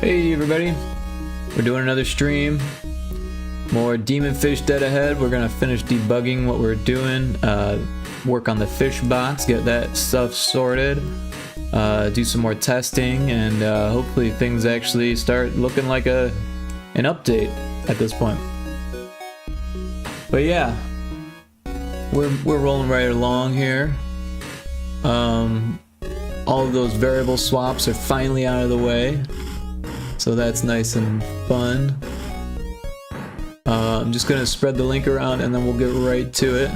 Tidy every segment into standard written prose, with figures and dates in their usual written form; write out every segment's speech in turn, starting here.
Hey everybody, we're doing another stream. More Demon Fish Dead ahead. We're gonna finish debugging what we're doing, work on the fish box, get that stuff sorted, do some more testing, and hopefully things actually start looking like an update at this point. But yeah, we're rolling right along here. All of those variable swaps are finally out of the way. So that's nice and fun. I'm just gonna spread the link around and then we'll get right to it.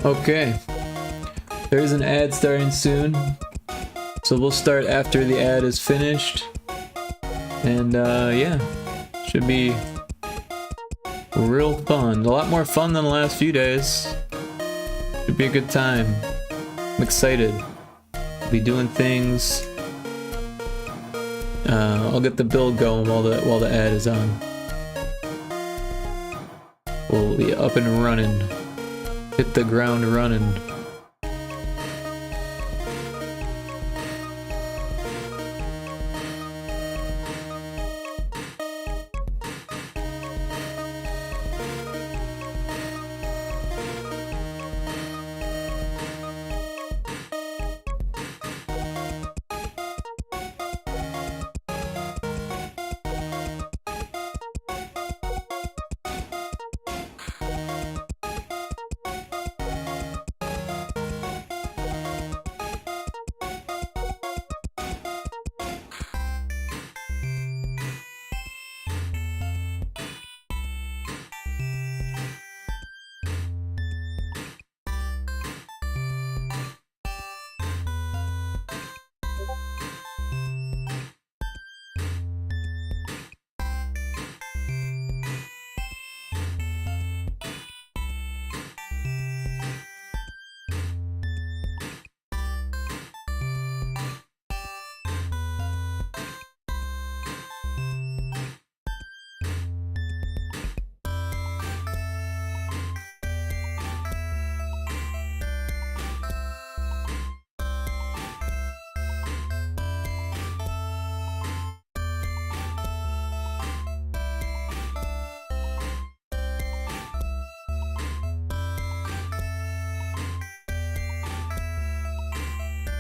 Okay, there's an ad starting soon, so we'll start after the ad is finished, and yeah, should be real fun. A lot more fun than the last few days. Should be a good time. I'm excited. Be doing things. I'll get the build going while the ad is on. We'll be up and running. Hit the ground running.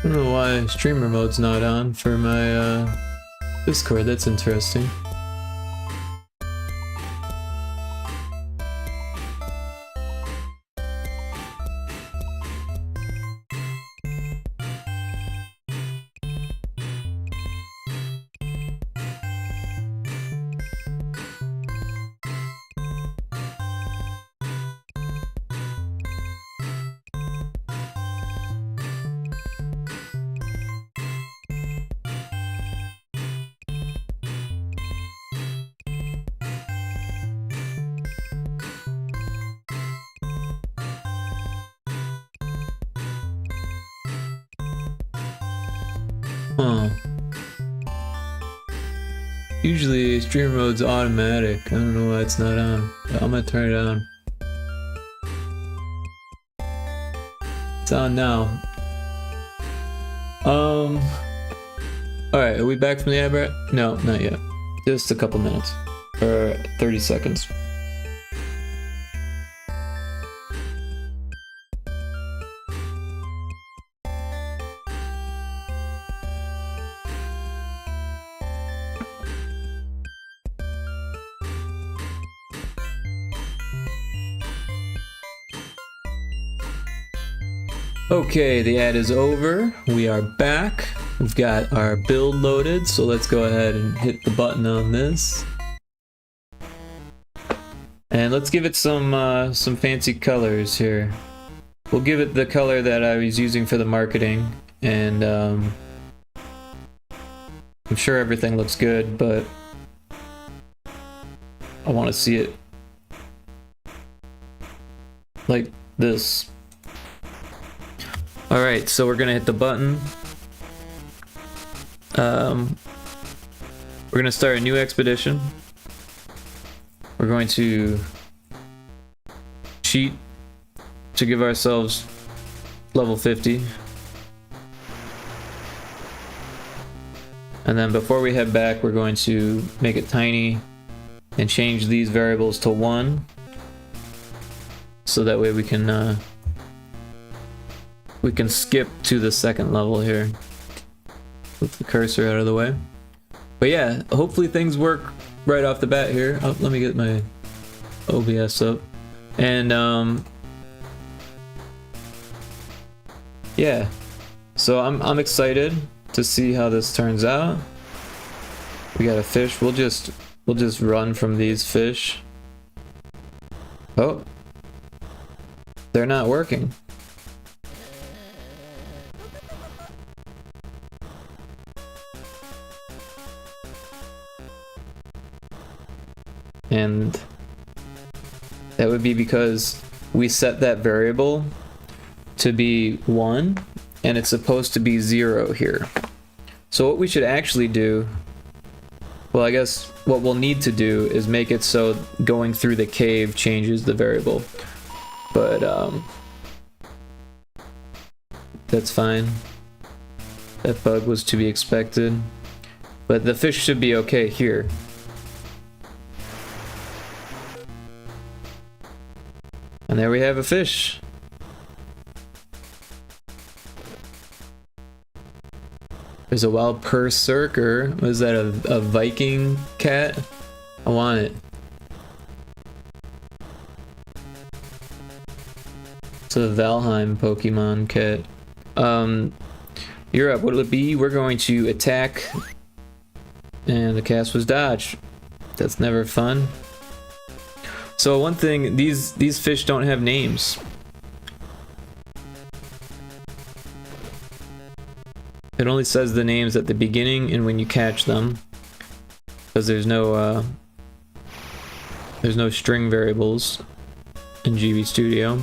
I don't know why streamer mode's not on for my Discord. That's interesting. Huh. Usually stream mode's automatic. I don't know why it's not on. But I'm gonna turn it on. It's on now. Alright, are we back from the ad break? No, not yet. Just a couple minutes. Or 30 seconds. Okay, the ad is over. We are back. We've got our build loaded, so let's go ahead and hit the button on this. And let's give it some fancy colors here. We'll give it the color that I was using for the marketing, and I'm sure everything looks good, but I want to see it like this. Alright, so we're gonna hit the button. We're gonna start a new expedition. We're going to cheat to give ourselves level 50. And then before we head back, we're going to make it tiny and change these variables to 1. So that way we can skip to the second level here. Move the cursor out of the way. But yeah, hopefully things work right off the bat here. Oh, let me get my OBS up. And yeah. So I'm excited to see how this turns out. We got a fish. We'll just run from these fish. Oh. They're not working. And that would be because we set that variable to be 1 and it's supposed to be 0 here. So what we should actually do, well, I guess what we'll need to do is make it so going through the cave changes the variable. But that's fine. That bug was to be expected. But the fish should be okay here. And there we have a fish. There's a wild berserker. Was that a Viking cat? I want it. It's a Valheim Pokemon cat. You're up. What'll it be? We're going to attack. And the cast was dodge. That's never fun. So one thing, these fish don't have names. It only says the names at the beginning and when you catch them, because there's no string variables in GB Studio.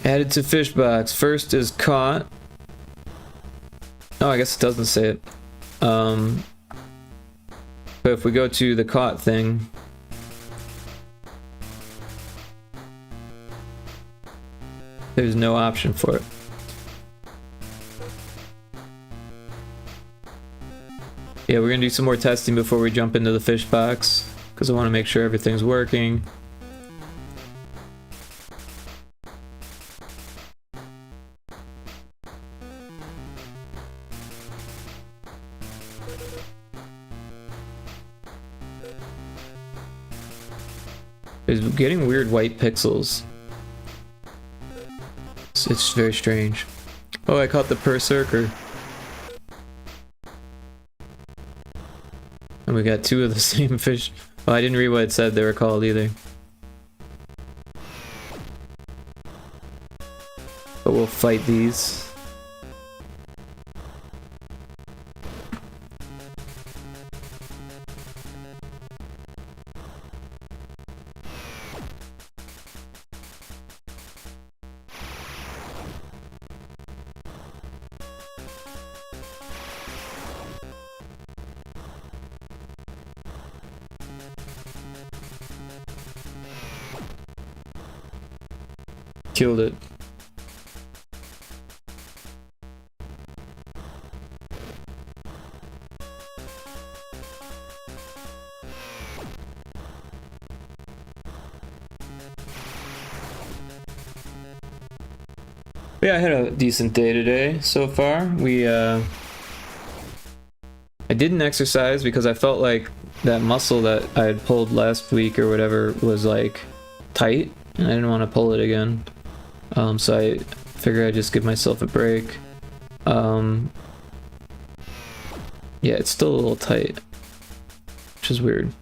Added to fish box. First is caught. Oh, I guess it doesn't say it. But if we go to the caught thing, there's no option for it. Yeah, we're gonna do some more testing before we jump into the fish box, because I want to make sure everything's working. It's getting weird white pixels. It's very strange. Oh, I caught the berserker. And we got 2 of the same fish. Oh, I didn't read what it said they were called either. But we'll fight these. Killed it. Yeah, I had a decent day today so far. I didn't exercise because I felt like that muscle that I had pulled last week or whatever was like tight, and I didn't want to pull it again. So I figured I'd just give myself a break. Yeah, it's still a little tight, which is weird.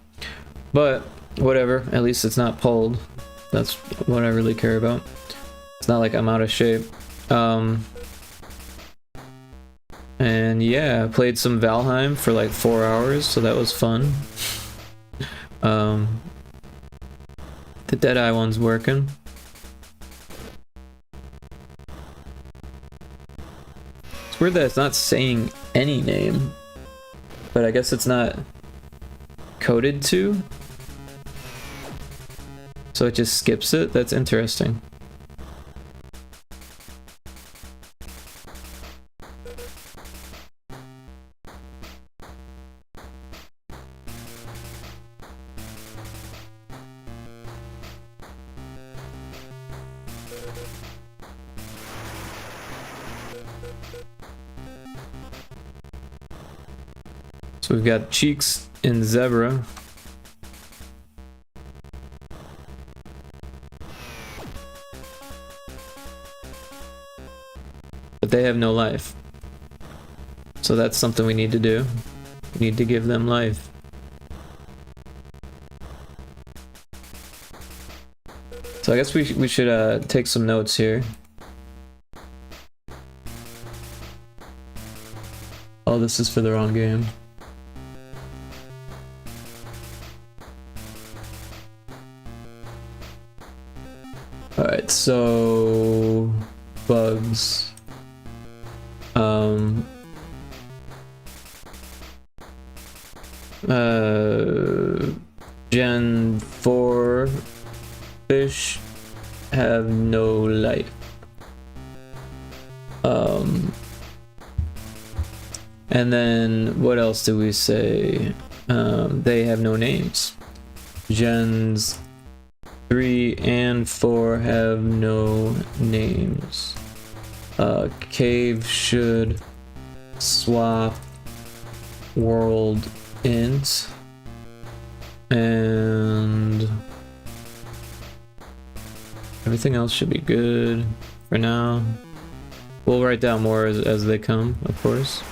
But whatever, at least it's not pulled. That's what I really care about. It's not like I'm out of shape. And yeah, I played some Valheim for like 4 hours, so that was fun. The Deadeye one's working. It's weird that it's not saying any name, but I guess it's not coded to, so it just skips it. That's interesting. So we've got Cheeks and Zebra. But they have no life. So that's something we need to do. We need to give them life. So I guess we should take some notes here. Oh, this is for the wrong game. Alright, so bugs. Gen 4 fish have no life. And then what else do we say? They have no names. Gens 3 and 4 have no names. Cave should swap world int, and everything else should be good for now. We'll write down more as they come, of course.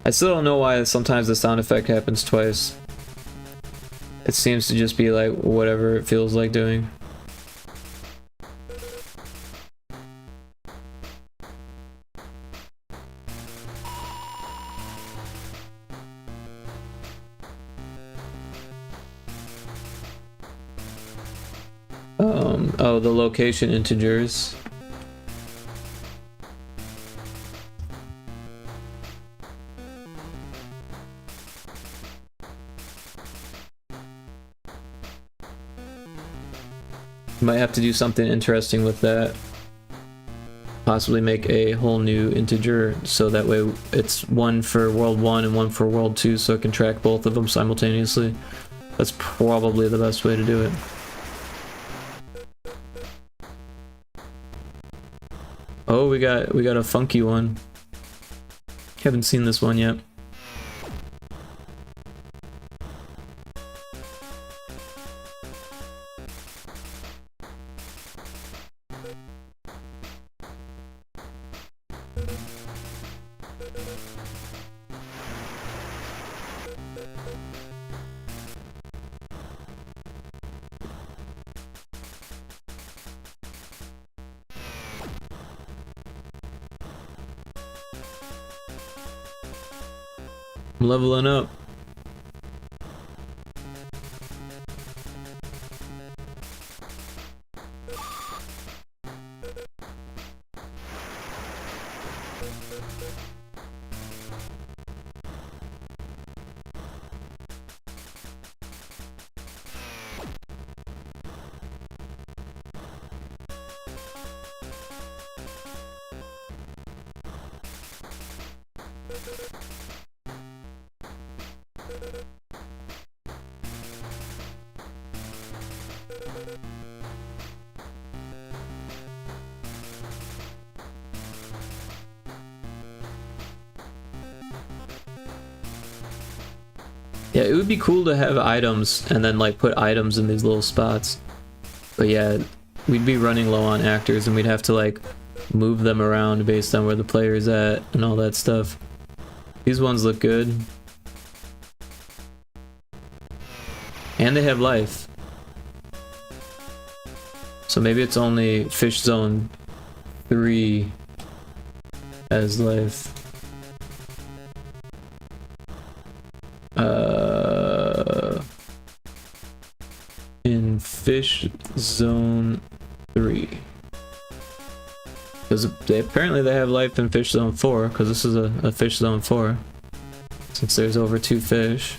I still don't know why sometimes the sound effect happens twice. It seems to just be like whatever it feels like doing. Oh, the location integers. Might have to do something interesting with that. Possibly make a whole new integer so that way it's one for world 1 and one for world 2 so it can track both of them simultaneously. That's probably the best way to do it. Oh, we got a funky one. Haven't seen this one yet. I'm leveling up. Yeah, it would be cool to have items and then like put items in these little spots. But yeah, we'd be running low on actors and we'd have to like move them around based on where the player's at and all that stuff. These ones look good. And they have life. So maybe it's only Fish Zone 3 has life. In Fish Zone 3. Because apparently they have life in Fish Zone 4, because this is a Fish Zone 4. Since there's over 2 fish.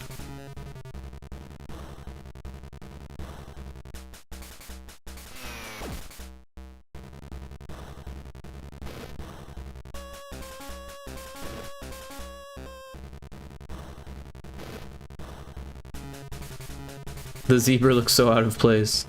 The zebra looks so out of place.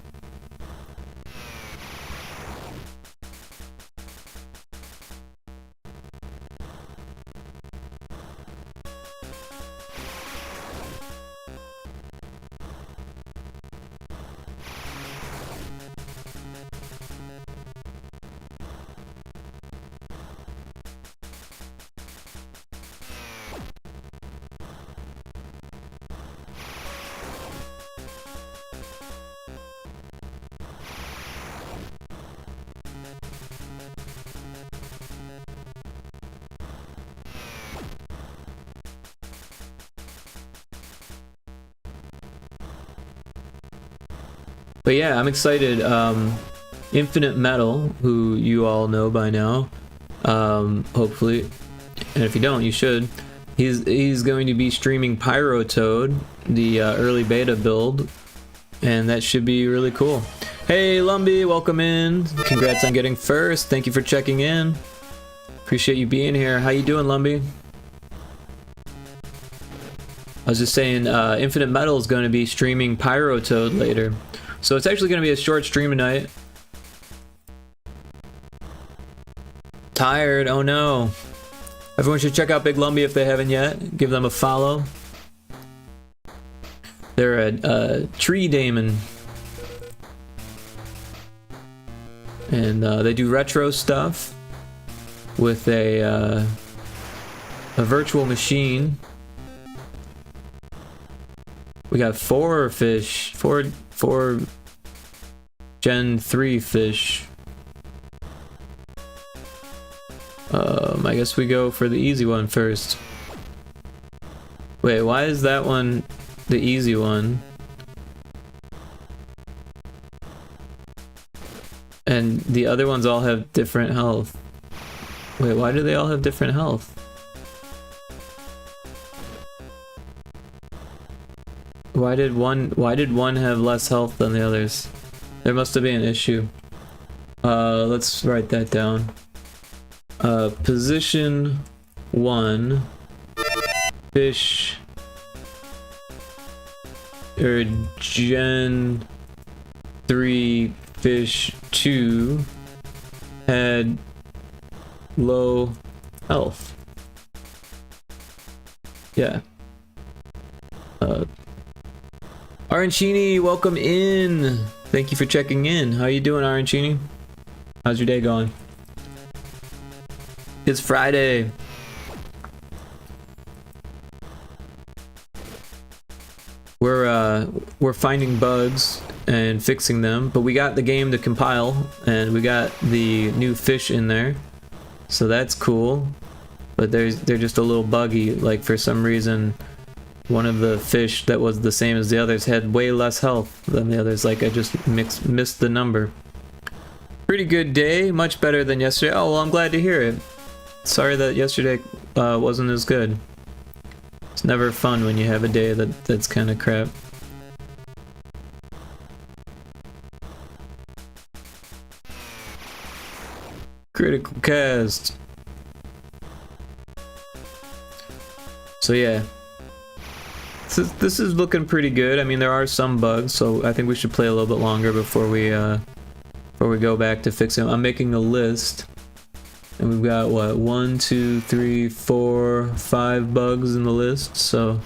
But yeah, I'm excited. Infinite Metal, who you all know by now, hopefully, and if you don't, you should. He's going to be streaming Pyro Toad, the early beta build, and that should be really cool. Hey Lumby, welcome in. Congrats on getting first. Thank you for checking in. Appreciate you being here. How you doing, Lumby? I was just saying, Infinite Metal is going to be streaming Pyro Toad later. So it's actually going to be a short stream tonight. Tired? Oh no. Everyone should check out Big Lumby if they haven't yet. Give them a follow. They're a tree daemon. And they do retro stuff with a virtual machine. We got 4 fish, 4 Gen 3 fish. I guess we go for the easy one first. Wait, why is that one the easy one? And the other ones all have different health. Wait, why do they all have different health? Why did one have less health than the others? There must have been an issue. Let's write that down. Position 1 fish or Gen 3 fish 2 had low health. Yeah. Arancini, welcome in. Thank you for checking in. How you doing, Arancini? How's your day going? It's Friday. We're finding bugs and fixing them, but we got the game to compile and we got the new fish in there, so that's cool. But they're just a little buggy. Like for some reason, one of the fish that was the same as the others had way less health than the others. Like I just missed the number. Pretty good day, much better than yesterday. Oh well, I'm glad to hear it. Sorry that yesterday wasn't as good. It's never fun when you have a day that's kind of crap. Critical cast. So yeah, this is looking pretty good. I mean, there are some bugs, so I think we should play a little bit longer before we go back to fix them. I'm making a list, and we've got what, 1, 2, 3, 4, 5 bugs in the list. So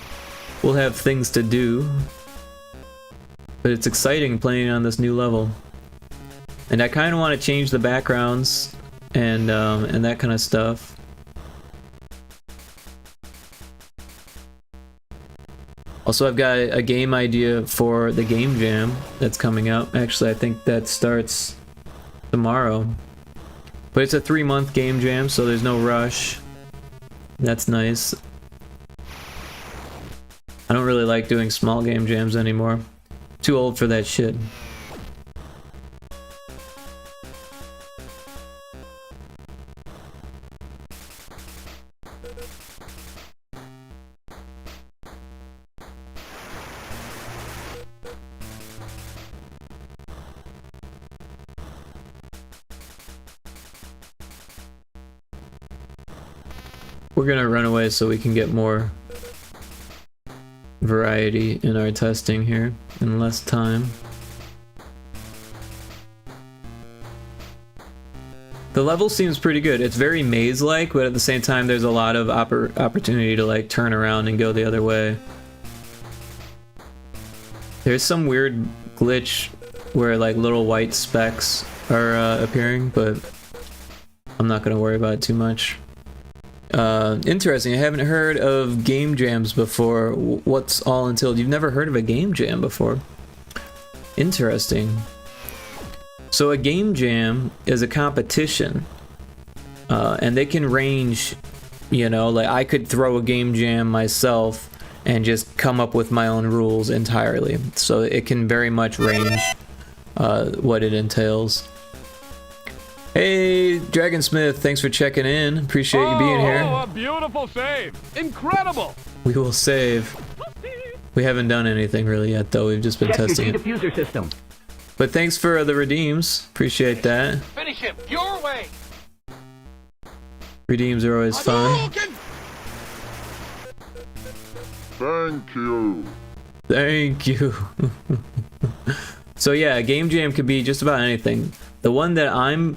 we'll have things to do, but it's exciting playing on this new level. And I kind of want to change the backgrounds and that kind of stuff. Also, I've got a game idea for the game jam that's coming up. Actually, I think that starts tomorrow. But it's a 3-month game jam, so there's no rush. That's nice. I don't really like doing small game jams anymore. Too old for that shit. We're gonna run away so we can get more variety in our testing here and less time. The level seems pretty good. It's very maze-like, but at the same time there's a lot of opportunity to like turn around and go the other way. There's some weird glitch where like little white specks are appearing, but I'm not gonna worry about it too much. Interesting. I haven't heard of game jams before. What's all entailed? You've never heard of a game jam before? Interesting. So a game jam is a competition, and they can range, you know, like I could throw a game jam myself and just come up with my own rules entirely. So it can very much range what it entails. Hey, Dragonsmith, thanks for checking in. Appreciate you being here. Oh, a beautiful save. Incredible. We will save. We haven't done anything really yet, though. We've just been testing it. Diffuser system. But thanks for the redeems. Appreciate that. Finish him your way. Redeems are always fun. Thank you. Thank you. So yeah, a game jam could be just about anything. The one that I'm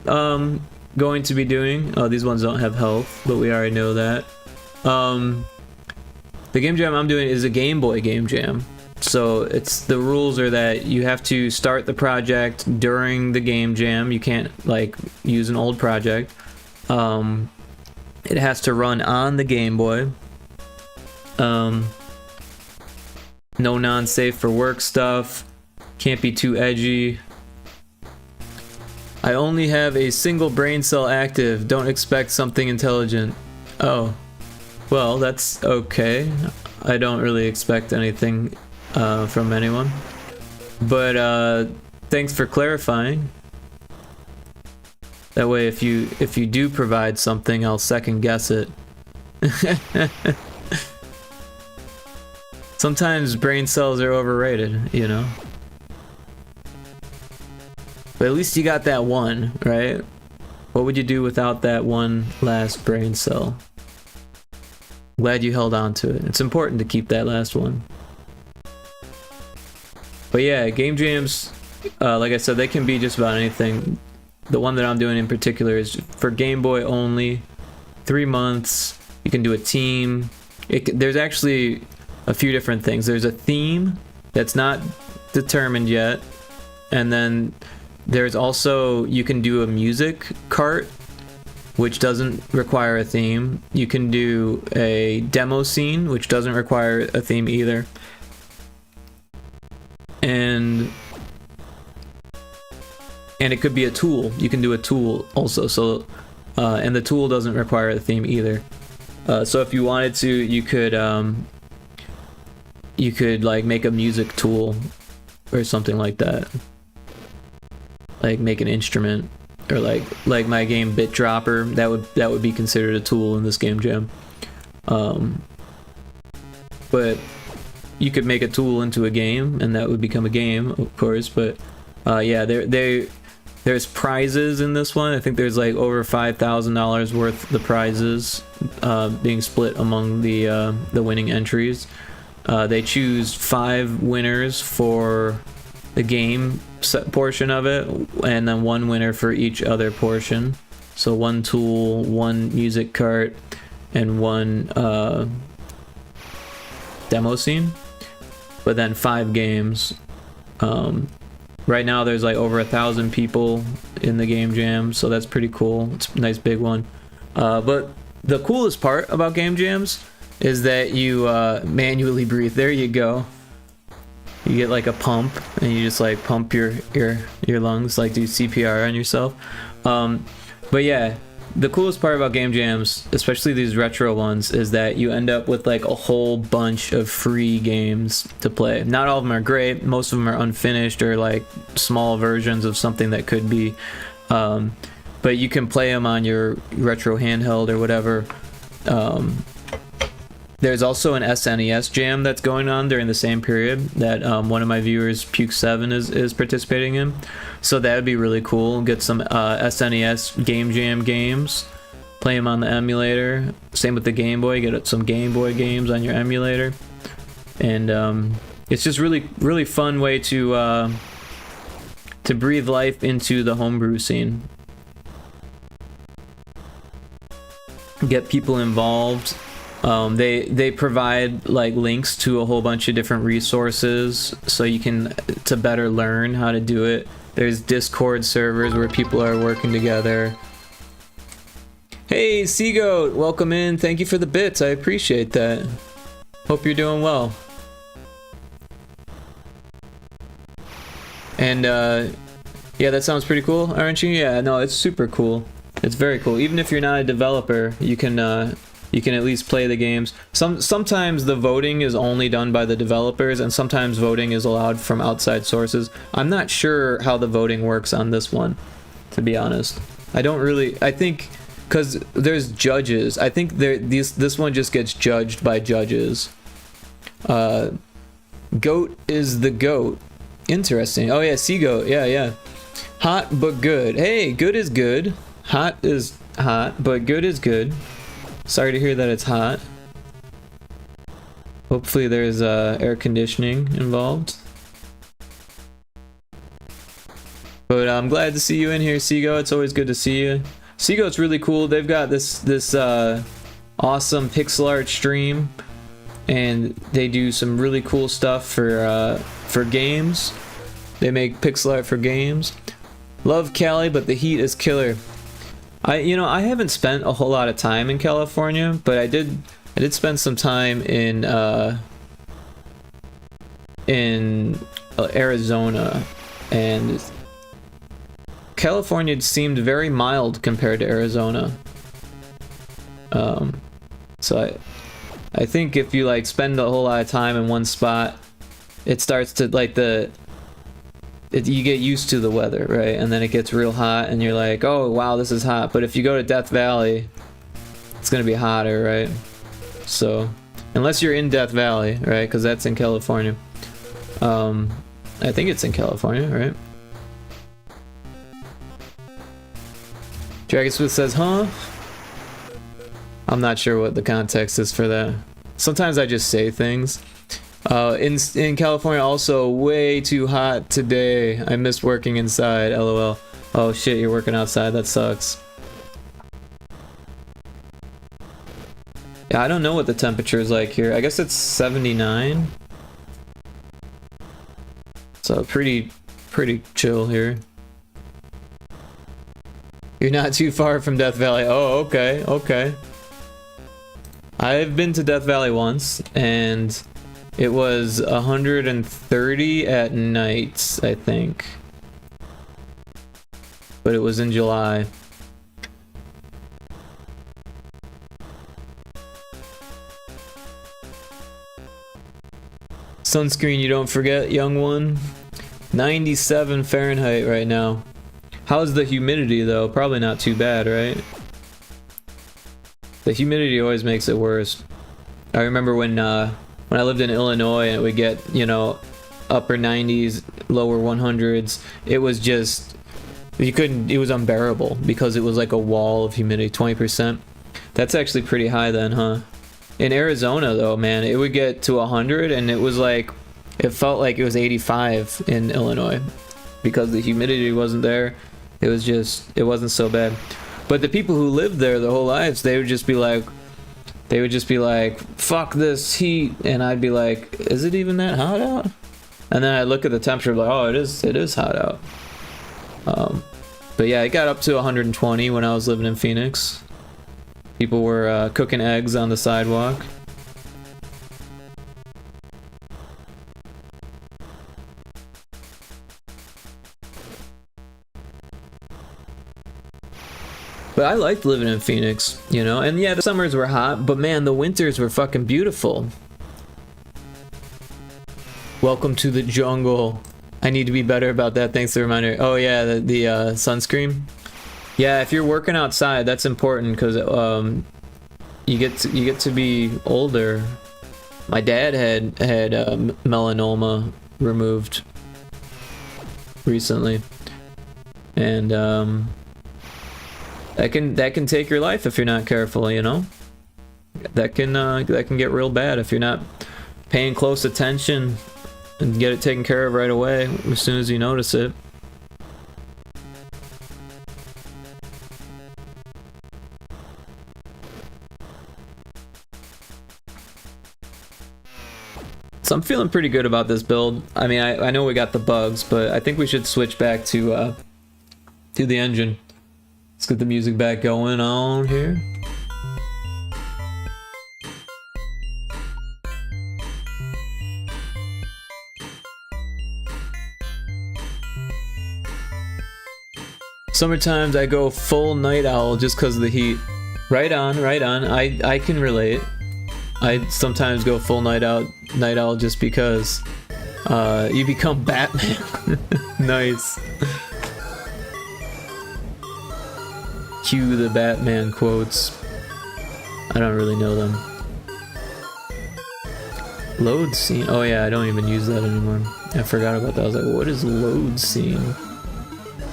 going to be doing, oh, these ones don't have health, but we already know that. The game jam I'm doing is a Game Boy game jam. So the rules are that you have to start the project during the game jam. You can't like use an old project. It has to run on the Game Boy. No non-safe for work stuff. Can't be too edgy. I only have a single brain cell active. Don't expect something intelligent. Oh. Well, that's okay. I don't really expect anything from anyone. But thanks for clarifying. That way if you do provide something, I'll second guess it. Sometimes brain cells are overrated, you know. But at least you got that one, right? What would you do without that one last brain cell? Glad you held on to it. It's important to keep that last one. But yeah, game jams, like I said, they can be just about anything. The one that I'm doing in particular is for Game Boy only. 3 months. You can do a team. There's actually a few different things. There's a theme that's not determined yet. And then there's also, you can do a music cart, which doesn't require a theme. You can do a demo scene, which doesn't require a theme either. And it could be a tool. You can do a tool also. So, and the tool doesn't require a theme either. So if you wanted to, you could like make a music tool or something like that. Like make an instrument or like my game Bit Dropper, that would be considered a tool in this game jam. But you could make a tool into a game, and that would become a game, of course. But yeah, there's prizes in this one. I think there's like over $5,000 worth of the prizes being split among the winning entries. They choose 5 winners for the game set portion of it, and then 1 winner for each other portion. So 1 tool, 1 music cart, and 1 demo scene. But then 5 games. Right now there's like over 1,000 people in the game jam, so that's pretty cool. It's a nice big one. But the coolest part about game jams is that you manually breathe. There you go. You get like a pump, and you just like pump your lungs, like do CPR on yourself. But yeah, the coolest part about game jams, especially these retro ones, is that you end up with like a whole bunch of free games to play. Not all of them are great. Most of them are unfinished or like small versions of something that could be. But you can play them on your retro handheld or whatever. There's also an SNES jam that's going on during the same period that one of my viewers, Puke7, is participating in. So that would be really cool. Get some SNES game jam games, play them on the emulator. Same with the Game Boy. Get some Game Boy games on your emulator, and it's just really fun way to breathe life into the homebrew scene. Get people involved. They provide like links to a whole bunch of different resources so you can to better learn how to do it. There's Discord servers where people are working together. Hey Seagoat, welcome in. Thank you for the bits. I appreciate that. Hope you're doing well. And yeah, that sounds pretty cool, aren't you? Yeah, no, it's super cool. It's very cool. Even if you're not a developer, you can at least play the games. Sometimes the voting is only done by the developers, and sometimes voting is allowed from outside sources. I'm not sure how the voting works on this one, to be honest. I think because there's judges. I think this one just gets judged by judges. Goat is the goat. Interesting. Oh yeah, Seagoat. Yeah. Hot but good. Hey, good is good. Hot is hot, but good is good. Sorry to hear that it's hot. Hopefully there's air conditioning involved. But I'm glad to see you in here, Seago. It's always good to see you. Seago's really cool. They've got this awesome pixel art stream, and they do some really cool stuff for games. They make pixel art for games. Love Cali, but the heat is killer. I haven't spent a whole lot of time in California, but I did spend some time in Arizona, and California seemed very mild compared to Arizona. So I think if you like spend a whole lot of time in one spot, it starts to like you get used to the weather, right? And then it gets real hot and you're like, oh wow, this is hot. But if you go to Death Valley, it's gonna be hotter, right? So unless you're in Death Valley, right? Because that's in California. I think it's in California, right? Dragon Smith says, huh? I'm not sure what the context is for that. Sometimes I just say things. In California also way too hot today. I miss working inside, lol. Oh shit, you're working outside, that sucks. Yeah, I don't know what the temperature is like here. I guess it's 79. So pretty chill here. You're not too far from Death Valley. Oh, okay. I've been to Death Valley once, and it was 130 at night, I think. But it was in July. Sunscreen, you don't forget, young one. 97 Fahrenheit right now. How's the humidity though? Probably not too bad, right? The humidity always makes it worse. I remember when I lived in Illinois and it would get, you know, upper 90s, lower 100s. It was just, you couldn't, it was unbearable because it was like a wall of humidity, 20%. That's actually pretty high then, huh? In Arizona though, man, it would get to 100 and it was like, it felt like it was 85 in Illinois because the humidity wasn't there. It was just, it wasn't so bad. But the people who lived there their whole lives, they would just be like, fuck this heat, and I'd be like, is it even that hot out? And then I look at the temperature, like, oh, it is hot out. But yeah, it got up to 120 when I was living in Phoenix. People were cooking eggs on the sidewalk. But I liked living in Phoenix, you know? And yeah, the summers were hot, but man, the winters were fucking beautiful. Welcome to the jungle. I need to be better about that, thanks for the reminder. Oh yeah, the sunscreen. Yeah, if you're working outside, that's important because you get to be older. My dad had melanoma removed recently, and that can take your life if you're not careful, you know. That can get real bad if you're not paying close attention and get it taken care of right away as soon as you notice it. So I'm feeling pretty good about this build. I mean, I know we got the bugs, but I think we should switch back to the engine. Let's get the music back going on here. Sometimes I go full night owl just because of the heat. Right on, right on. I can relate. I sometimes go full night owl just because you become Batman. Nice. Cue the Batman quotes. I don't really know them. Load scene. Oh yeah, I don't even use that anymore. I forgot about that. I was like, what is load scene?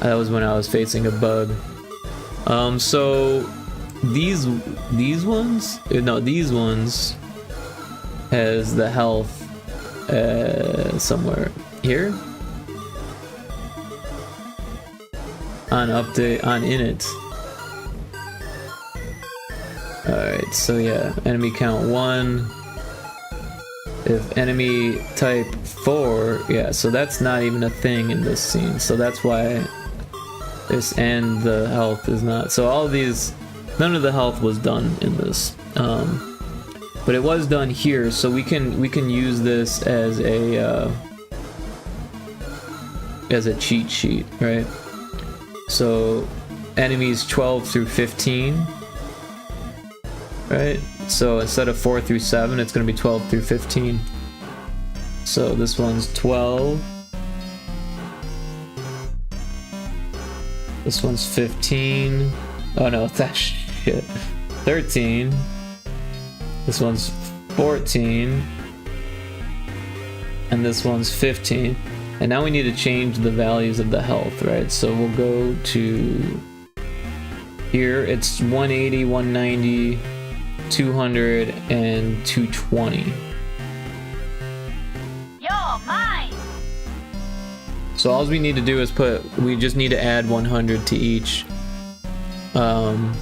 That was when I was facing a bug. So these ones? No, these ones has the health somewhere here. On update on init. Alright, so yeah, enemy count 1. If enemy type 4, yeah, so that's not even a thing in this scene, so that's why this and the health is not. So all of these, none of the health was done in this, but it was done here, so we can use this as a cheat sheet, right? So enemies 12 through 15. Right? So instead of 4 through 7, it's going to be 12 through 15. So this one's 12. This one's 15. Oh no, that's shit. 13. This one's 14. And this one's 15. And now we need to change the values of the health, right? So we'll go to here. It's 180, 190. 200 and 220. You're mine. So all we need to do is we just need to add 100 to each. No,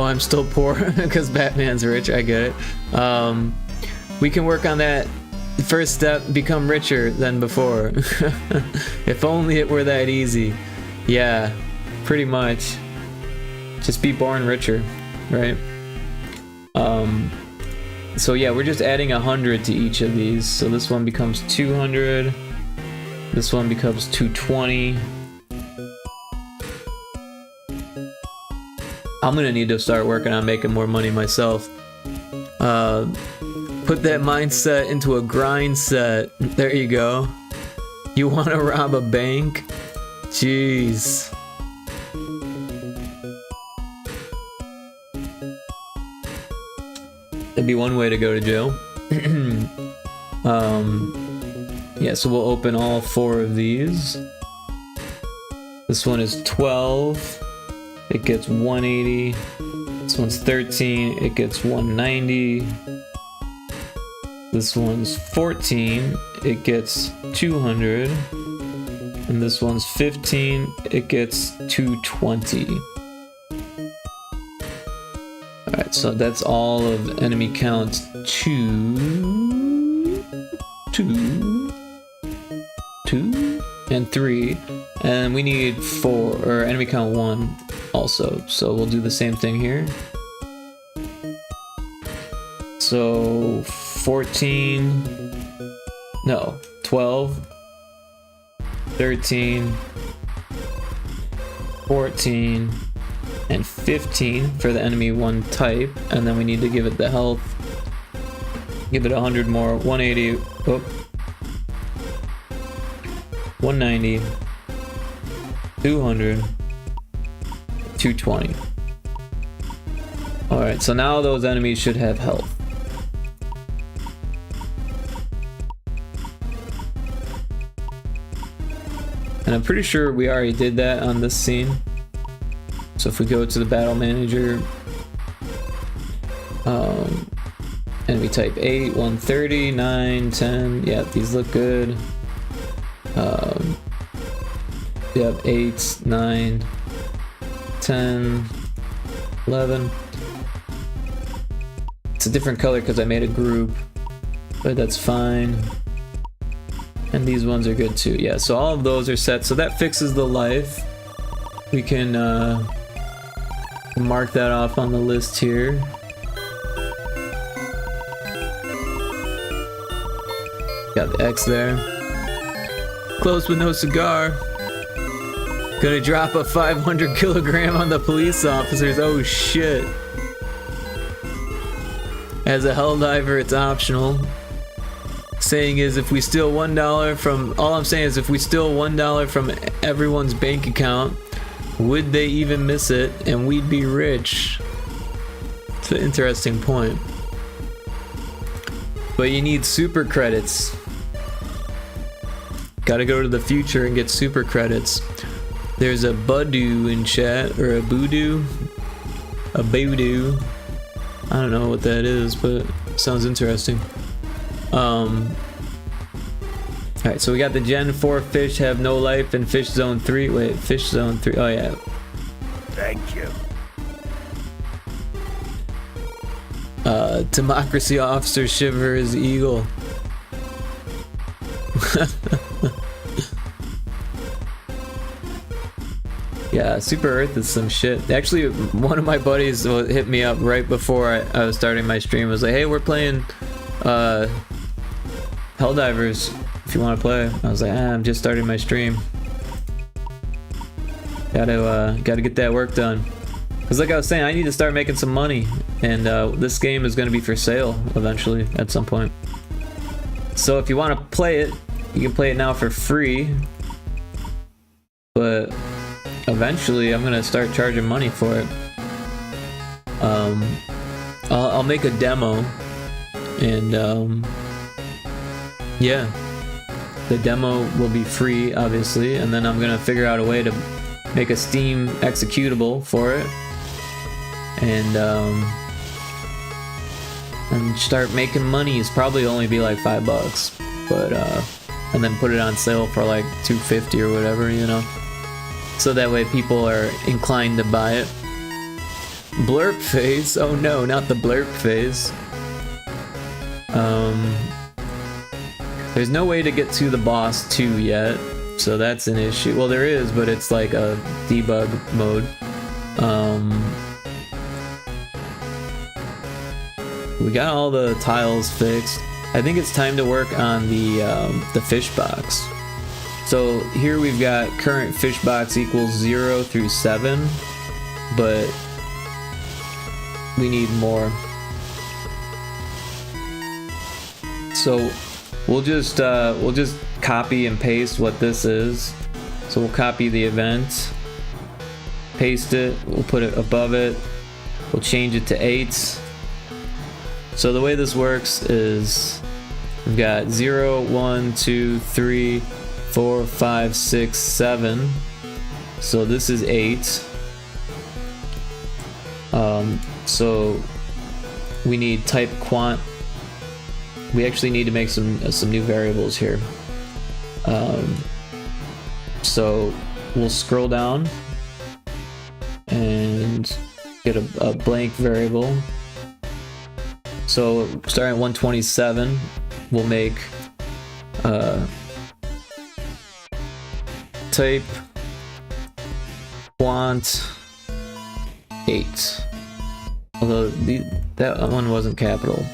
I'm still poor because Batman's rich, I get it. We can work on that. First step, become richer than before. If only it were that easy. Yeah, pretty much. Just be born richer. Right? So yeah, we're just adding 100 to each of these. So this one becomes 200. This one becomes 220. I'm gonna need to start working on making more money myself. Put that mindset into a grind set. There you go. You wanna rob a bank? Jeez. That'd be one way to go to jail. Yeah, so we'll open all 4 of these. This one is 12. It gets 180. This one's 13. It gets 190. This one's 14. It gets 200. And this one's 15. It gets 220. Alright, so that's all of enemy count 2, and 3. And we need 4, or enemy count 1 also. So we'll do the same thing here. So 14, no, 12, 13, 14, and 15 for the enemy 1 type, and then we need to give it the health. Give it 100 more, 180, oh, 190, 200, 220. Alright, so now those enemies should have health. And I'm pretty sure we already did that on this scene. So if we go to the battle manager, enemy type 8, 130, 9, 10, yeah, these look good. Yep, 8, 9, 10, 11. It's a different color because I made a group, but that's fine. And these ones are good too, yeah, so all of those are set, so that fixes the life. We can mark that off on the list here. Got the X there. Close with no cigar. Gonna drop a 500 kilogram on the police officers. Oh shit. As a Helldiver, it's optional. Saying is, if we steal $1 from, all I'm saying is if we steal $1 from everyone's bank account, would they even miss it and we'd be rich? It's an interesting point. But you need super credits. Gotta go to the future and get super credits. There's a Budu in chat, or a Voodoo. A Voodoo. I don't know what that is, but it sounds interesting. Alright, so we got the Gen 4 fish have no life in Fish Zone 3. Wait, Fish Zone 3. Oh, yeah. Thank you. Democracy Officer Shiver is Eagle. Yeah, Super Earth is some shit. Actually, one of my buddies hit me up right before I was starting my stream. Was like, hey, we're playing Helldivers if you want to play. I was like, I'm just starting my stream. Gotta get that work done. Because like I was saying, I need to start making some money. And this game is going to be for sale eventually at some point. So if you want to play it, you can play it now for free. But eventually I'm going to start charging money for it. I'll make a demo. And yeah, the demo will be free, obviously, and then I'm gonna figure out a way to make a Steam executable for it, and start making money. It's probably only be like $5, but and then put it on sale for like $250 or whatever, you know, so that way people are inclined to buy it. Blurp phase? Oh no, not the blurp phase. There's no way to get to the boss 2 yet, so that's an issue. Well, there is, but it's like a debug mode. We got all the tiles fixed. I think it's time to work on the fish box. So here we've got current fish box equals 0 through 7, but we need more. So we'll just copy and paste what this is So we'll copy the event, paste it, we'll put it above it, we'll change it to 8. So the way this works is we've got 0, 1, 2, 3, 4, 5, 6, 7. So this is 8. So we need type quant. We actually need to make some new variables here. So we'll scroll down and get a blank variable. So starting at 127, we'll make type quant 8. Although that one wasn't capital.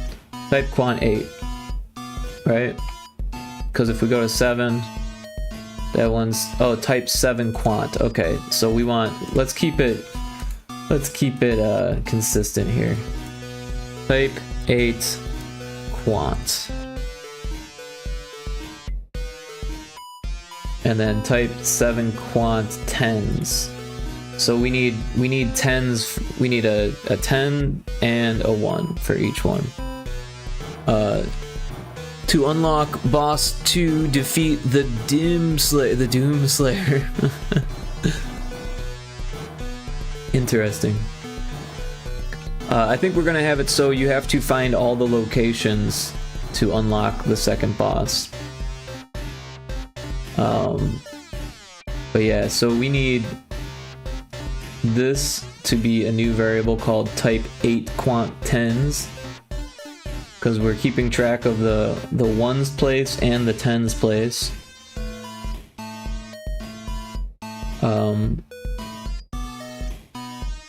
Type quant 8, right? Because if we go to 7, that one's type 7 quant. Okay, so we want let's keep it consistent here. Type 8 quant, and then type 7 quant 10s. So we need 10s. We need a 10 and a 1 for each one. To unlock boss 2, defeat the Doom Slayer. Interesting. I think we're gonna have it so you have to find all the locations to unlock the second boss. But yeah, so we need this to be a new variable called type 8 quant 10s, because we're keeping track of the 1's place and the 10's place.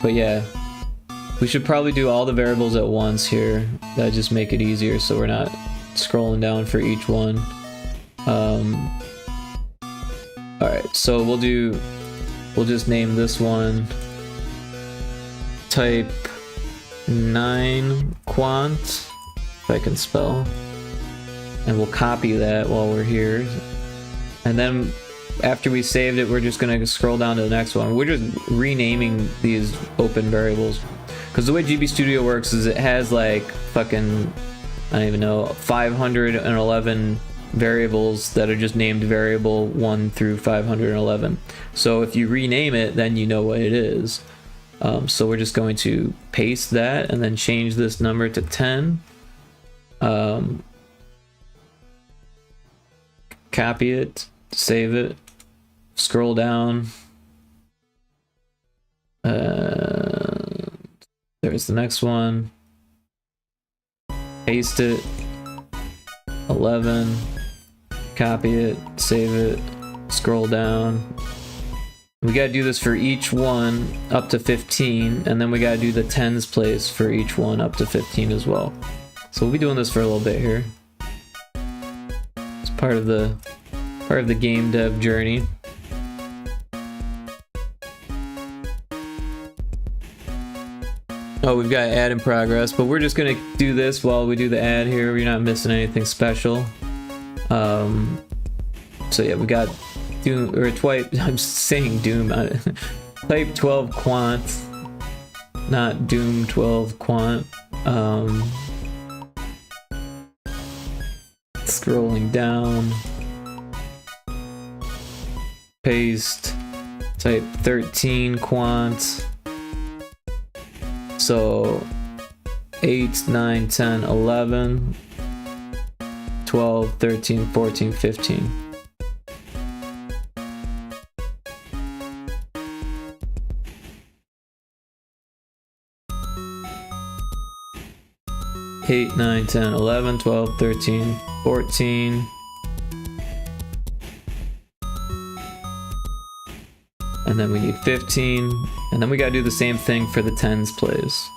But yeah, we should probably do all the variables at once here. That just make it easier so we're not scrolling down for each one. Alright, so we'll just name this one type 9 quant, if I can spell, and we'll copy that while we're here. And then after we saved it, we're just gonna scroll down to the next one. We're just renaming these open variables, because the way GB Studio works is it has like fucking, I don't even know, 511 variables that are just named variable 1 through 511. So if you rename it, then you know what it is. So we're just going to paste that and then change this number to 10. Copy it, save it, scroll down. There's the next one. Paste it. 11. Copy it, save it, scroll down. We gotta do this for each one up to 15, and then we gotta do the 10's place for each one up to 15 as well. So we'll be doing this for a little bit here. It's part of the game dev journey. Oh, we've got ad in progress, but we're just gonna do this while we do the ad here. We're not missing anything special. So yeah, we got Doom, or I'm saying Doom, type 12 quant, not Doom 12 quant. Scrolling down, paste, type 13 quant. So 8, 9, 10, 11, 12, 13, 14, 15. Eight, 9, 10, 11, 12, 13, 14. And then we need 15. And then we gotta do the same thing for the 10's place.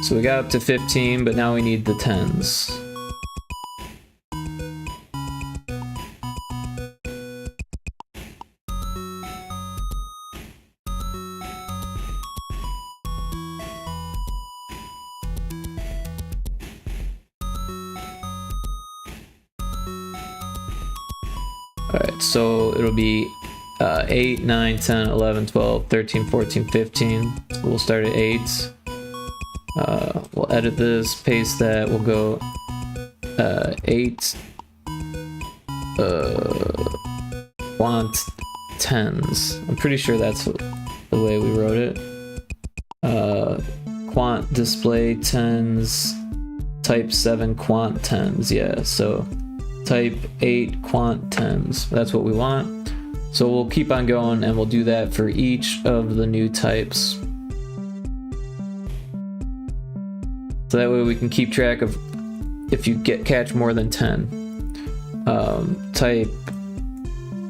So we got up to 15, but now we need the 10's. Alright, so it'll be 8, 9, 10, 11, 12, 13, 14, 15. We'll start at 8. We'll edit this, paste that, we'll go 8 quant 10s. I'm pretty sure that's the way we wrote it. Quant display 10s, type 7 quant 10s, yeah, so type 8 quant 10s. That's what we want. So we'll keep on going and we'll do that for each of the new types. So that way we can keep track of if you catch more than 10. Type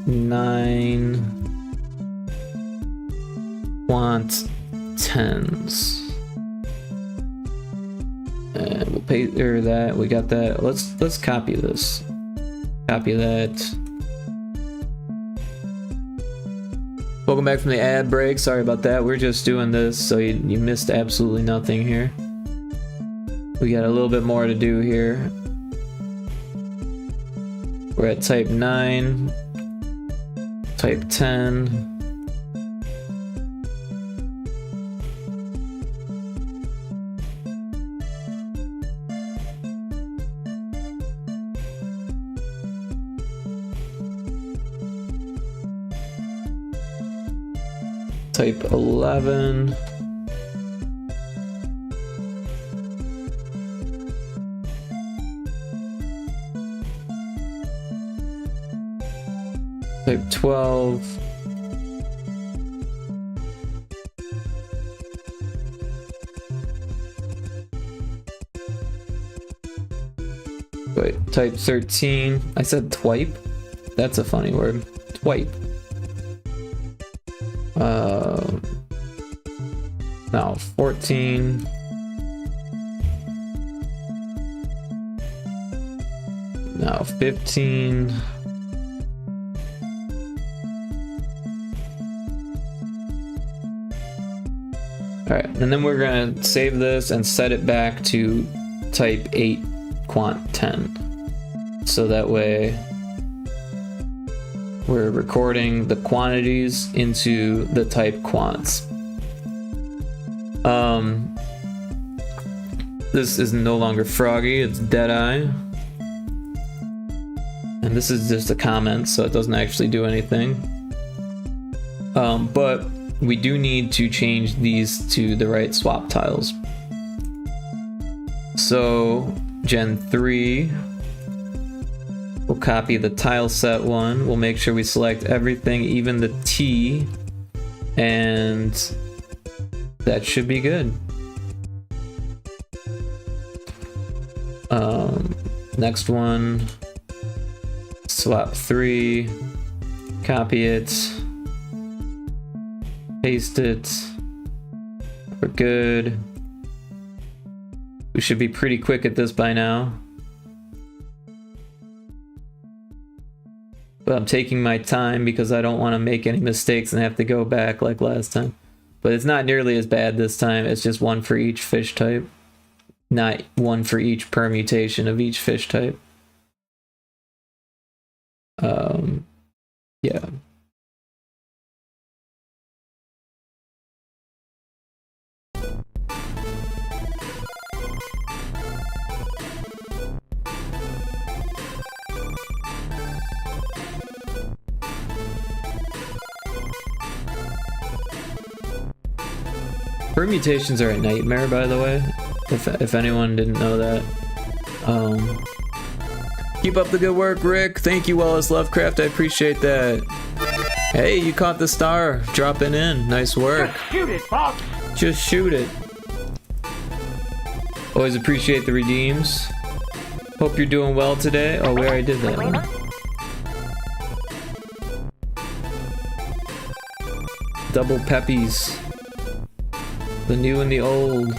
9 quant 10s. And we'll pay that. We got that. Let's copy this. Copy that. Welcome back from the ad break. Sorry about that. We're just doing this so you missed absolutely nothing here. We got a little bit more to do here. We're at type 9, type 10. Type 11. Type 12. Wait, type 13. I said twipe? That's a funny word. Twipe. Now 14. Now 15. Alright, and then we're gonna save this and set it back to type 8 quant 10. So that way we're recording the quantities into the type quants. This is no longer Froggy, it's Deadeye. And this is just a comment, so it doesn't actually do anything. But we do need to change these to the right swap tiles. So, Gen 3, we'll copy the tile set one. We'll make sure we select everything, even the T, and that should be good. Next one, swap 3, copy it, paste it. We're good. We should be pretty quick at this by now. But I'm taking my time because I don't want to make any mistakes and have to go back like last time. But it's not nearly as bad this time. It's just one for each fish type. Not one for each permutation of each fish type. Yeah. Permutations are a nightmare, by the way, if anyone didn't know that. Keep up the good work, Rick. Thank you, Wallace Lovecraft. I appreciate that. Hey, you caught the star. Dropping in. Nice work. Just shoot it, Fox. Just shoot it. Always appreciate the redeems. Hope you're doing well today. Oh, we already did that one. Double peppies. The new and the old.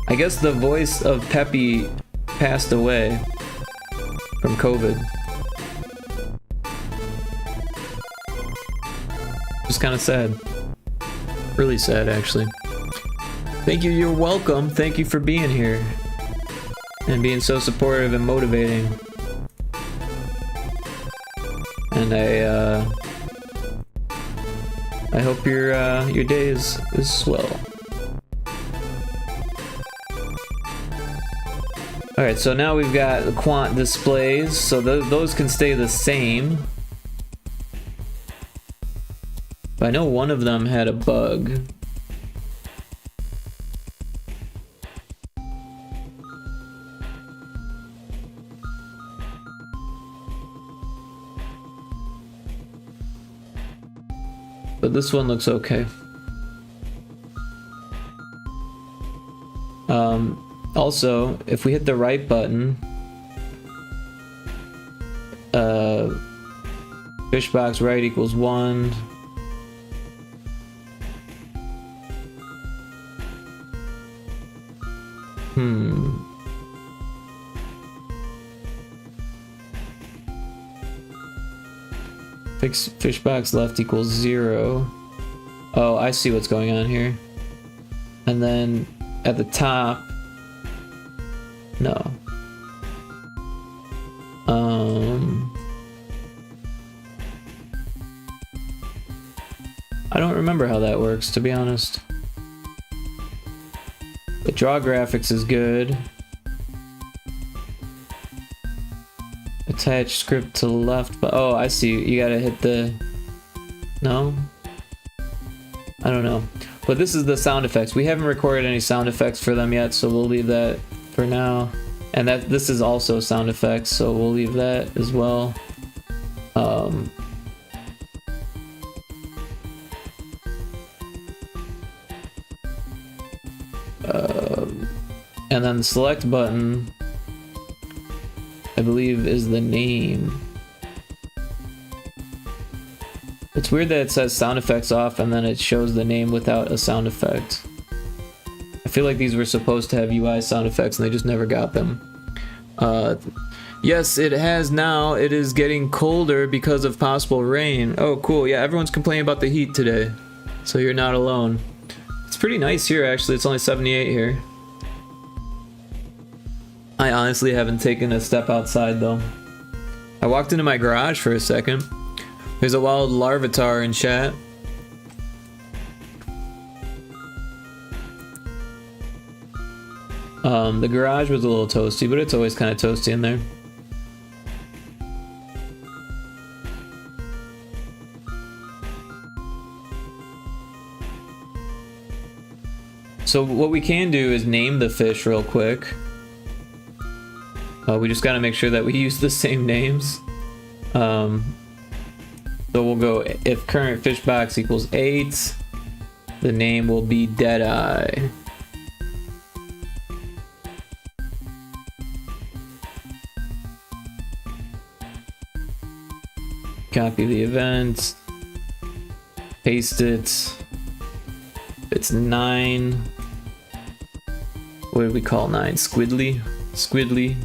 I guess the voice of Peppy passed away from COVID. Just kind of sad. Really sad, actually. Thank you, you're welcome. Thank you for being here. And being so supportive and motivating. And I hope your day is swell. Alright, so now we've got the quant displays, so those can stay the same. But I know one of them had a bug. But this one looks okay. Also, if we hit the right button, fish box right equals 1. Fish box left equals 0. Oh, I see what's going on here. And then at the top, no. I don't remember how that works, to be honest. The draw graphics is good. Attach script to left, but oh, I see. You gotta hit the... No? I don't know. But this is the sound effects. We haven't recorded any sound effects for them yet, so we'll leave that for now. And this is also sound effects, so we'll leave that as well. And then the select button, I believe, is the name. It's weird that it says sound effects off and then it shows the name without a sound effect. I feel like these were supposed to have UI sound effects and they just never got them. Yes, it has now. It is getting colder because of possible rain. Oh, cool. Yeah, everyone's complaining about the heat today, so you're not alone. It's pretty nice here, actually. It's only 78 here. I honestly haven't taken a step outside, though. I walked into my garage for a second. There's a wild larvitar in chat. The garage was a little toasty, but it's always kind of toasty in there. So what we can do is name the fish real quick. We just gotta make sure that we use the same names. So we'll go, if current fish box equals 8, the name will be Deadeye. Copy the event, paste it. It's 9. What did we call 9? Squidly? Squidly.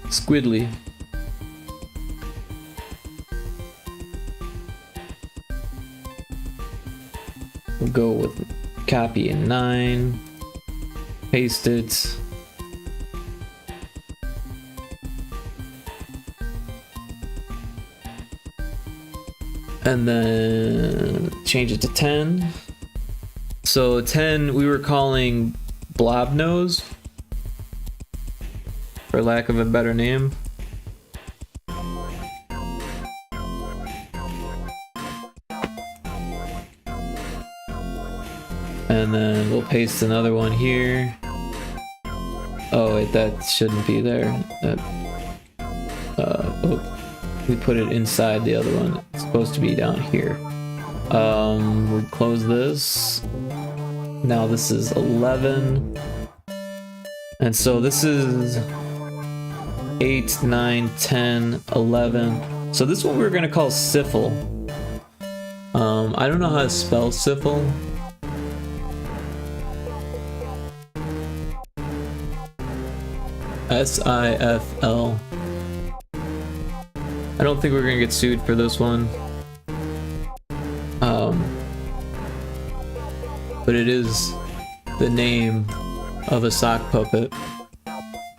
Squidly. We'll go with copy in 9, paste it. And then change it to 10. So 10 we were calling Blob Nose, for lack of a better name. And then we'll paste another one here. Oh wait, that shouldn't be there. That, oh, we put it inside the other one. It's supposed to be down here. We'll close this. Now this is 11. And so this is 8, 9, 10, 11. So this one we're gonna call Siffle. I don't know how to spell Siffle. S-I-F-L. I don't think we're gonna get sued for this one. but it is the name of a sock puppet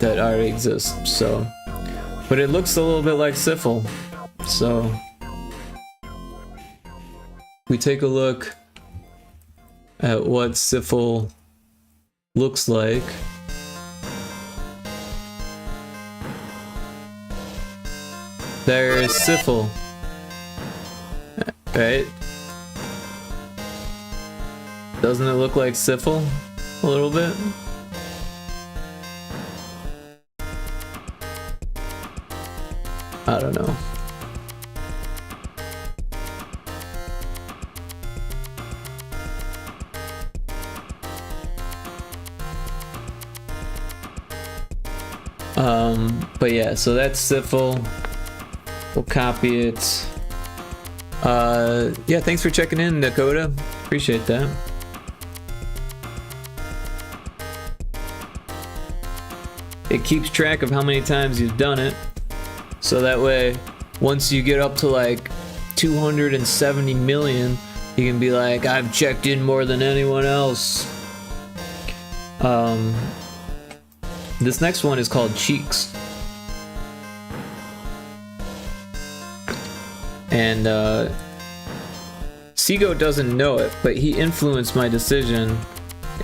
that already exists, so. But it looks a little bit like Syphil, so. We take a look at what Syphil looks like. There's Syphil, right? Doesn't it look like Syphil a little bit? I don't know. But yeah, so that's Syphil. We'll copy it. Yeah, thanks for checking in, Dakota. Appreciate that. It keeps track of how many times you've done it. So that way, once you get up to like 270 million, you can be like, I've checked in more than anyone else. This next one is called Cheeks. And Seago doesn't know it, but he influenced my decision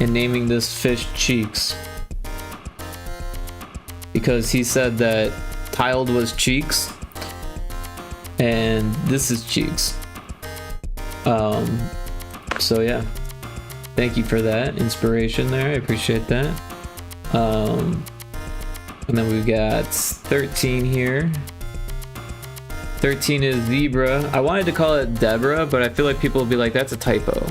in naming this fish Cheeks. Because he said that Tiled was Cheeks, and this is Cheeks. So yeah, thank you for that inspiration there. I appreciate that. And then we've got 13 here. 13 is Zebra. I wanted to call it Deborah, but I feel like people will be like, that's a typo.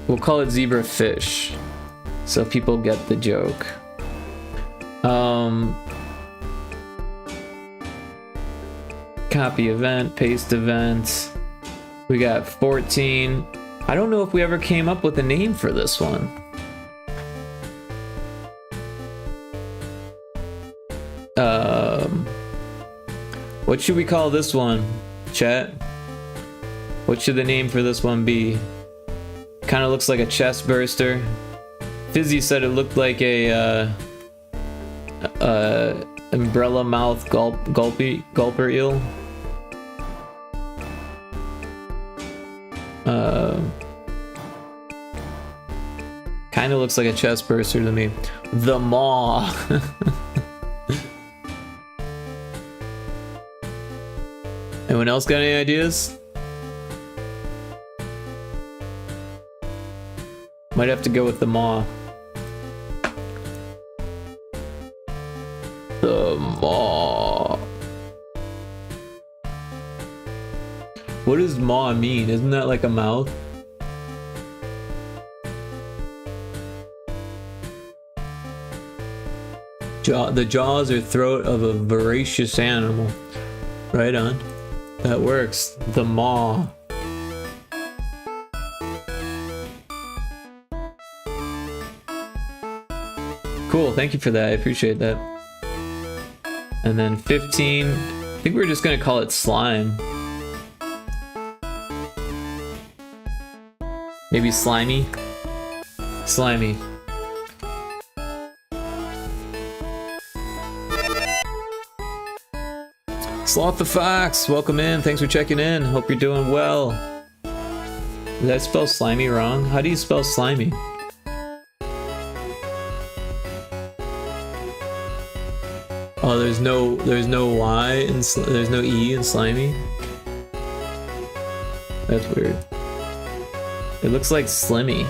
We'll call it Zebra Fish, so people get the joke. Copy event, paste event. We got 14. I don't know if we ever came up with a name for this one. What should we call this one, chat? What should the name for this one be? Kind of looks like a chest burster. Fizzy said it looked like a umbrella mouth gulper eel. Kind of looks like a chest burster to me. The Maw. Anyone else got any ideas? Might have to go with the Maw. The Maw. What does Maw mean? Isn't that like a mouth? The jaws or throat of a voracious animal. Right on. That works. The Maw. Cool, thank you for that. I appreciate that. And then 15, I think we're just gonna call it Slime. Maybe Slimy? Slimy. Sloth the Fox, welcome in. Thanks for checking in. Hope you're doing well. Did I spell slimy wrong? How do you spell slimy? Oh, there's no Y and there's no E in slimy. That's weird. It looks like Slimmy.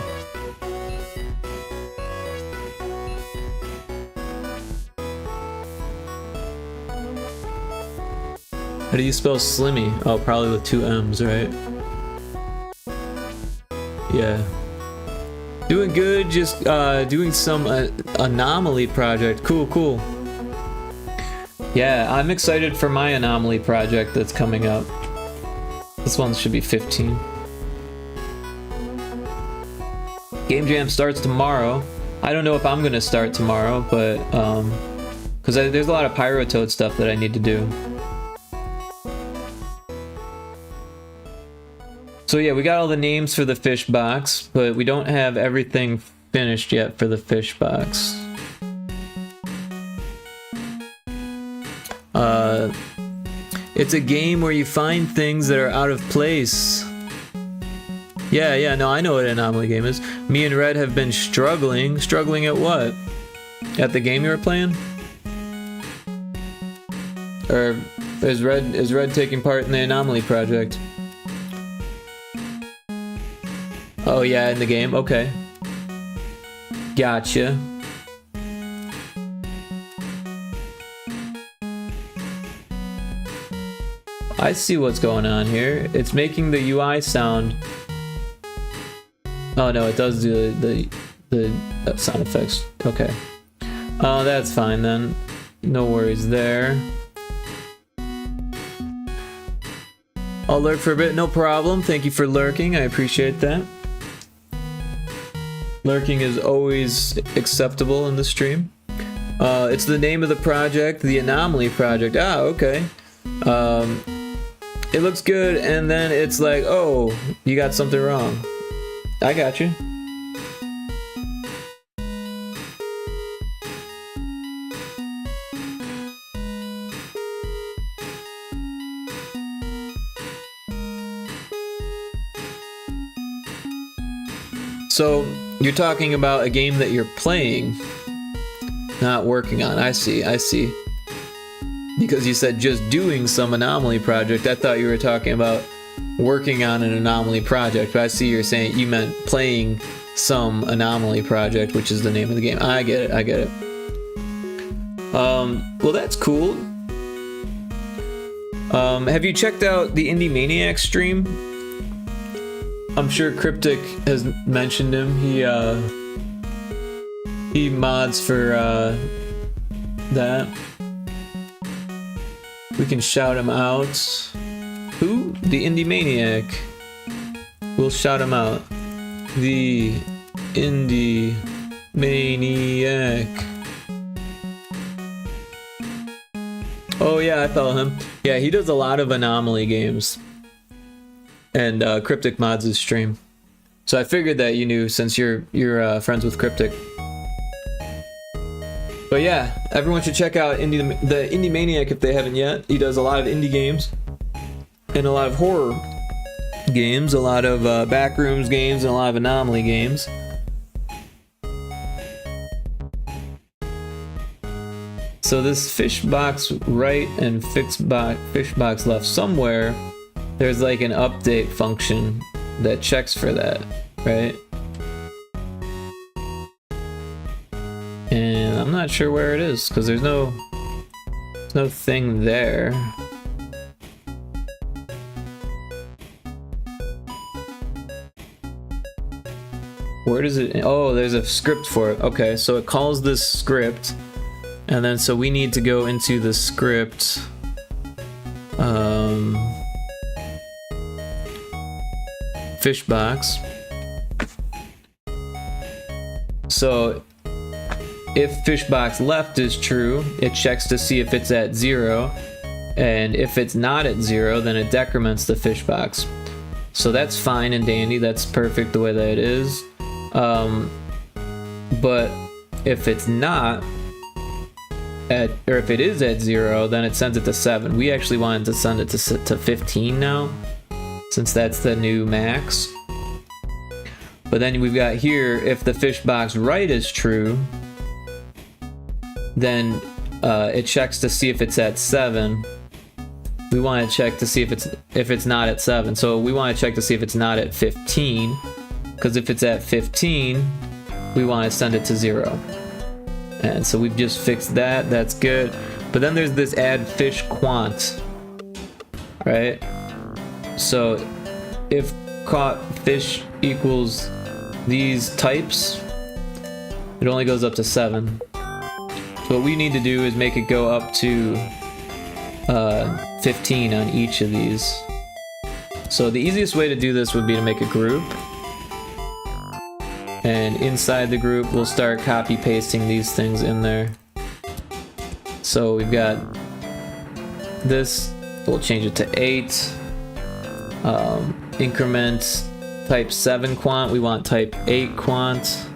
How do you spell Slimmy? Oh, probably with 2 M's, right? Yeah. Doing good, just doing some anomaly project. Cool, cool. Yeah, I'm excited for my anomaly project that's coming up. This one should be 15. Game Jam starts tomorrow. I don't know if I'm gonna start tomorrow, but because there's a lot of Pyrotoad stuff that I need to do. So yeah, we got all the names for the fish box, but we don't have everything finished yet for the fish box. It's a game where you find things that are out of place. Yeah, no, I know what an anomaly game is. Me and Red have been struggling. Struggling at what? At the game you were playing? Or is Red taking part in the anomaly project? Oh yeah, in the game? Okay. Gotcha. I see what's going on here. It's making the UI sound. Oh no, it does do the sound effects. Okay. Oh, that's fine then. No worries there. I'll lurk for a bit, no problem. Thank you for lurking, I appreciate that. Lurking is always acceptable in the stream. It's the name of the project, the Anomaly Project. Ah, okay. It looks good, and then it's like, oh, you got something wrong. I got you. So, you're talking about a game that you're playing, not working on. I see. Because you said just doing some anomaly project, I thought you were talking about working on an anomaly project, but I see you're saying you meant playing some anomaly project, which is the name of the game. I get it. Well, that's cool. Have you checked out the Indie Maniac stream? I'm sure Cryptic has mentioned him. He mods for that. We can shout him out. Who? The Indie Maniac. We'll shout him out. The Indie Maniac. Oh yeah, I follow him. Yeah, he does a lot of anomaly games. And Cryptic mods his stream. So I figured that you knew since you're friends with Cryptic. But yeah, everyone should check out the Indie Maniac if they haven't yet. He does a lot of indie games and a lot of horror games, a lot of backrooms games, and a lot of anomaly games. So this fish box right and fish box left, somewhere there's like an update function that checks for that, right? And I'm not sure where it is because there's no thing there. Where does it? Oh, there's a script for it. Okay, so it calls this script, and then so we need to go into the script. Fish box. So if fish box left is true, it checks to see if it's at 0, and if it's not at 0, then it decrements the fish box. So that's fine and dandy, that's perfect the way that it is. But if it's not at, or if it is at 0, then it sends it to 7. We actually wanted to send it to 15 now, since that's the new max. But then we've got here, if the fish box right is true, then it checks to see if it's at 7. We want to check to see if it's not at 7. So we want to check to see if it's not at 15, because if it's at 15, we want to send it to 0. And so we've just fixed that. That's good. But then there's this add fish quant, right? So if caught fish equals these types, it only goes up to 7. So what we need to do is make it go up to 15 on each of these. So the easiest way to do this would be to make a group, and inside the group we'll start copy pasting these things in there. So we've got this, we'll change it to 8, increment type 7 quant, we want type 8 quant.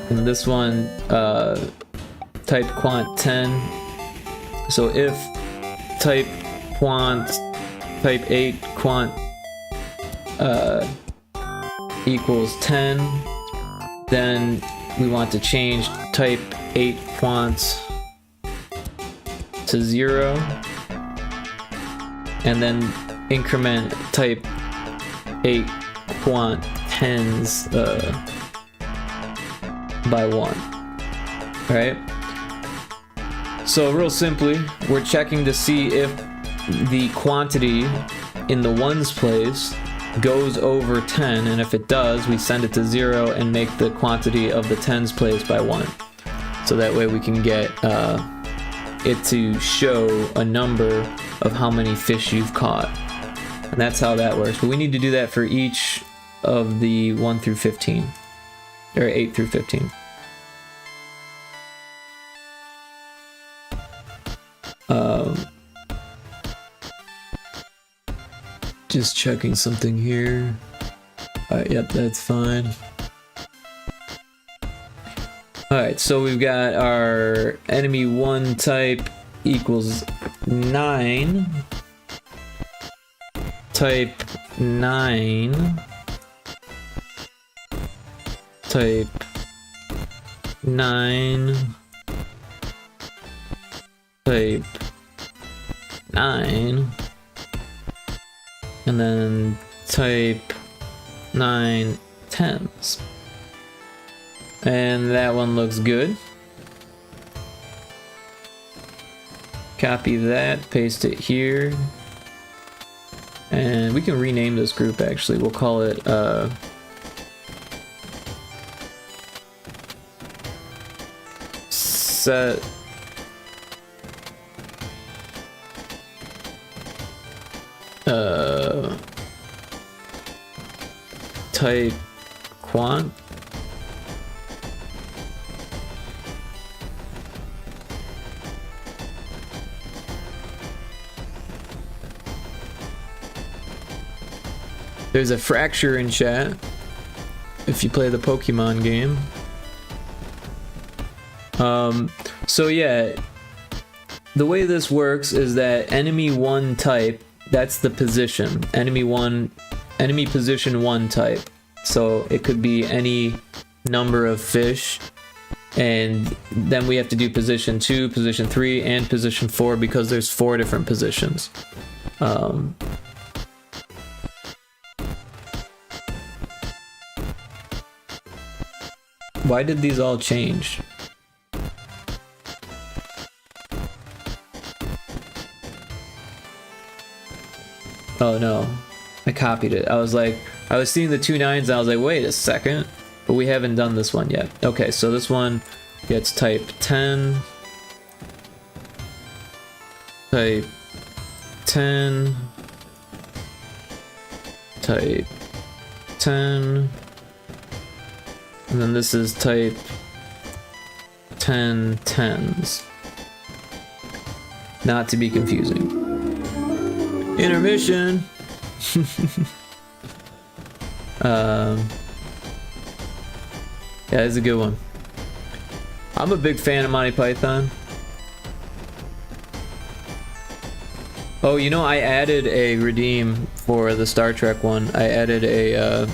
And this one, type quant 10. So if type quant, type 8 quant equals 10, then we want to change type 8 quant to 0, and then increment type 8 quant 10s by 1. Right? So real simply, we're checking to see if the quantity in the ones place goes over 10, and if it does, we send it to 0 and make the quantity of the tens place by 1. So that way we can get it to show a number of how many fish you've caught. And that's how that works. But we need to do that for each of the 1 through 15, or 8 through 15. Just checking something here. Alright, yep, that's fine. Alright, so we've got our enemy 1 type equals 9. Type 9. Type 9. Type 9. And then type 9 tens. And that one looks good. Copy that, paste it here. And we can rename this group actually. We'll call it set type quant. There's a fracture in chat if you play the Pokemon game. So yeah, the way this works is that enemy 1 type, that's the position. Enemy position 1 type. So it could be any number of fish, and then we have to do position 2, position 3, and position 4 because there's 4 different positions. Why did these all change? Oh no, I copied it. I was seeing the 2 9s and I was like, wait a second, but we haven't done this one yet. Okay, so this one gets type 10, type 10, type 10, and then this is type 10 tens. Not to be confusing. Intermission! Yeah, it's a good one. I'm a big fan of Monty Python. Oh, you know, I added a redeem for the Star Trek one. I added a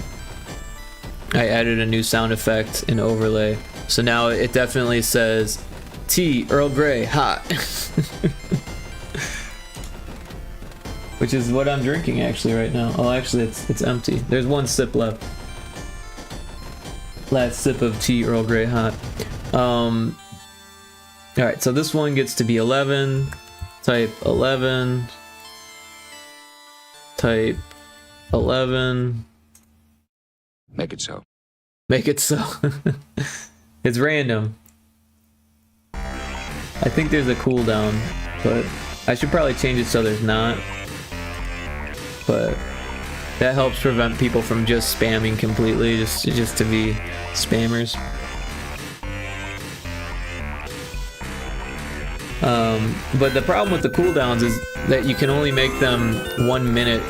new sound effect in overlay. So now it definitely says tea, Earl Grey, hot. Which is what I'm drinking actually right now. Oh, actually it's empty. There's 1 sip left. Last sip of tea, Earl Grey, hot. Alright, so this one gets to be 11. Type 11. Type 11. Make it so. Make it so. It's random. I think there's a cooldown, but I should probably change it so there's not. But that helps prevent people from just spamming completely, just to be spammers. But the problem with the cooldowns is that you can only make them 1 minute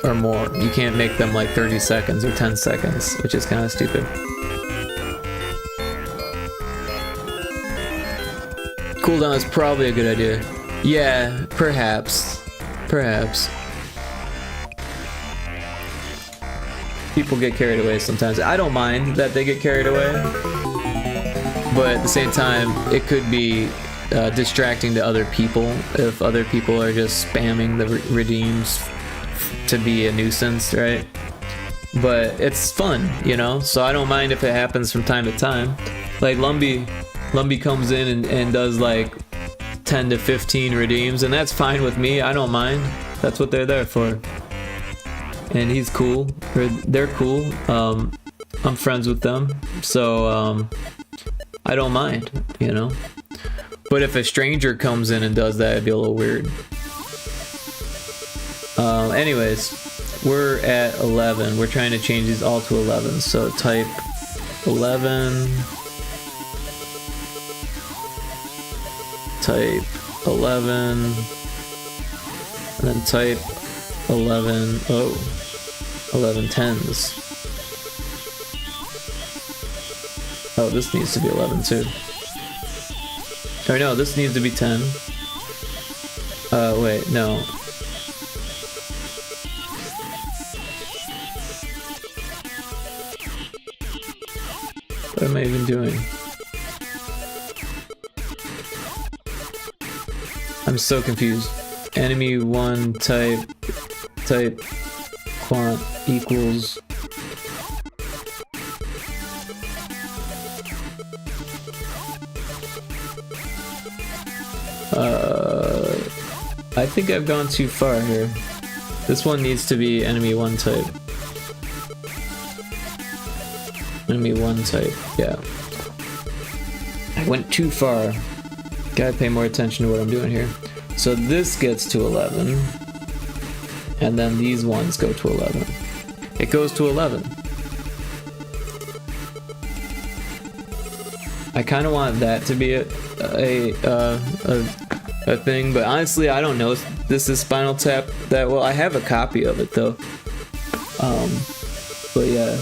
or more. You can't make them like 30 seconds or 10 seconds, which is kind of stupid. Cooldown is probably a good idea. Yeah, perhaps. Perhaps. People get carried away sometimes. I don't mind that they get carried away. But at the same time, it could be distracting to other people if other people are just spamming the redeems to be a nuisance, right? But it's fun, you know? So I don't mind if it happens from time to time. Like Lumby comes in and does like 10 to 15 redeems, and that's fine with me. I don't mind. That's what they're there for. And he's cool. They're cool. I'm friends with them. So I don't mind, you know? But if a stranger comes in and does that, it'd be a little weird. Anyways, we're at 11. We're trying to change these all to 11. So type 11. Type 11. And then type 11. Oh. 11 tens. Oh, this needs to be 11 too. Or no, this needs to be 10. Wait, no. What am I even doing? I'm so confused. Enemy 1 type quant equals I think I've gone too far here. This one needs to be enemy 1 type. Enemy 1 type, yeah. I went too far. Gotta pay more attention to what I'm doing here. So this gets to 11. And then these ones go to 11. It goes to 11. I kind of want that to be a thing, but honestly, I don't know if this is Spinal Tap that well. I have a copy of it though. But yeah.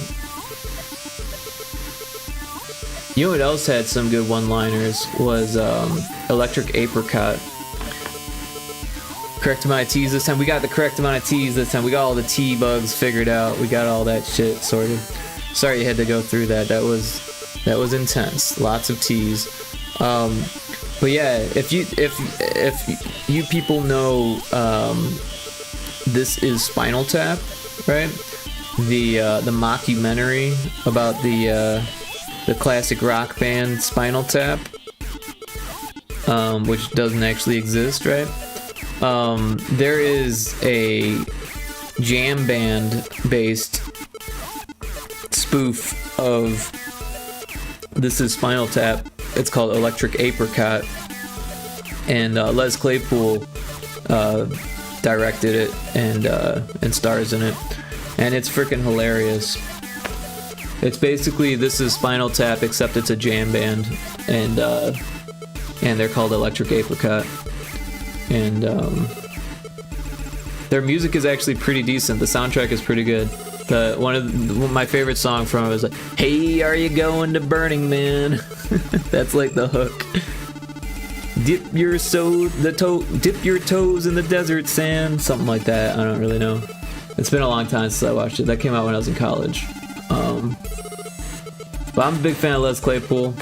You know what else had some good one-liners was Electric Apricot. Correct amount of T's this time. We got the correct amount of T's this time. We got all the T bugs figured out. We got all that shit sorted. Sorry you had to go through that. That was intense. Lots of T's. But yeah, if you people know this is Spinal Tap, right? The mockumentary about the classic rock band Spinal Tap, which doesn't actually exist, right? There is a jam band based spoof of This Is Spinal Tap. It's called Electric Apricot, and Les Claypool directed it and stars in it, and it's freaking hilarious. It's basically This Is Spinal Tap, except it's a jam band, and they're called Electric Apricot. And their music is actually pretty decent. The soundtrack is pretty good. One of my favorite song from it is like, "Hey, are you going to Burning Man?" That's like the hook. Dip your toes in the desert sand, something like that. I don't really know. It's been a long time since I watched it. That came out when I was in college. But I'm a big fan of Les Claypool.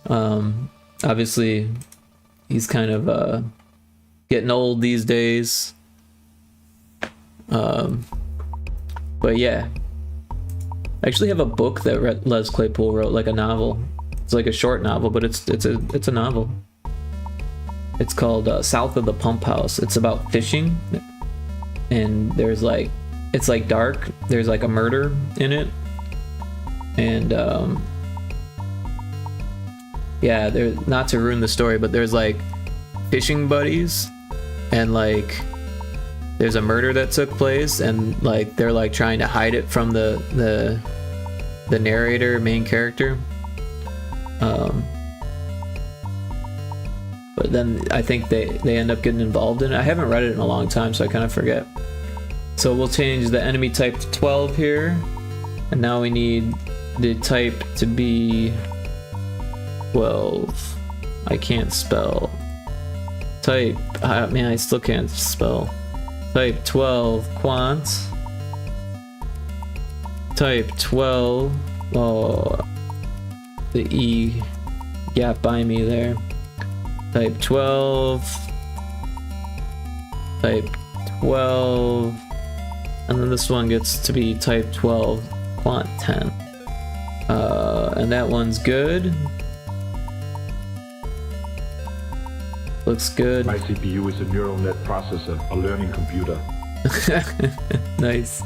Obviously, he's kind of getting old these days. But yeah, I actually have a book that Les Claypool wrote, like a novel. It's like a short novel, but it's a novel. It's called South of the Pump House. It's about fishing, and there's like, it's like dark. There's like a murder in it, and yeah, there's, not to ruin the story, but there's like fishing buddies, and like there's a murder that took place, and like they're like trying to hide it from the narrator, main character. but then I think they end up getting involved in it. I haven't read it in a long time, so I kind of forget. So we'll change the enemy type to 12 here, and now we need the type to be 12. I can't spell. Type, man, I still can't spell. Type 12 quant. Type 12. Oh, the E gap by me there. Type 12. Type 12. And then this one gets to be type 12 quant 10. And that one's good. Looks good. My CPU is a neural net processor, a learning computer. Nice.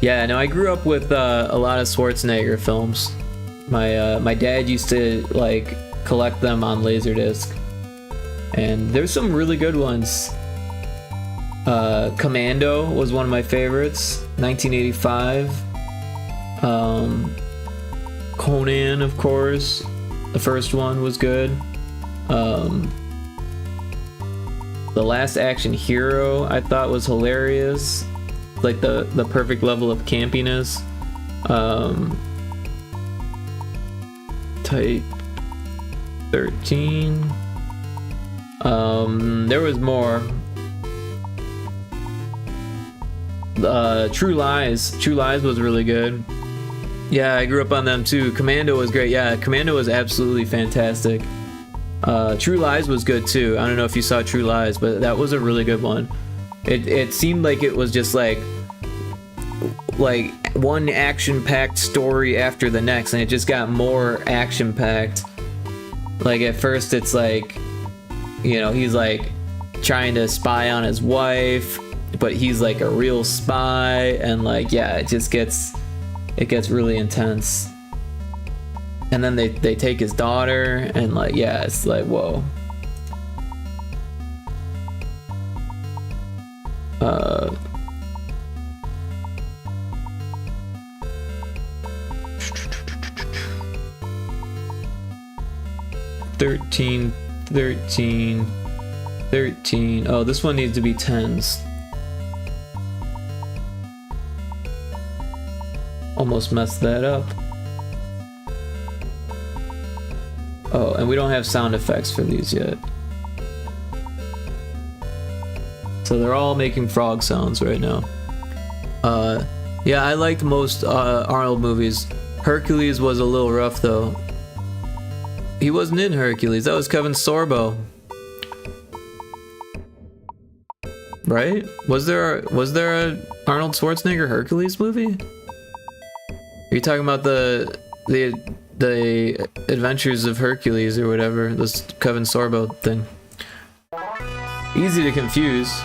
Yeah, no, I grew up with a lot of Schwarzenegger films. My dad used to like collect them on Laserdisc, and there's some really good ones. Commando was one of my favorites, 1985. Conan, of course, the first one was good. The Last Action Hero I thought was hilarious, like the perfect level of campiness. Type 13. There was more. True Lies was really good. Yeah, I grew up on them too. Commando was great. Yeah, Commando was absolutely fantastic. True Lies was good too. I don't know if you saw True Lies, but that was a really good one. It seemed like it was just like one action-packed story after the next, and it just got more action-packed. Like at first it's like, you know, he's like trying to spy on his wife, but he's like a real spy, and like, yeah, it gets really intense. And then they take his daughter, and like, yeah, it's like, whoa. 13. Oh, this one needs to be 10s. Almost messed that up. Oh, and we don't have sound effects for these yet. So they're all making frog sounds right now. Yeah, I liked most Arnold movies. Hercules was a little rough though. He wasn't in Hercules, that was Kevin Sorbo. Right? Was there a Arnold Schwarzenegger Hercules movie? Are you talking about the Adventures of Hercules or whatever, this Kevin Sorbo thing? Easy to confuse.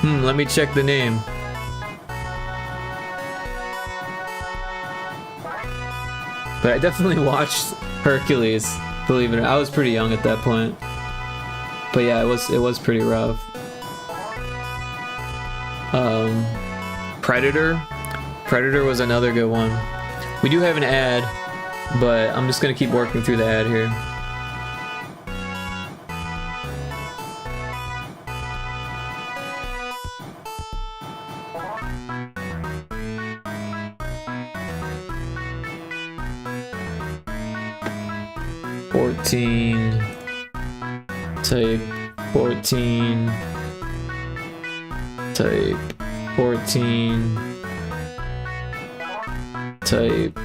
Let me check the name. But I definitely watched Hercules, believe it or not. I was pretty young at that point. But yeah, it was pretty rough. Predator was another good one. We do have an ad, but I'm just gonna keep working through the ad here. Type 14. Type 14. Type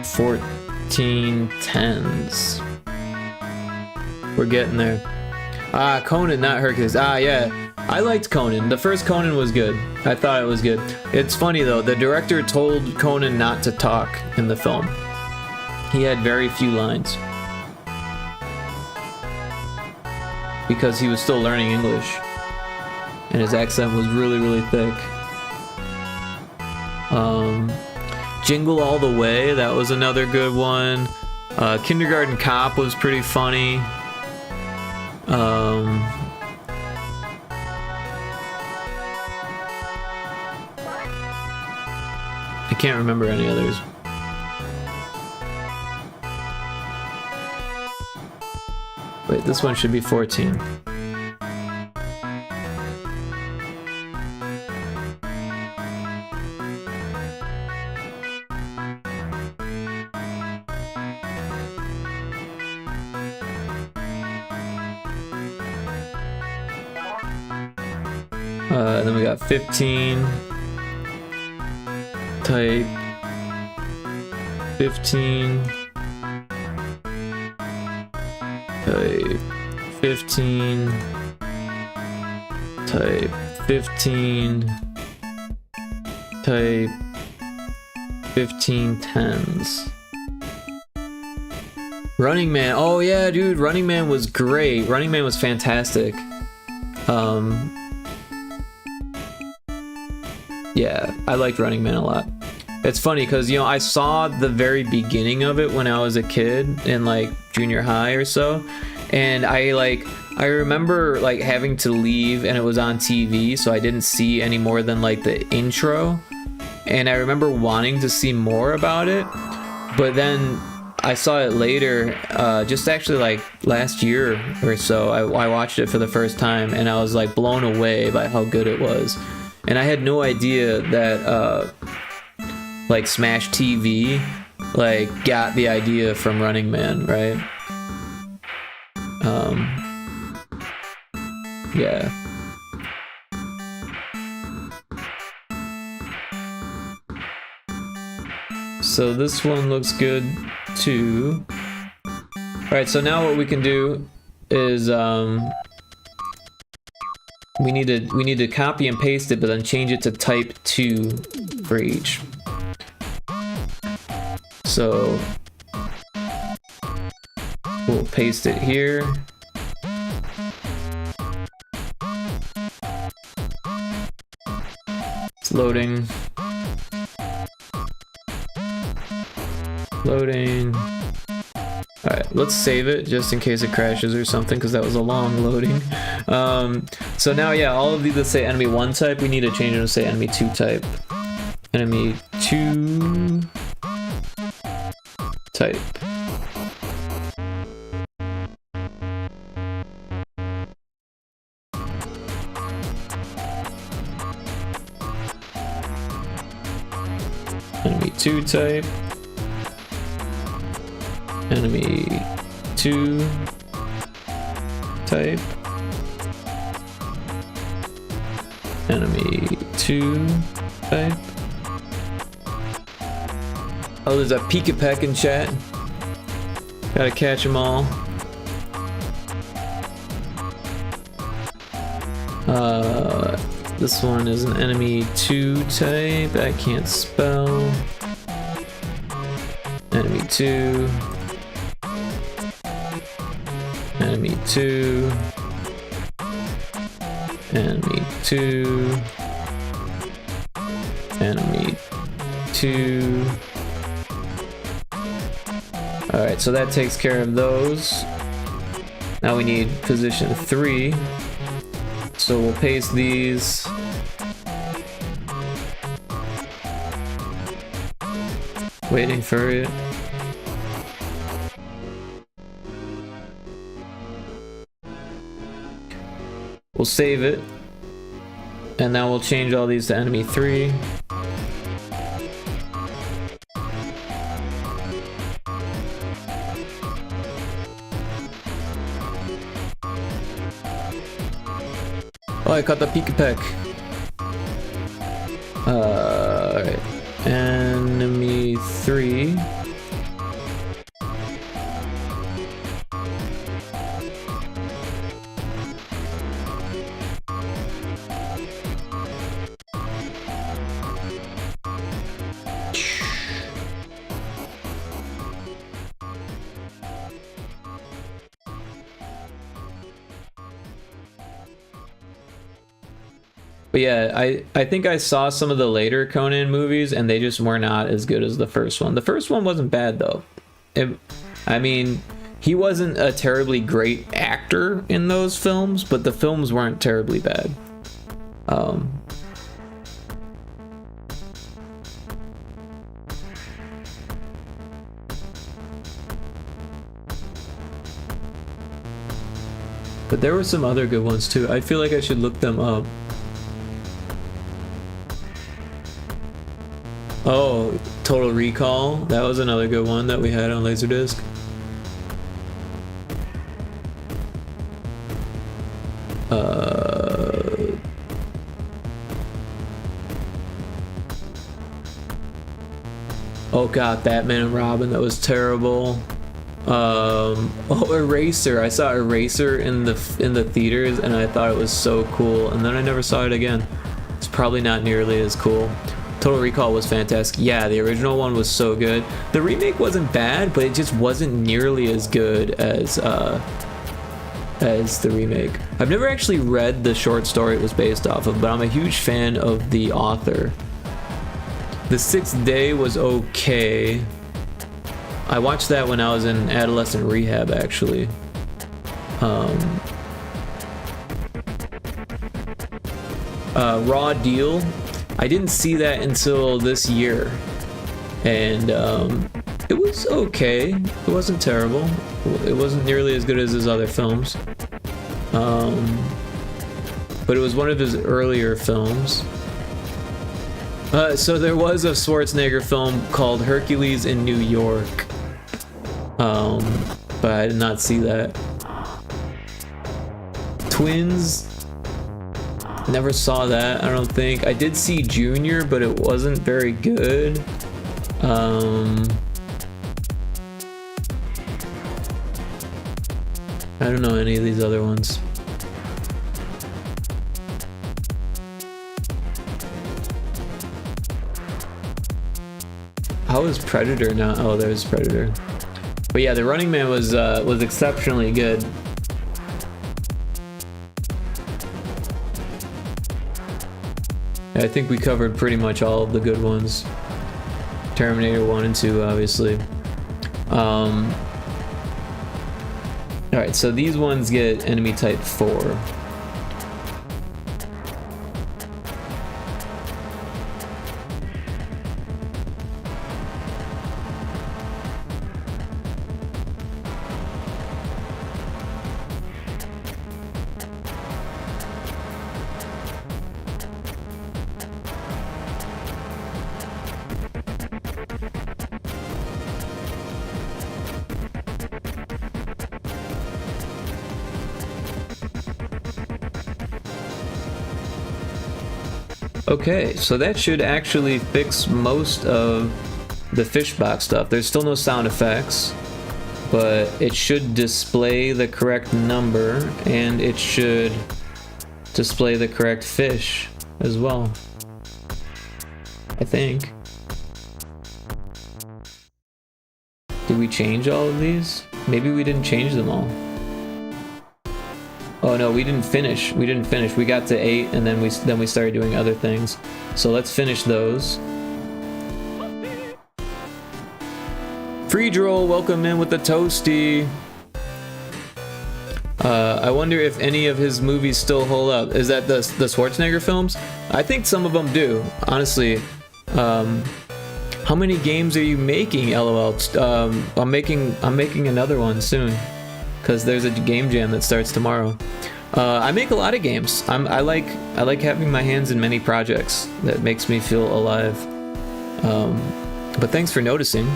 14 10s. We're getting there. Ah, Conan, not Hercules. Ah, yeah. I liked Conan. The first Conan was good. I thought it was good. It's funny though, the director told Conan not to talk in the film. He had very few lines. Because he was still learning English. And his accent was really, really thick. Jingle All the Way, that was another good one. Kindergarten Cop was pretty funny. I can't remember any others. Wait, this one should be 14. Then we got 15. Type 15. Type 15. Type 15. Type 15 tens. Running Man. Oh yeah, dude, Running Man was great. Running Man was fantastic. Yeah, I liked Running Man a lot. It's funny because, you know, I saw the very beginning of it when I was a kid in like junior high or so, and I remember like having to leave and it was on TV, so I didn't see any more than like the intro, and I remember wanting to see more about it, but then I saw it later, just actually like last year or so. I watched it for the first time and I was like blown away by how good it was. And I had no idea that like Smash TV like got the idea from Running Man, right? Yeah. So this one looks good too. Alright, so now what we can do is we need to copy and paste it, but then change it to type 2 for each. So we'll paste it here. It's loading. Loading. Alright, let's save it just in case it crashes or something, because that was a long loading. So now, yeah, all of these that say enemy 1 type, we need to change them to say enemy 2 type. Enemy 2 type. Enemy 2 type. Enemy 2 type. Enemy 2 type. Oh, there's a Pika-Peck in chat. Gotta catch them all. This one is an enemy 2 type. I can't spell. Enemy 2. Enemy 2. Enemy 2. Enemy 2. Alright, so that takes care of those. Now we need position 3. So we'll paste these. Waiting for it. We'll save it. And now we'll change all these to enemy 3. Oh, I caught the Pika-Peck. Alright. Enemy 3. But yeah, I think I saw some of the later Conan movies and they just were not as good as the first one. The first one wasn't bad though. I mean, he wasn't a terribly great actor in those films, but the films weren't terribly bad. But there were some other good ones too. I feel like I should look them up. Oh, Total Recall. That was another good one that we had on Laserdisc. Oh god, Batman and Robin, that was terrible. Oh, Eraser. I saw Eraser in the theaters and I thought it was so cool, and then I never saw it again. It's probably not nearly as cool. Total Recall was fantastic. Yeah, the original one was so good. The remake wasn't bad, but it just wasn't nearly as good as the remake. I've never actually read the short story it was based off of, but I'm a huge fan of the author. The Sixth Day was okay. I watched that when I was in adolescent rehab, actually. Raw Deal. I didn't see that until this year, and it was okay. It wasn't terrible. It wasn't nearly as good as his other films, but it was one of his earlier films. So there was a Schwarzenegger film called Hercules in New York, but I did not see that. Twins. Never saw that, I don't think. I did see Junior, but it wasn't very good. I don't know any of these other ones. How is Predator now? Oh, there's Predator. But yeah, The Running Man was exceptionally good. I think we covered pretty much all of the good ones. Terminator 1 and 2, obviously. Alright, so these ones get enemy type 4. Okay, so that should actually fix most of the fishbox stuff. There's still no sound effects, but it should display the correct number, and it should display the correct fish as well, I think. Did we change all of these? Maybe we didn't change them all. Oh no, we didn't finish. We got to 8, and then we started doing other things. So let's finish those. Free Droll, welcome in with the toasty. I wonder if any of his movies still hold up. Is that the Schwarzenegger films? I think some of them do, honestly. How many games are you making, LOL? I'm making another one soon, because there's a game jam that starts tomorrow. I make a lot of games. I like having my hands in many projects. That makes me feel alive. But thanks for noticing.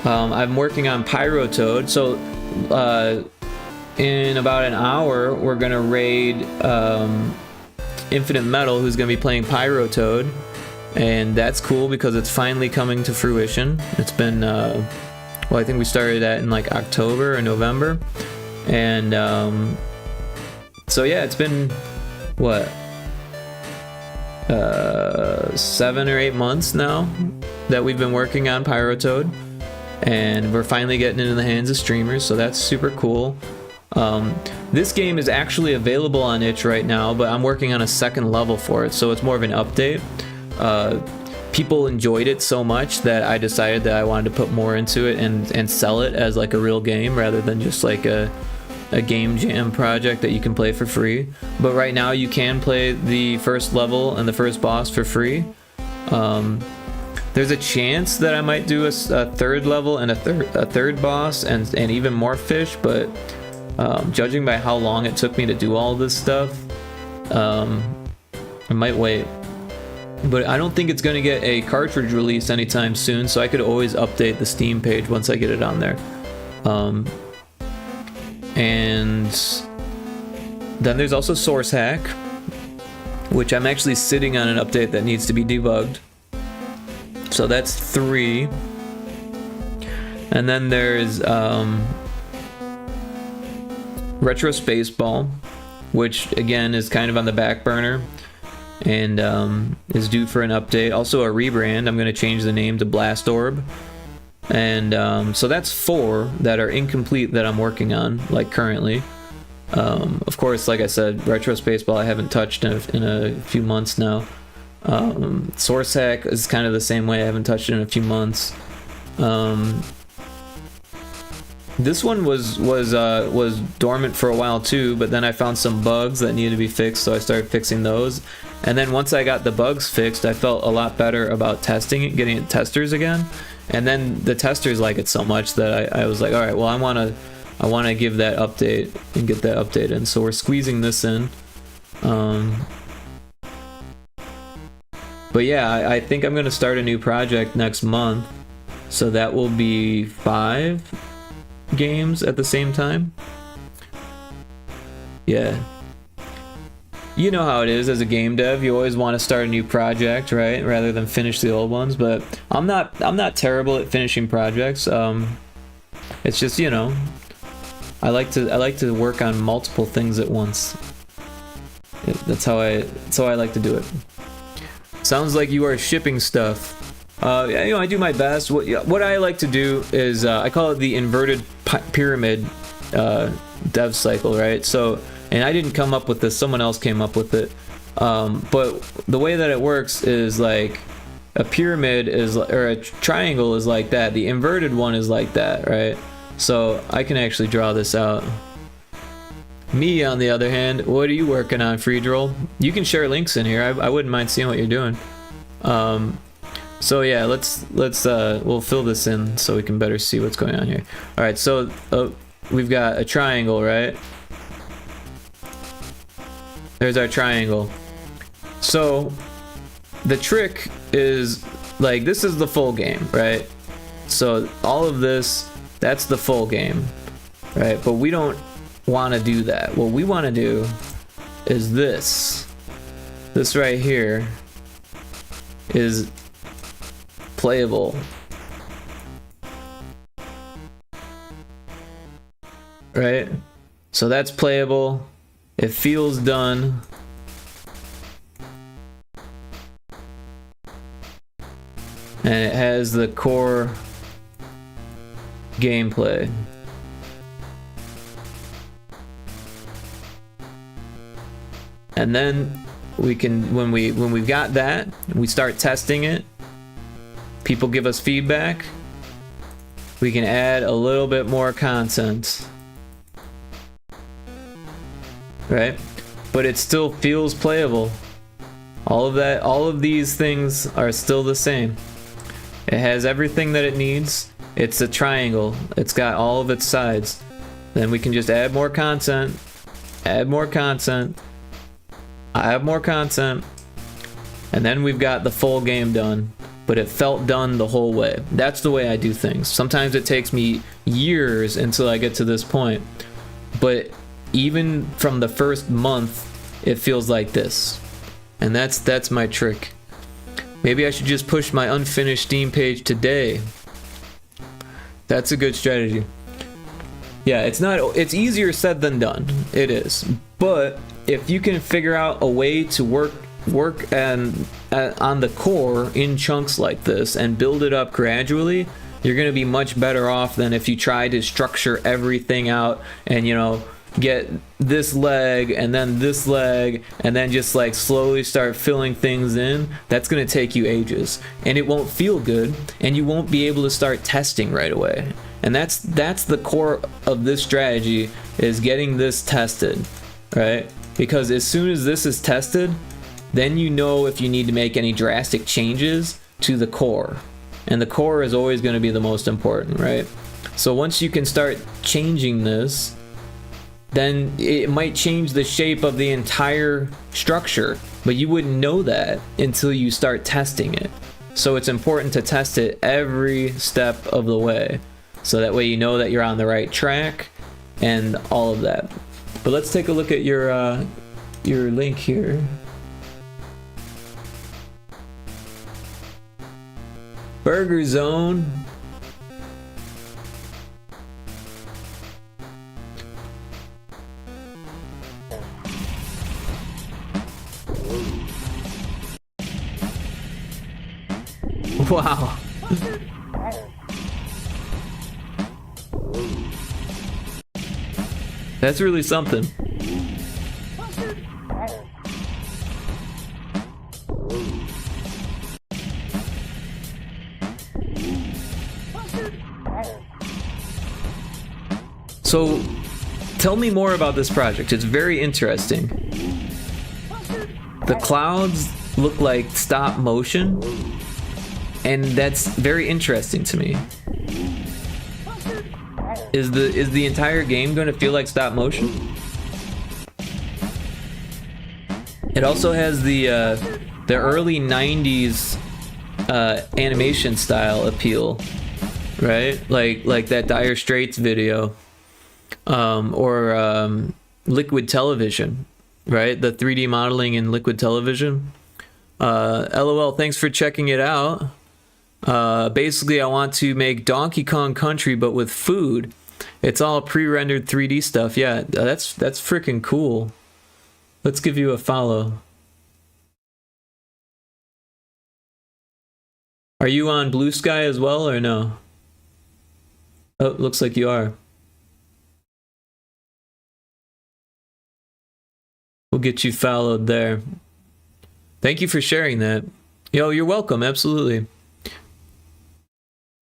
I'm working on Pyro Toad. So in about an hour, we're gonna raid Infinite Metal, who's gonna be playing Pyro Toad, and that's cool because it's finally coming to fruition. It's been well, I think we started that in like October or November, and so yeah, it's been what 7 or 8 months now that we've been working on Pyro Toad, and we're finally getting it in the hands of streamers, so that's super cool. This game is actually available on itch right now, but I'm working on a second level for it, so it's more of an update. People enjoyed it so much that I decided that I wanted to put more into it and sell it as like a real game rather than just like a game jam project that you can play for free. But right now you can play the first level and the first boss for free. There's a chance that I might do a third level and a third boss and even more fish, but Judging by how long it took me to do all this stuff, I might wait. But I don't think it's going to get a cartridge release anytime soon, so I could always update the Steam page once I get it on there. And then there's also Source Hack, which I'm actually sitting on an update that needs to be debugged. So that's 3. And then there's Retro Spaceball, which again is kind of on the back burner and is due for an update. Also a rebrand. I'm going to change the name to Blast Orb. And so that's 4 that are incomplete that I'm working on, like currently. Of course, like I said, Retro Spaceball I haven't touched in a few months now. Source Hack is kind of the same way. I haven't touched it in a few months. This one was dormant for a while too, but then I found some bugs that needed to be fixed, so I started fixing those. And then once I got the bugs fixed, I felt a lot better about testing it, getting it testers again. And then the testers like it so much that I was like, all right, well, I want to give that update and get that update in. So we're squeezing this in. But yeah, I think I'm gonna start a new project next month, so that will be 5 games at the same time. Yeah. You know how it is as a game dev, you always want to start a new project, right? Rather than finish the old ones, but I'm not terrible at finishing projects. It's just, you know, I like to work on multiple things at once. That's how I like to do it. Sounds like you are shipping stuff. You know, I do my best. What I like to do is I call it the inverted pyramid dev cycle, right? So, and I didn't come up with this, someone else came up with it. But the way that it works is like a pyramid is, or a triangle is like that. The inverted one is like that, right? So I can actually draw this out. Me, on the other hand, what are you working on, Freedroll? You can share links in here. I wouldn't mind seeing what you're doing. So yeah, we'll fill this in so we can better see what's going on here. All right, so we've got a triangle, right? There's our triangle. So the trick is, like, this is the full game, right? So all of this, that's the full game, right? But we don't want to do that. What we want to do is this right here is playable, right? So that's playable. It feels done. And it has the core gameplay. And then we can, when we've got that, we start testing it. People give us feedback. We can add a little bit more content. Right? But it still feels playable. All of these things are still the same. It has everything that it needs. It's a triangle. It's got all of its sides. Then we can just add more content, add more content, add more content, and then we've got the full game done. But it felt done the whole way. That's the way I do things. Sometimes it takes me years until I get to this point. But even from the first month, it feels like this. And that's my trick. Maybe I should just push my unfinished Steam page today. That's a good strategy. Yeah, it's easier said than done. It is. But if you can figure out a way to work on the core in chunks like this and build it up gradually, you're going to be much better off than if you try to structure everything out and, you know, get this leg and then this leg and then just like slowly start filling things in. That's going to take you ages and it won't feel good and you won't be able to start testing right away. And that's the core of this strategy, is getting this tested, right? Because as soon as this is tested, then you know if you need to make any drastic changes to the core. And the core is always going to be the most important, right? So once you can start changing this, then it might change the shape of the entire structure, but you wouldn't know that until you start testing it. So it's important to test it every step of the way, so that way you know that you're on the right track and all of that. But let's take a look at your link here. Burger Zone. Wow. That's really something. So, tell me more about this project. It's very interesting. The clouds look like stop motion, and that's very interesting to me. Is the entire game going to feel like stop motion? It also has the early 90s animation style appeal, right? Like that Dire Straits video, or Liquid Television, right? The 3D modeling in Liquid Television. LOL, thanks for checking it out. Basically, I want to make Donkey Kong Country, but with food. It's all pre-rendered 3D stuff. Yeah, that's freaking cool. Let's give you a follow. Are you on Blue Sky as well, or no? Oh, looks like you are. We'll get you followed there. Thank you for sharing that. Yo, you're welcome. Absolutely.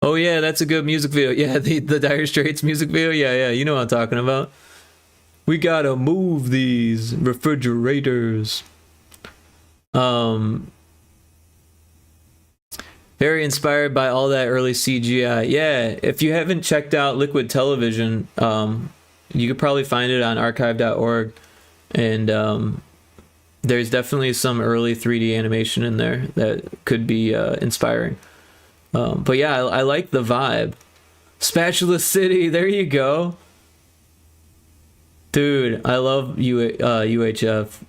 Oh yeah, that's a good music video. Yeah, the Dire Straits music video. Yeah, you know what I'm talking about. We gotta move these refrigerators. Very inspired by all that early CGI. Yeah, if you haven't checked out Liquid Television, you could probably find it on archive.org, and there's definitely some early 3D animation in there that could be inspiring. But yeah, I like the vibe. Spatula City, there you go. Dude, I love UHF.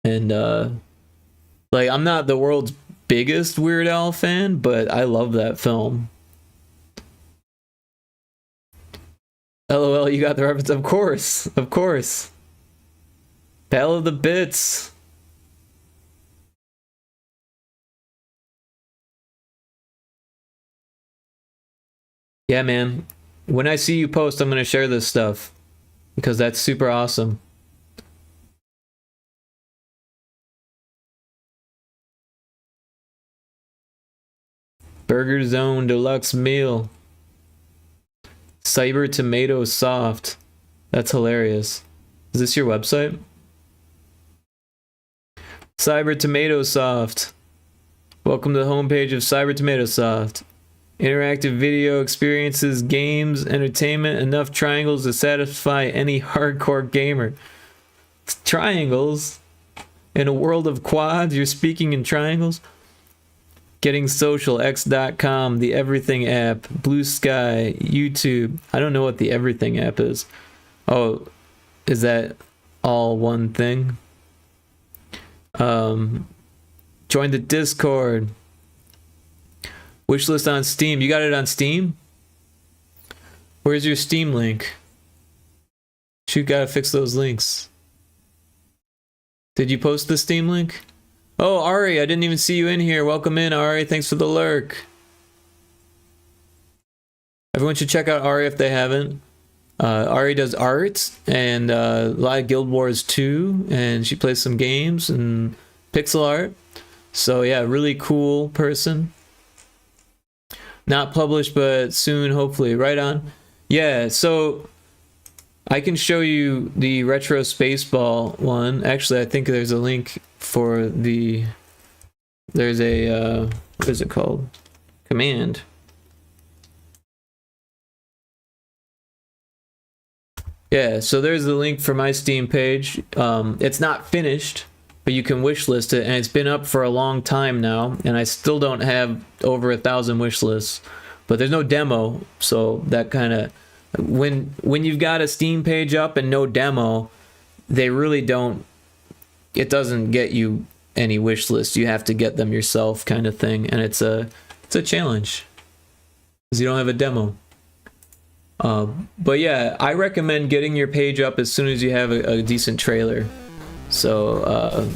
And like, I'm not the world's biggest Weird Al fan, but I love that film. LOL, you got the reference? Of course, of course. Battle of the Bits. Yeah, man. When I see you post, I'm going to share this stuff because that's super awesome. Burger Zone Deluxe Meal. Cyber Tomato Soft. That's hilarious. Is this your website? Cyber Tomato Soft. Welcome to the homepage of Cyber Tomato Soft. Interactive video experiences, games, entertainment, enough triangles to satisfy any hardcore gamer. Triangles? In a world of quads, you're speaking in triangles? Getting Social, X.com, the Everything app, Blue Sky, YouTube. I don't know what the Everything app is. Oh, is that all one thing? Join the Discord. Wishlist on Steam. You got it on Steam? Where's your Steam link? Shoot, gotta fix those links. Did you post the Steam link? Oh, Ari, I didn't even see you in here. Welcome in, Ari. Thanks for the lurk. Everyone should check out Ari if they haven't. Ari does art and a lot of Guild Wars 2, and she plays some games and pixel art. So yeah, really cool person. Not published, but soon, hopefully. Right on. Yeah, so I can show you the Retro Spaceball one. Actually, I think there's a link for the... There's a... what is it called? Command. Yeah, so there's the link for my Steam page. It's not finished, but you can wishlist it, and it's been up for a long time now, and I still don't have over 1,000 wish lists. But there's no demo, so that kind of when you've got a Steam page up and no demo, they really don't. It doesn't get you any wish lists. You have to get them yourself, kind of thing, and it's a challenge because you don't have a demo. But yeah, I recommend getting your page up as soon as you have a decent trailer. So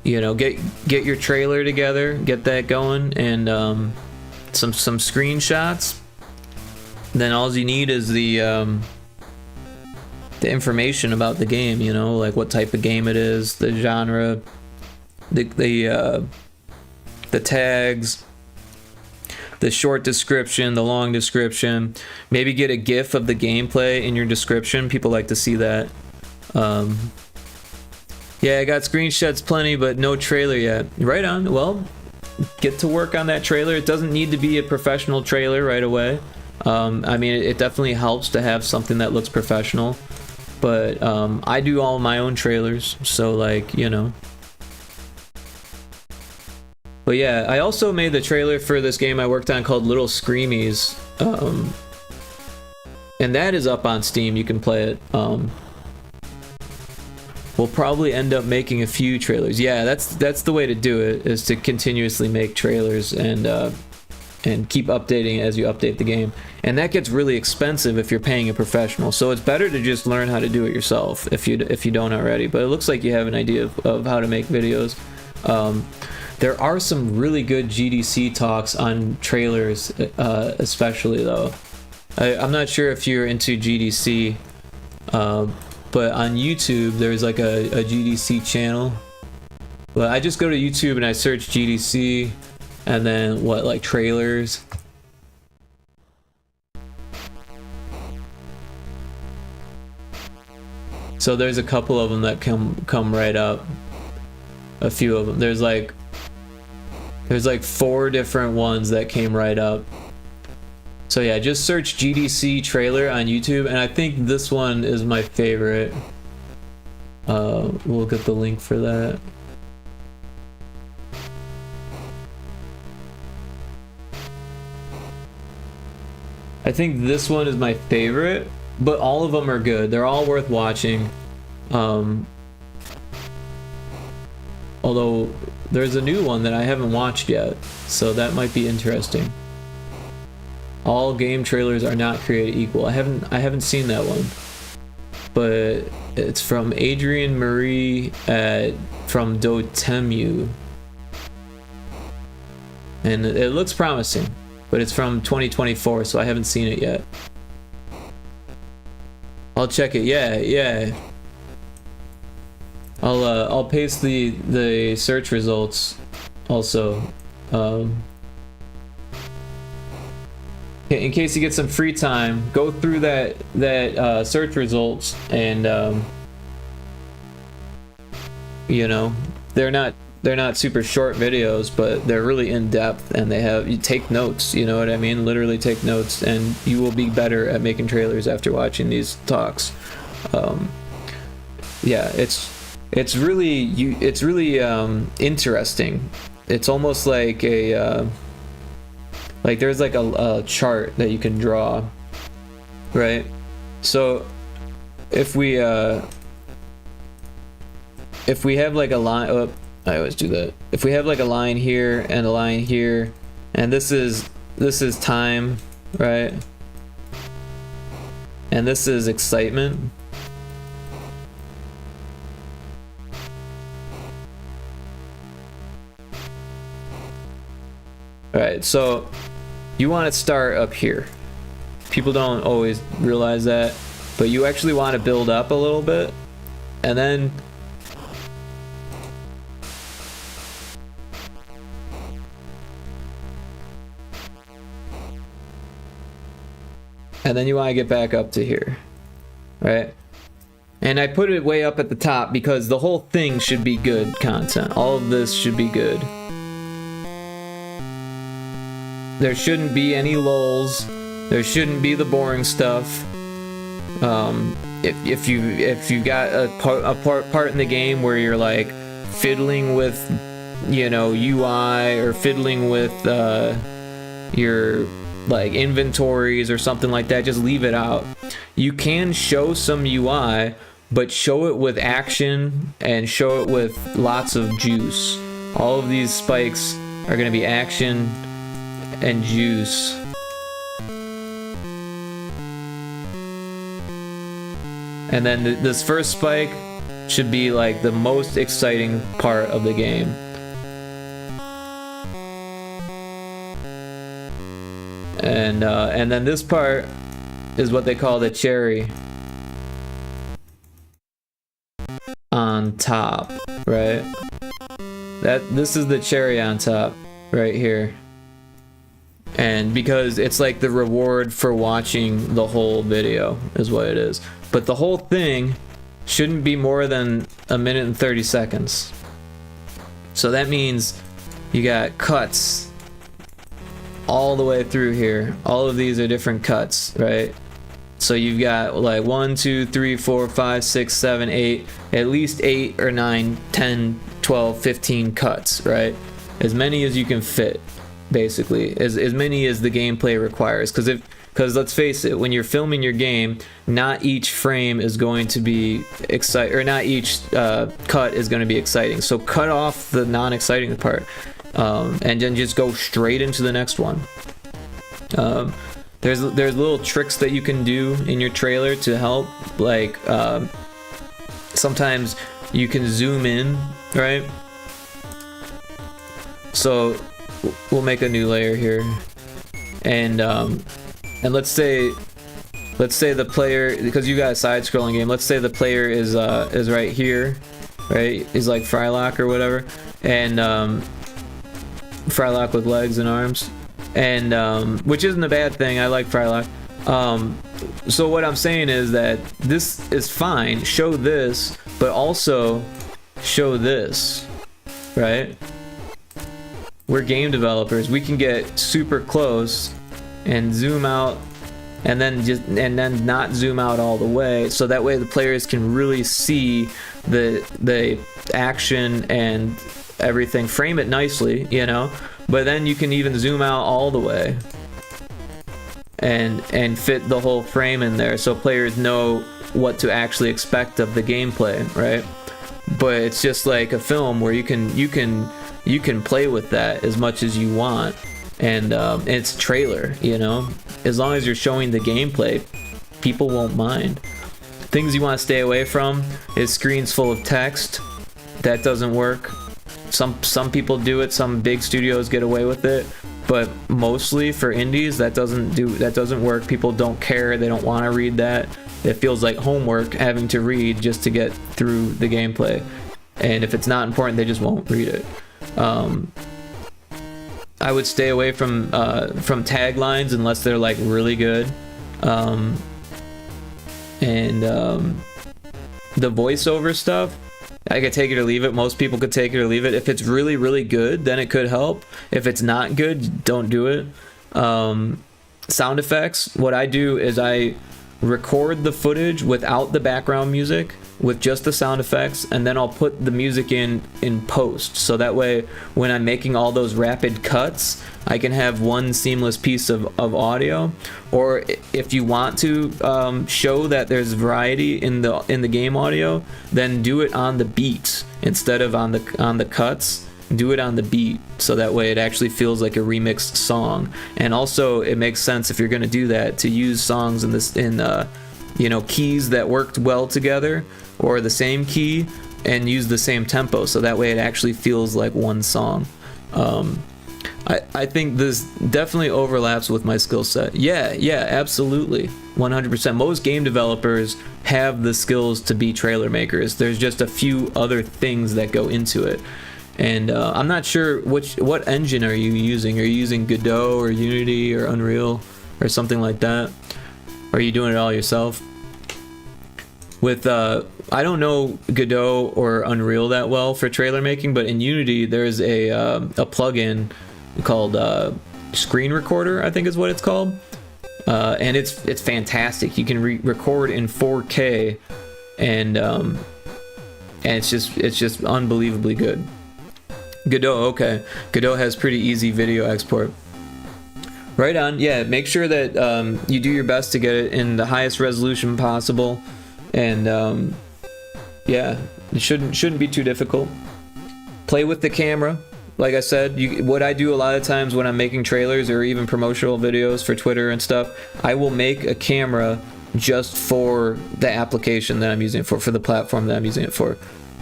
you know, get your trailer together, get that going, and some screenshots. Then all you need is the information about the game. You know, like what type of game it is, the genre, the tags, the short description, the long description. Maybe get a GIF of the gameplay in your description. People like to see that. Yeah, I got screenshots plenty, but no trailer yet. Right on. Well, get to work on that trailer. It doesn't need to be a professional trailer right away. I mean, it definitely helps to have something that looks professional. But I do all my own trailers, so like, you know. But yeah, I also made the trailer for this game I worked on called Little Screamies. And that is up on Steam, you can play it. We'll probably end up making a few trailers. Yeah, that's the way to do it, is to continuously make trailers and keep updating as you update the game. And that gets really expensive if you're paying a professional. So it's better to just learn how to do it yourself if you don't already. But it looks like you have an idea of how to make videos. There are some really good GDC talks on trailers, especially though. I'm not sure if you're into GDC, but on YouTube there's like a GDC channel. But I just go to YouTube and I search GDC, and then like trailers. So there's a couple of them that come right up. A few of them. There's like 4 different ones that came right up. So yeah, just search GDC trailer on YouTube, and I think this one is my favorite. We'll get the link for that. I think this one is my favorite, but all of them are good. They're all worth watching. Although there's a new one that I haven't watched yet, so that might be interesting. All game trailers are not created equal. I haven't seen that one, but it's from Adrian Marie from Dotemu, and it looks promising. But it's from 2024, so I haven't seen it yet. I'll check it. Yeah. I'll paste the search results also. In case you get some free time, go through that search results, and you know, they're not super short videos, but they're really in depth, and you take notes, you know what I mean? Literally take notes, and you will be better at making trailers after watching these talks. Yeah, it's really interesting. It's almost like there's like a chart that you can draw, right? So if we have like a line, I always do that. If we have like a line here and a line here, and this is time, right? And this is excitement. Alright, so you want to start up here. People don't always realize that, but you actually want to build up a little bit, and then you want to get back up to here, right? And I put it way up at the top because the whole thing should be good content. All of this should be good. There shouldn't be any lulls. There shouldn't be the boring stuff. If you got a part in the game where you're like fiddling with, you know, UI or fiddling with your like inventories or something like that, just leave it out. You can show some UI, but show it with action and show it with lots of juice. All of these spikes are going to be action and juice. And then this first spike should be like the most exciting part of the game. And then this part is what they call the cherry on top, right? This is the cherry on top right here. And because it's like the reward for watching the whole video is what it is. But the whole thing shouldn't be more than 1 minute and 30 seconds. So that means you got cuts all the way through here. All of these are different cuts, right? So you've got like 1, 2, 3, 4, 5, 6, 7, 8, at least 8 or 9, 10, 12, 15 cuts, right? As many as you can fit, basically. As many as the gameplay requires. Because let's face it, when you're filming your game, not each frame is going to be exciting, or not each cut is going to be exciting. So cut off the non-exciting part, and then just go straight into the next one. There's little tricks that you can do in your trailer to help, like sometimes you can zoom in, right? So we'll make a new layer here, and let's say the player, because you got a side-scrolling game, let's say the player is right here, right? Is like Frylock or whatever, and Frylock with legs and arms, and which isn't a bad thing. I like Frylock. So what I'm saying is that this is fine. Show this, but also show this, right? We're game developers. We can get super close and zoom out, and then not zoom out all the way, so that way the players can really see the action and everything. Frame it nicely, you know, but then you can even zoom out all the way and fit the whole frame in there, so players know what to actually expect of the gameplay, right? But it's just like a film where you can play with that as much as you want, and it's trailer, you know. As long as you're showing the gameplay, people won't mind. Things you want to stay away from is screens full of text. That doesn't work. Some people do it. Some big studios get away with it, but mostly for indies, that doesn't work. People don't care. They don't want to read that. It feels like homework having to read just to get through the gameplay. And if it's not important, they just won't read it. I would stay away from taglines unless they're like really good. And the voiceover stuff, I could take it or leave it. Most people could take it or leave it. If it's really, really good, then it could help. If it's not good, don't do it. Sound effects, what I do is I record the footage without the background music, with just the sound effects, and then I'll put the music in post, so that way when I'm making all those rapid cuts, I can have one seamless piece of audio. Or if you want to show that there's variety in the game audio, then do it on the beat instead of on the cuts. Do it on the beat, so that way it actually feels like a remixed song. And also it makes sense, if you're going to do that, to use songs in you know, keys that worked well together, or the same key, and use the same tempo, so that way it actually feels like one song. I think this definitely overlaps with my skill set. Yeah, absolutely, 100%. Most game developers have the skills to be trailer makers. There's just a few other things that go into it. And I'm not sure what engine are you using. Are you using Godot or Unity or Unreal or something like that? Or are you doing it all yourself? With I don't know Godot or Unreal that well for trailer making, but in Unity there's a plugin called Screen Recorder, I think is what it's called. and it's fantastic. You can record in 4K, and it's just unbelievably good. Godot, okay. Godot has pretty easy video export. Right on. Yeah, make sure that you do your best to get it in the highest resolution possible, and yeah, it shouldn't be too difficult. Play with the camera. Like I said, what I do a lot of times when I'm making trailers or even promotional videos for Twitter and stuff, I will make a camera just for the application that I'm using it for the platform that I'm using it for.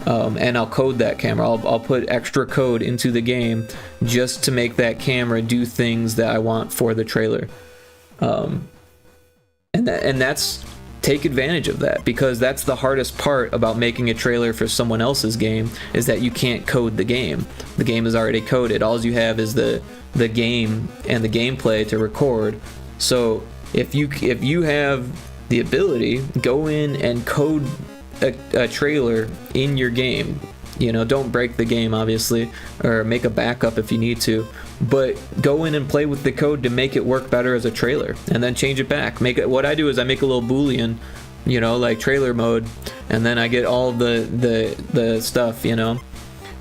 And I'll code that camera. I'll put extra code into the game just to make that camera do things that I want for the trailer. And that's take advantage of that, because that's the hardest part about making a trailer for someone else's game, is that you can't code the game. The game is already coded. All you have is the game and the gameplay to record. So if you have the ability, go in and code a trailer in your game. You know, don't break the game, obviously, or make a backup if you need to, but go in and play with the code to make it work better as a trailer, and then change it back. What I do is I make a little boolean, you know, like trailer mode, and then I get all the stuff, you know.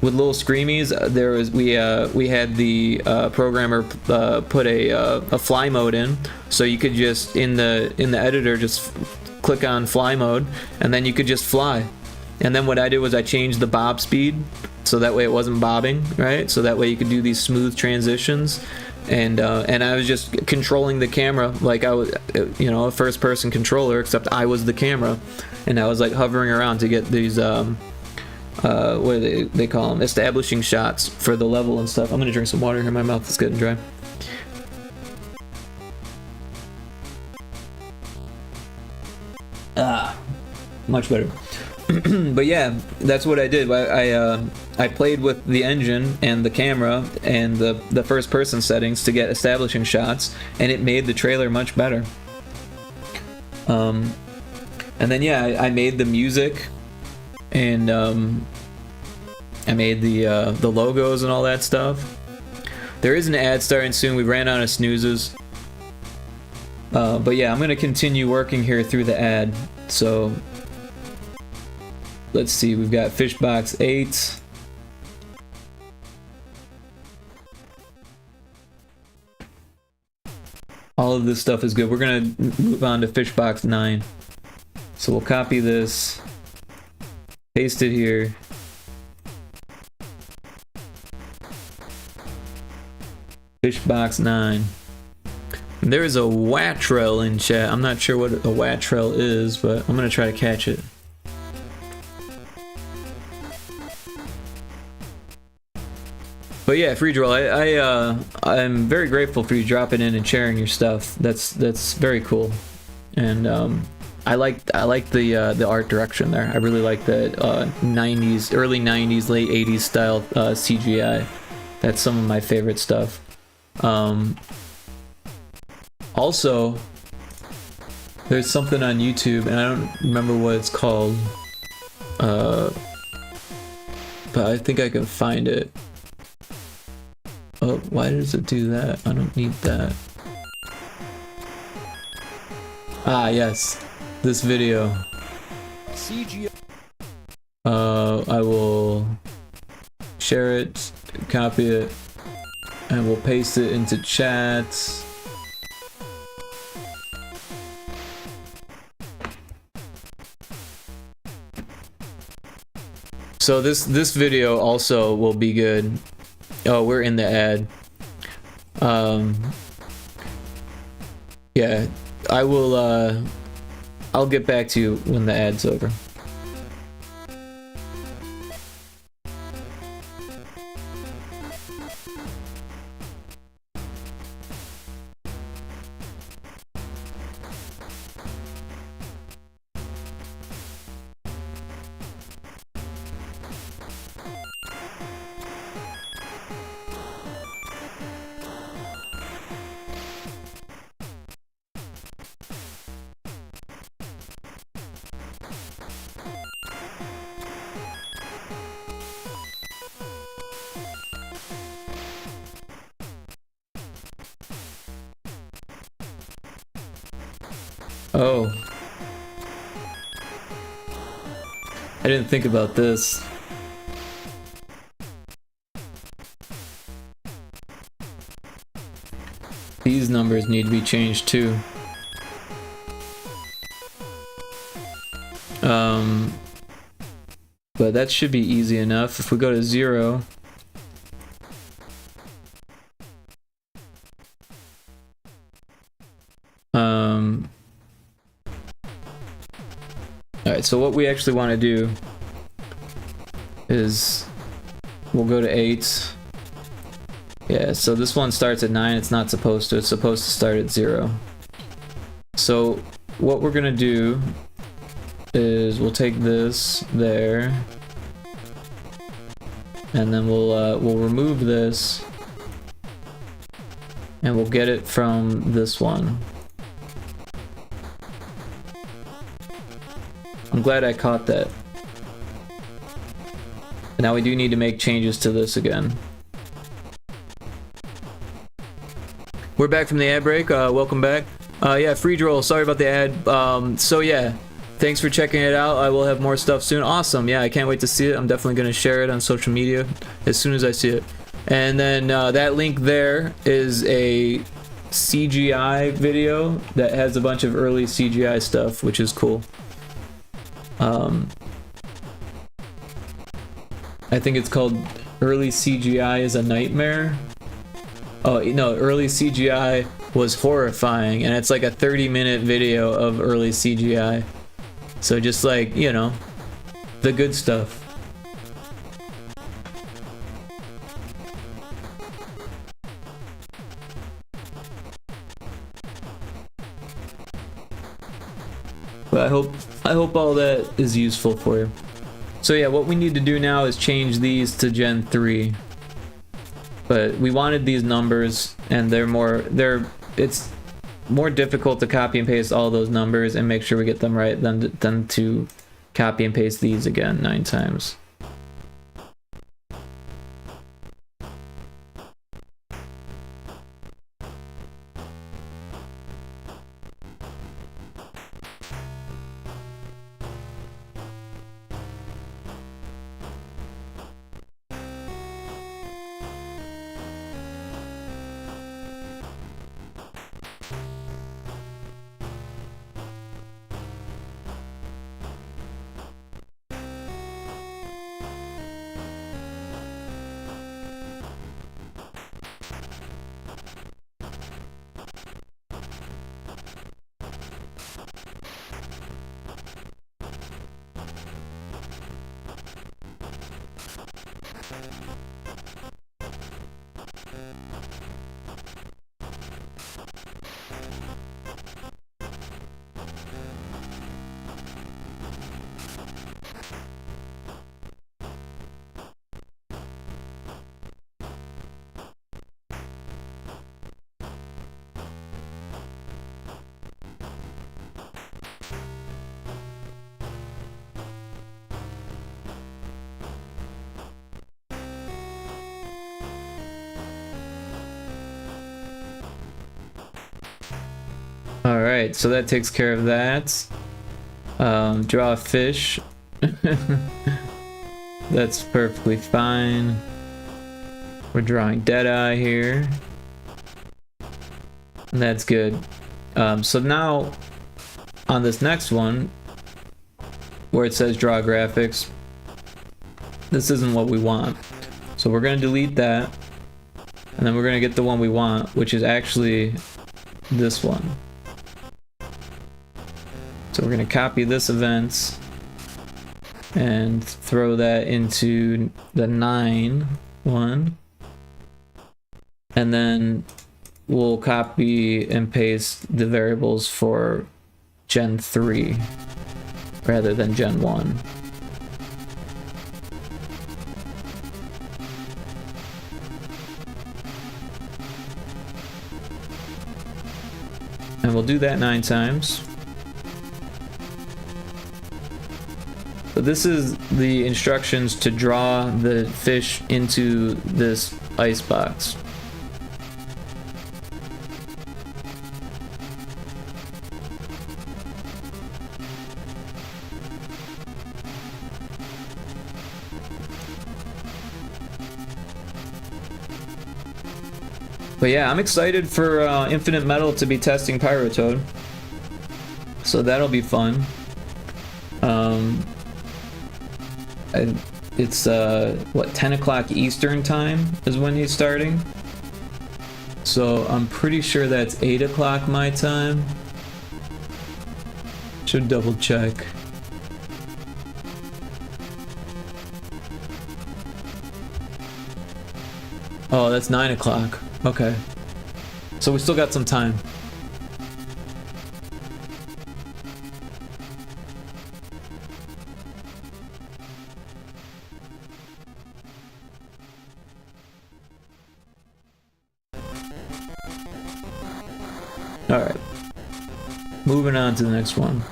With little screamies, we had the programmer put a fly mode in, so you could just in the editor just click on fly mode, and then you could just fly. And then what I did was I changed the bob speed, so that way it wasn't bobbing, right? So that way you could do these smooth transitions, and I was just controlling the camera like I was, you know, a first-person controller, except I was the camera, and I was like hovering around to get these what do they call them, establishing shots for the level and stuff. I'm gonna drink some water here. My mouth is getting dry. Much better. But yeah, that's what I did. I played with the engine and the camera and the first person settings to get establishing shots, and it made the trailer much better. And then yeah, I made the music, and I made the logos and all that stuff. There is an ad starting soon. We ran out of snoozes. But yeah, I'm gonna continue working here through the ad. So let's see, we've got Fishbox 8. All of this stuff is good. We're gonna move on to Fishbox 9. So we'll copy this, paste it here. Fishbox 9. There is a Watrel in chat. I'm not sure what a Watrel is, but I'm gonna try to catch it. But yeah, Free Droll, I'm very grateful for you dropping in and sharing your stuff. That's very cool, and I like the art direction there. I really like the 90s, early 90s, late 80s style CGI. That's some of my favorite stuff. Also, there's something on YouTube, and I don't remember what it's called, but I think I can find it. Oh, why does it do that? I don't need that. Ah, yes. This video. I will share it, copy it, and we'll paste it into chats. So this video also will be good. Oh, we're in the ad. Yeah, I will, I'll get back to you when the ad's over. Oh. I didn't think about this. These numbers need to be changed too. But that should be easy enough. If we go to 0, alright, so what we actually want to do is we'll go to 8. Yeah, so this one starts at 9. It's not supposed to. It's supposed to start at 0. So what we're gonna do is we'll take this there, and then we'll remove this, and we'll get it from this one. I'm glad I caught that. Now we do need to make changes to this again. We're back from the ad break. Welcome back. Yeah, free roll. Sorry about the ad. So yeah, thanks for checking it out. I will have more stuff soon. Awesome. Yeah, I can't wait to see it. I'm definitely going to share it on social media as soon as I see it. And then that link there is a CGI video that has a bunch of early CGI stuff, which is cool. I think it's called Early CGI is a Nightmare. Oh, no, early CGI was horrifying, and it's like a 30-minute video of early CGI. So just like, you know, the good stuff. But I hope all that is useful for you. So yeah, what we need to do now is change these to Gen 3. But we wanted these numbers, and it's more difficult to copy and paste all those numbers and make sure we get them right than to copy and paste these again 9 times. Alright, so that takes care of that. Draw a fish. That's perfectly fine. We're drawing Deadeye here. And that's good. So now, on this next one, where it says draw graphics, this isn't what we want. So we're going to delete that. And then we're going to get the one we want, which is actually this one. So we're going to copy this event and throw that into the 9 one. And then we'll copy and paste the variables for Gen 3 rather than Gen 1. And we'll do that 9 times. So this is the instructions to draw the fish into this ice box. But yeah, I'm excited for Infinite Metal to be testing Pyrotoad. So that'll be fun. And it's what, 10 o'clock Eastern time is when he's starting. So I'm pretty sure that's 8 o'clock my time. Should double check. Oh, that's 9 o'clock. Okay. So we still got some time. Alright. Moving on to the next one.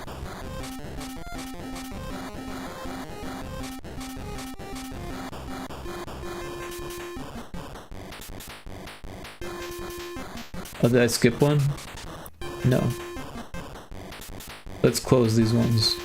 Oh, did I skip one? No. Let's close these ones.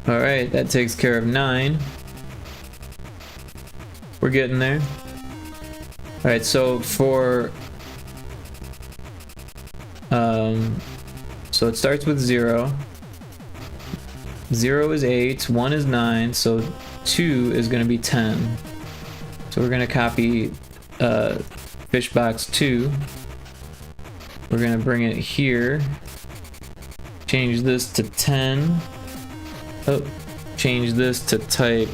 Alright, that takes care of 9. We're getting there. Alright, so for... so it starts with 0. 0 is 8, 1 is 9, so 2 is going to be 10. So we're going to copy fish box 2. We're going to bring it here. Change this to 10. Oh, change this to type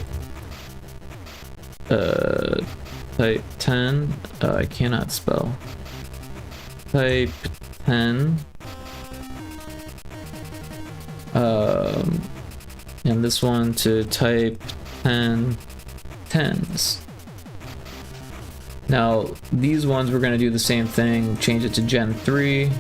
10. I cannot spell. Type 10. And this one to type 10 tens. Now these ones we're going to do the same thing, change it to Gen 3.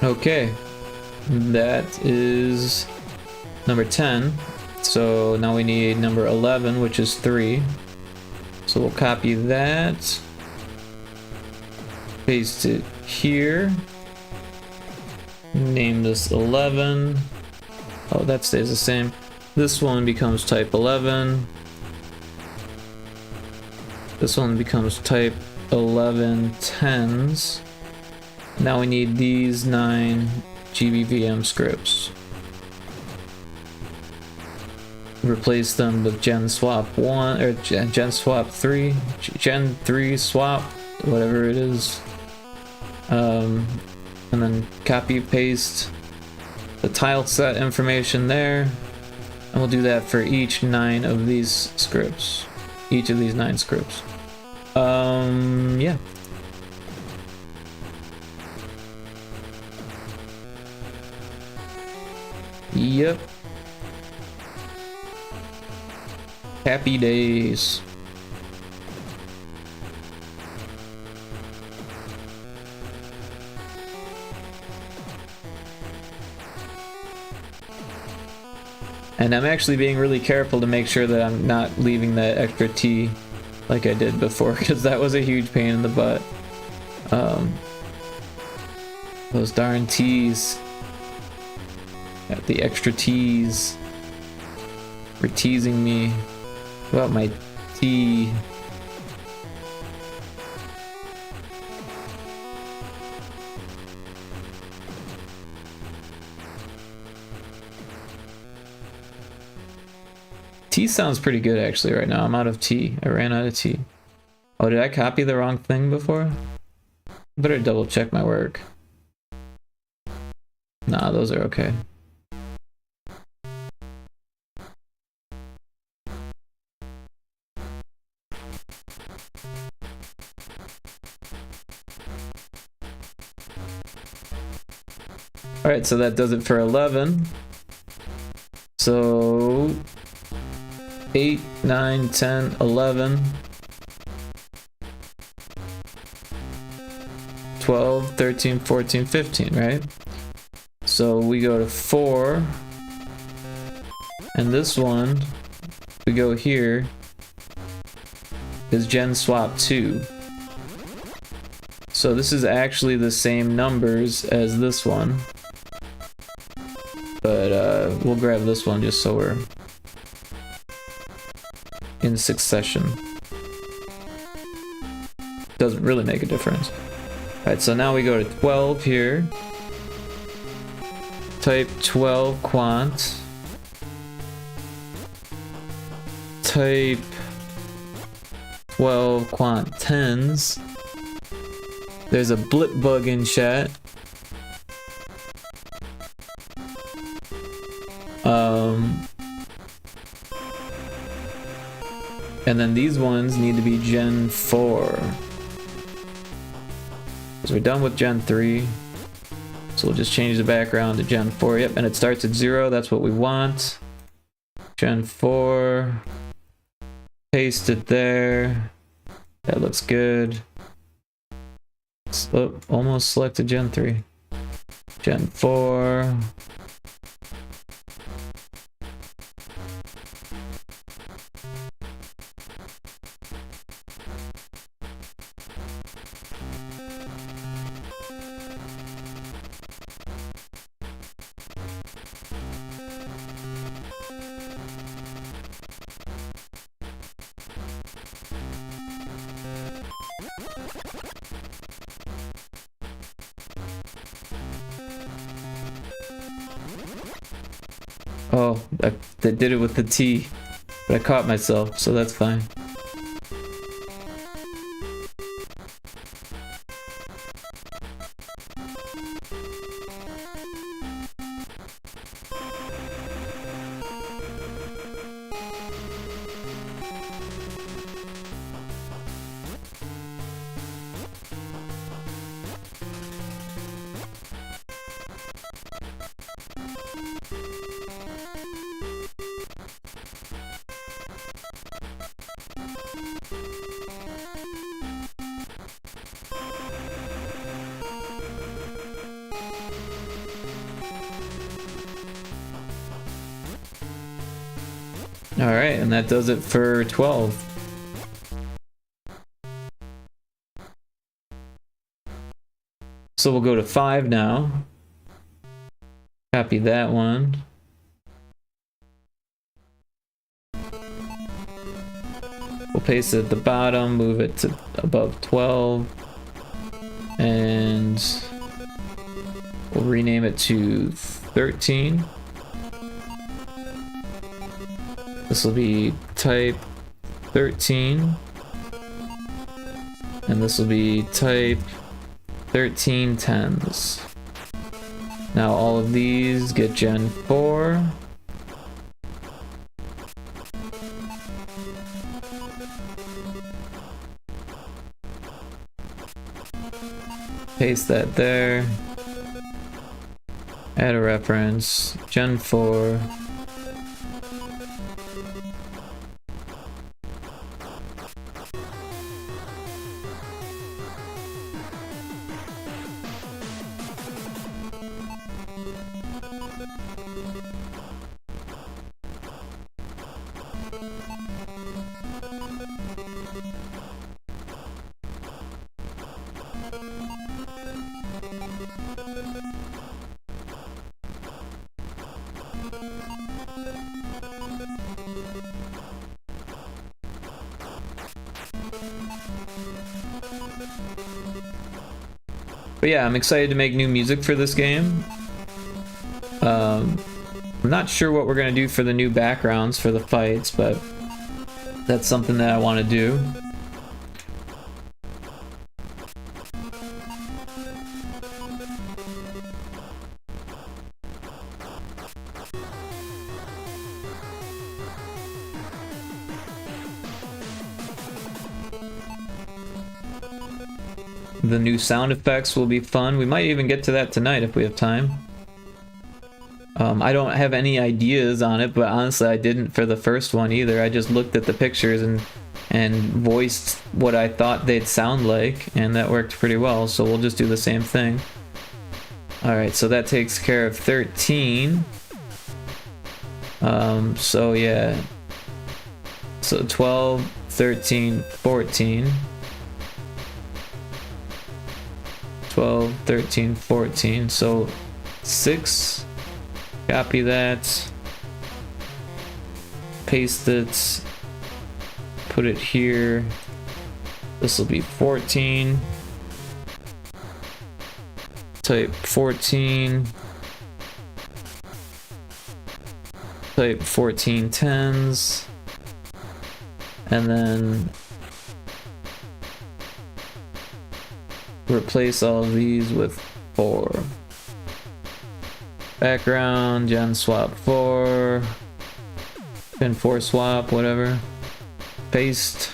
Okay, that is number 10. So now we need number 11, which is 3. So we'll copy that, paste it here, name this 11. Oh, that stays the same. This one becomes type 11. This one becomes type 11 10s. Now we need these 9 GBVM scripts. Replace them with Gen Swap 1 or Gen Swap 3, Gen 3 Swap, whatever it is. And then copy paste the tile set information there, and we'll do that for each 9 of these scripts. Each of these 9 scripts. Yeah. Yep. Happy days. And I'm actually being really careful to make sure that I'm not leaving that extra T like I did before, because that was a huge pain in the butt. Those darn T's. Got the extra T's. For teasing me about my T. T sounds pretty good actually right now. I'm out of T. I ran out of T. Oh, did I copy the wrong thing before? Better double check my work. Nah, those are okay. Alright, so that does it for 11. So 8, 9, 10, 11, 12, 13, 14, 15, right? So we go to 4, and this one, we go here, is Gen Swap 2. So this is actually the same numbers as this one, but we'll grab this one just so we're in succession. Doesn't really make a difference. Alright, so now we go to 12 here. Type 12 quant. Type 12 quant 10s. There's a blip bug in chat. And then these ones need to be Gen 4. Because we're done with Gen 3. So we'll just change the background to Gen 4. Yep, and it starts at 0. That's what we want. Gen 4. Paste it there. That looks good. Oh, almost selected Gen 3. Gen 4. Oh, I did it with the T, but I caught myself, so that's fine. Alright, and that does it for 12. So we'll go to 5 now. Copy that one. We'll paste it at the bottom, move it to above 12. And we'll rename it to 13. This will be type 13. And this will be type 1310s. Now all of these get Gen 4. Paste that there. Add a reference. Gen 4. But yeah, I'm excited to make new music for this game. I'm not sure what we're gonna do for the new backgrounds for the fights, but that's something that I want to do. The new sound effects will be fun. We might even get to that tonight if we have time. I don't have any ideas on it, but honestly I didn't for the first one either. I just looked at the pictures and voiced what I thought they'd sound like, and that worked pretty well, so we'll just do the same thing. Alright, so that takes care of 13. So yeah. So 12, 13, 14. 12, 13, 14. So 6. Copy that. Paste it. Put it here. This will be 14. Type 14. Type 1410s. And then replace all of these with 4. Background, gen swap 4. Gen 4 swap, whatever. Paste.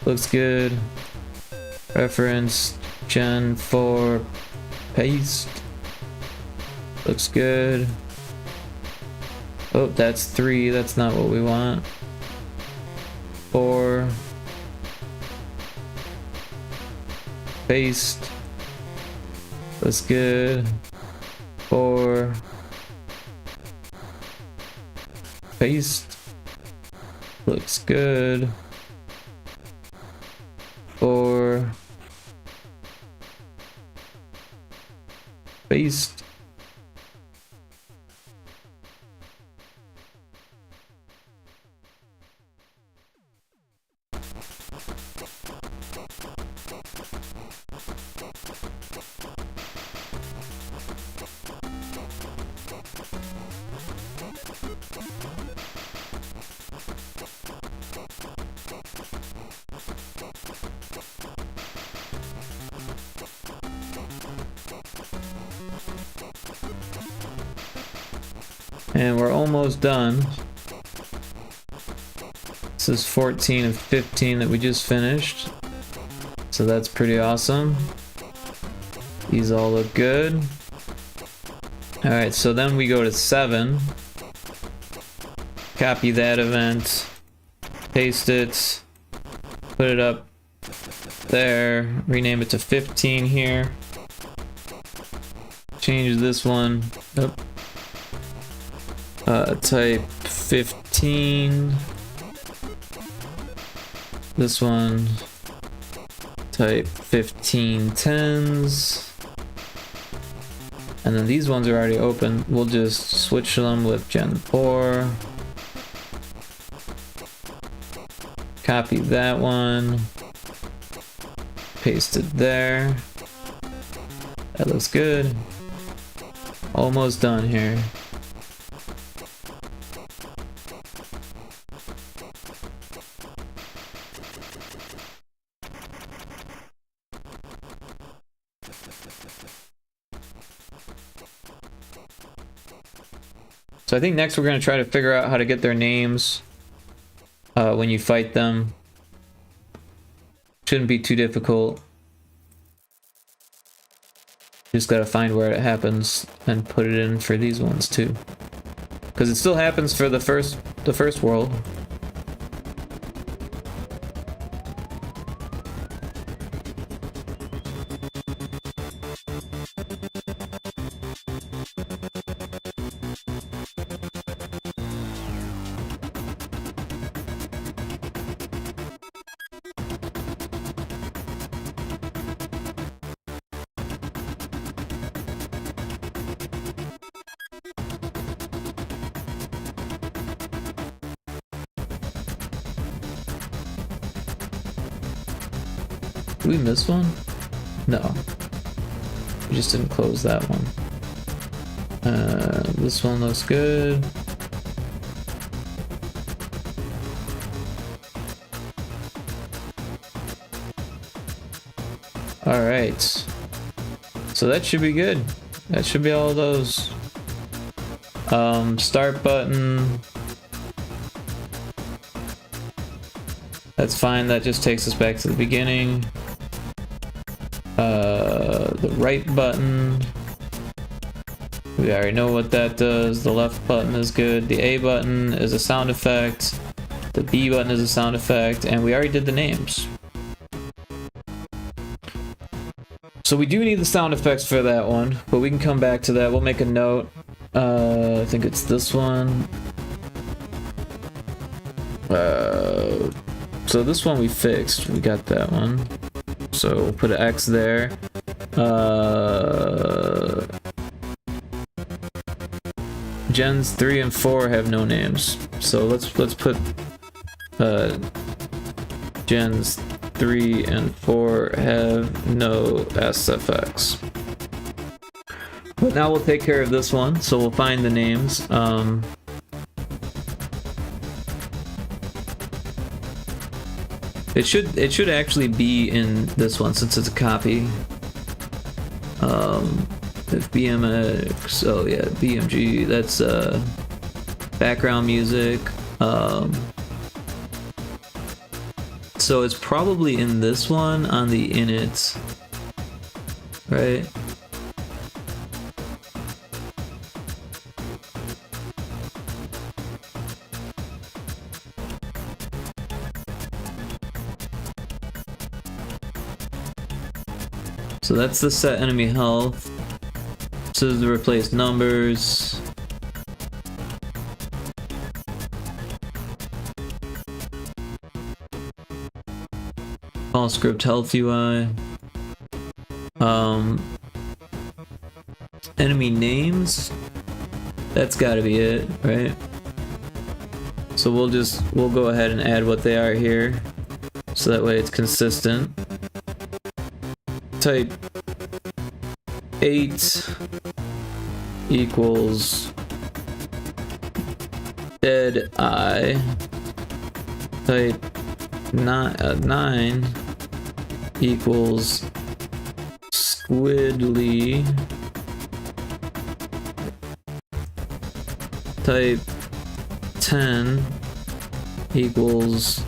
Looks good. Reference, gen 4. Paste. Looks good. Oh, that's 3. That's not what we want. 4. Paste. Looks good. 4. Paste. Looks good. 4. Paste. And we're almost done. This is 14 of 15 that we just finished. So that's pretty awesome. These all look good. Alright, so then we go to 7. Copy that event. Paste it. Put it up there. Rename it to 15 here. Change this one. Type 15. 15. This one, type 15 10s. And then these ones are already open. We'll just switch them with Gen 4. Copy that one. Paste it there. That looks good. Almost done here. So I think next we're going to try to figure out how to get their names when you fight them. Shouldn't be too difficult. Just got to find where it happens and put it in for these ones too. Because it still happens for the first world. Did we miss one? No. We just didn't close that one. This one looks good. Alright. So that should be good. That should be all of those. Start button. That's fine, that just takes us back to the beginning. The right button. We already know what that does. The left button is good. The A button is a sound effect. The B button is a sound effect. And we already did the names. So we do need the sound effects for that one, but we can come back to that. We'll make a note. I think it's this one. So this one we fixed. We got that one. So we'll put an X there. Gens 3 and 4 have no names. So let's put Gens 3 and 4 have no SFX. But now we'll take care of this one. So we'll find the names. It should actually be in this one since it's a copy. If BMX, oh yeah, BMG, that's background music. So it's probably in this one on the init, right? So that's the set enemy health. This is the replace numbers. All script health UI. Enemy names. That's gotta be it, right? So we'll go ahead and add what they are here. So that way it's consistent. Type 8 equals dead eye. Type 9 equals squiddly. Type 10 equals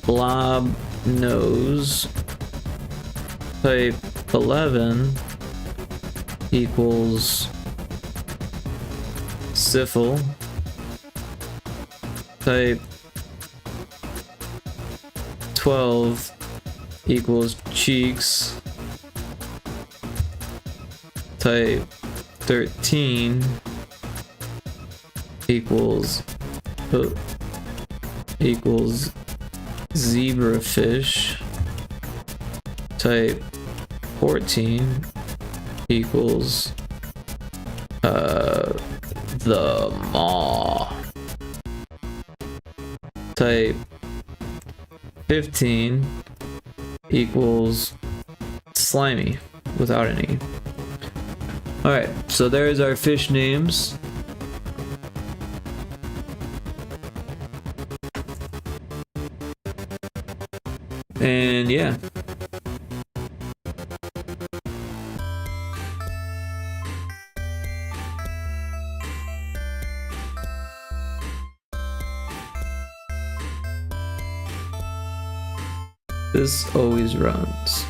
blob nose. Type 11 equals syphil. Type 12 equals cheeks. Type 13 equals equals zebrafish. Type 14 equals the maw. Type 15 equals slimy without an E. Alright, so there's our fish names. And yeah. This always runs.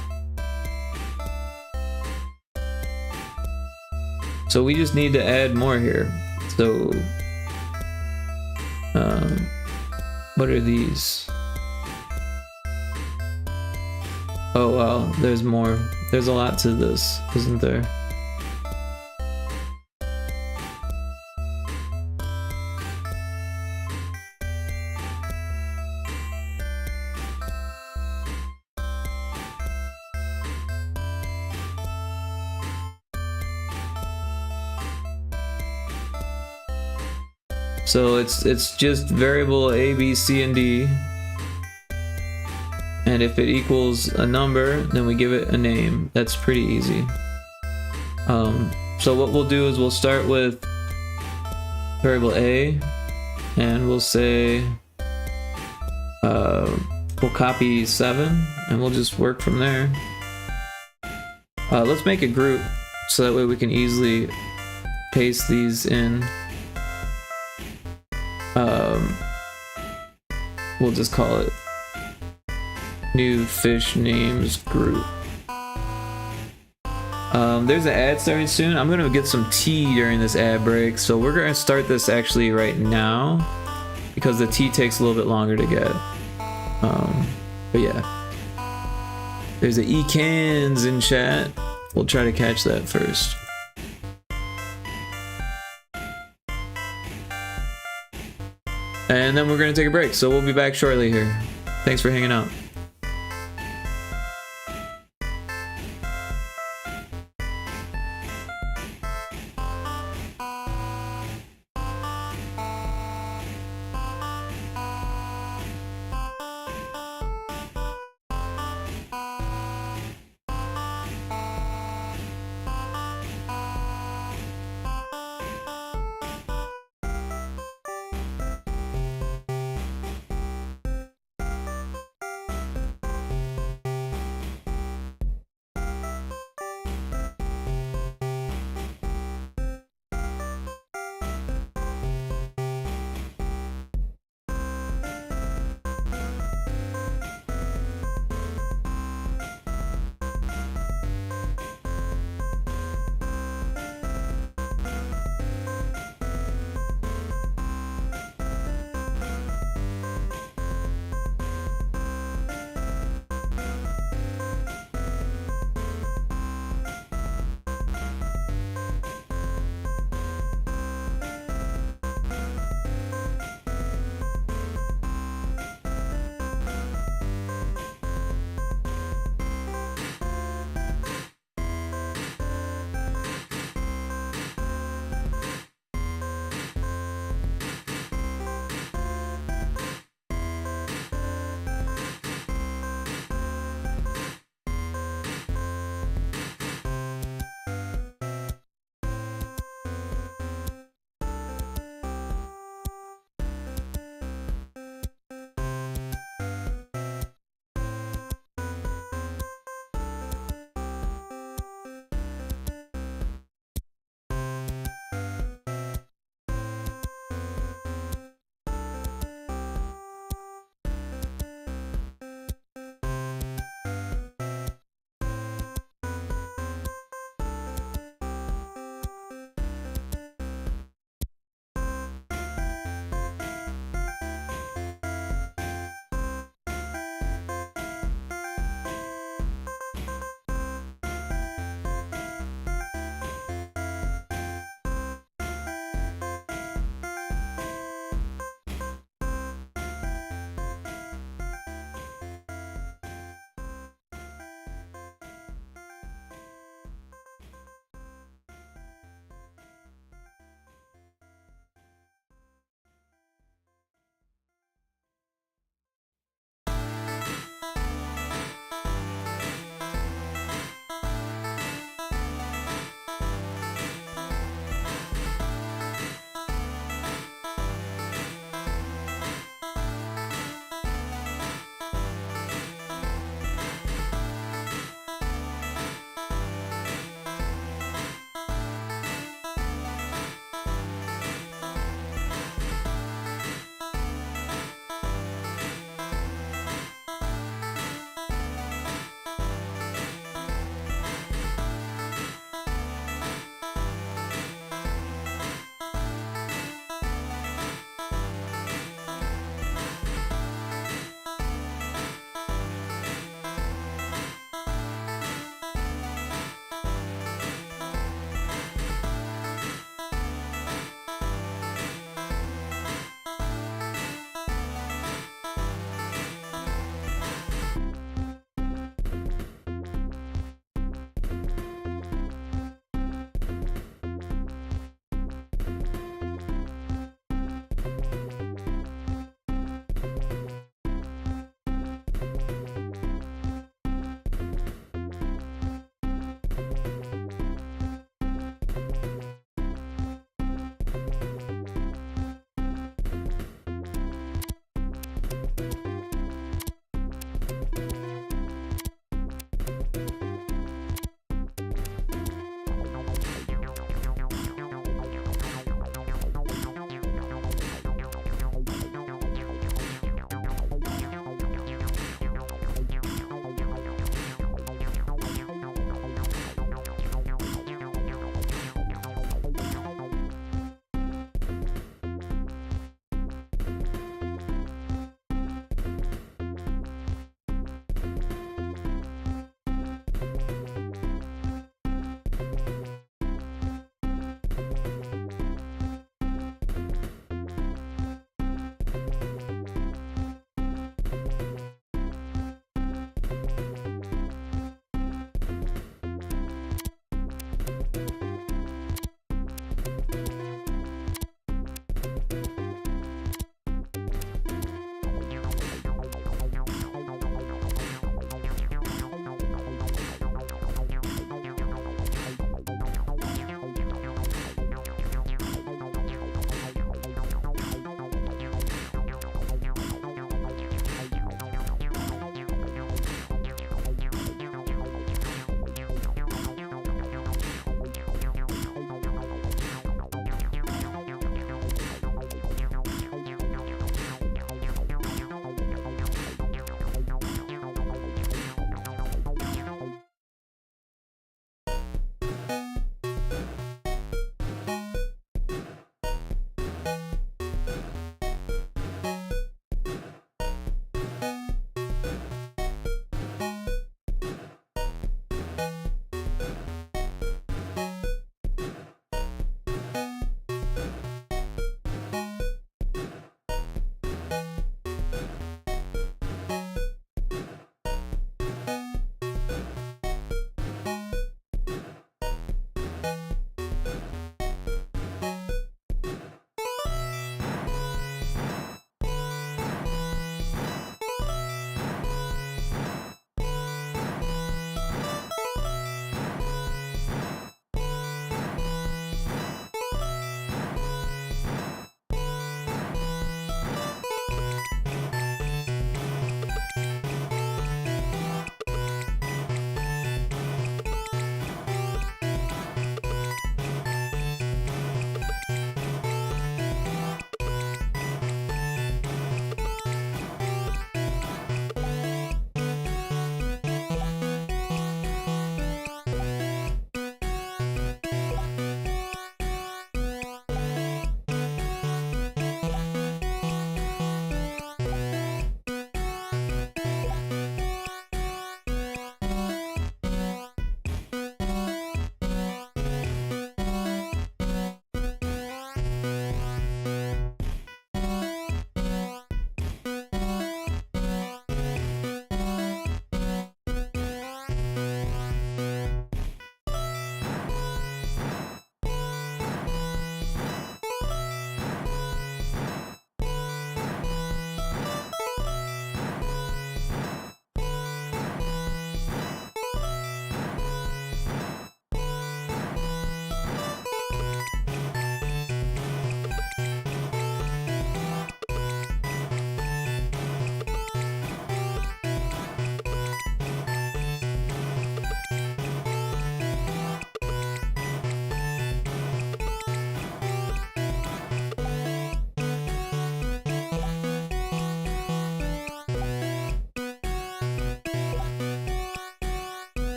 So we just need to add more here. So, what are these? Oh wow, there's more. There's a lot to this, isn't there? So it's just variable A, B, C, and D. And if it equals a number, then we give it a name. That's pretty easy. So what we'll do is we'll start with variable A, and we'll say, we'll copy 7, and we'll just work from there. Let's make a group, so that way we can easily paste these in. We'll just call it new fish names group. There's an ad starting soon. I'm gonna get some tea during this ad break, so we're gonna start this actually right now because the tea takes a little bit longer to get. But yeah, there's a E-cans in chat. We'll try to catch that first. And then we're gonna take a break, so we'll be back shortly here. Thanks for hanging out.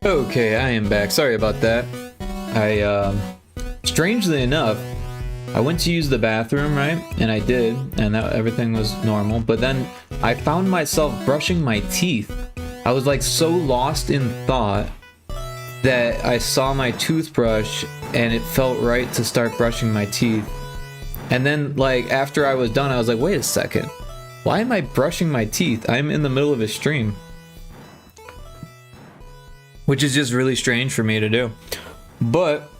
Okay, I am back. Sorry about that. Strangely enough, I went to use the bathroom, right? And I did, and everything was normal. But then I found myself brushing my teeth. I was like so lost in thought that I saw my toothbrush and it felt right to start brushing my teeth. And then like after I was done, I was like, wait a second. Why am I brushing my teeth? I'm in the middle of a stream. Which is just really strange for me to do. But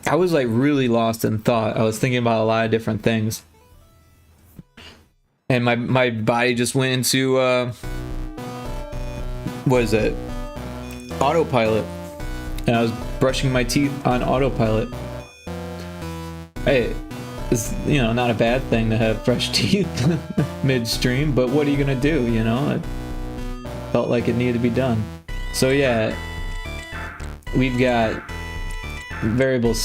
I was like really lost in thought. I was thinking about a lot of different things. And my body just went into what is it? Autopilot. And I was brushing my teeth on autopilot. Hey, it's, you know, not a bad thing to have fresh teeth midstream, but what are you gonna do, you know? It felt like it needed to be done. So yeah, we've got variable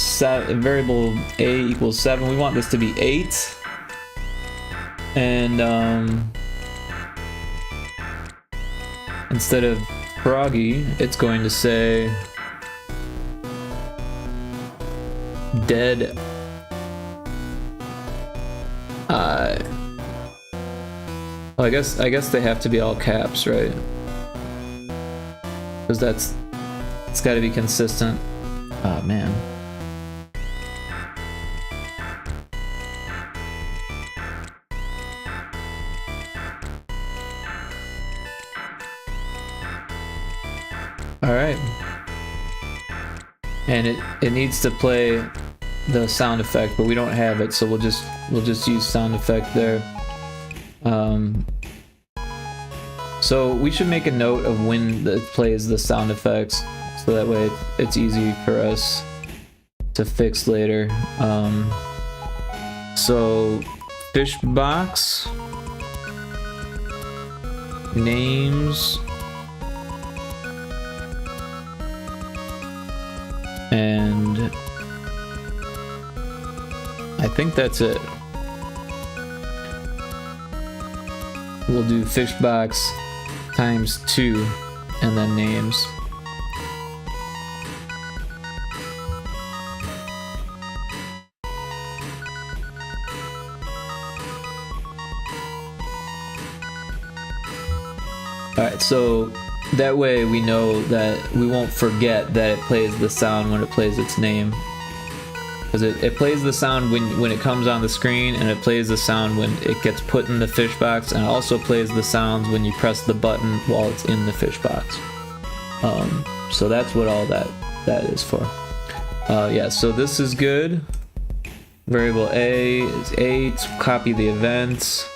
a equals 7. We want this to be 8. And instead of froggy, it's going to say dead well, I guess they have to be all caps, right? Because it's got to be consistent. Oh man. All right. And it needs to play the sound effect, but we don't have it, so we'll just use sound effect there. So we should make a note of when it plays the sound effects, so that way it's easy for us to fix later. So fish box names and I think that's it. We'll do fish box times 2 and then names. Alright, so that way we know that we won't forget that it plays the sound when it plays its name. Because it plays the sound when it comes on the screen, and it plays the sound when it gets put in the fish box, and it also plays the sounds when you press the button while it's in the fish box. So that's what all that is for. Yeah, so this is good. Variable A is 8. Copy the events.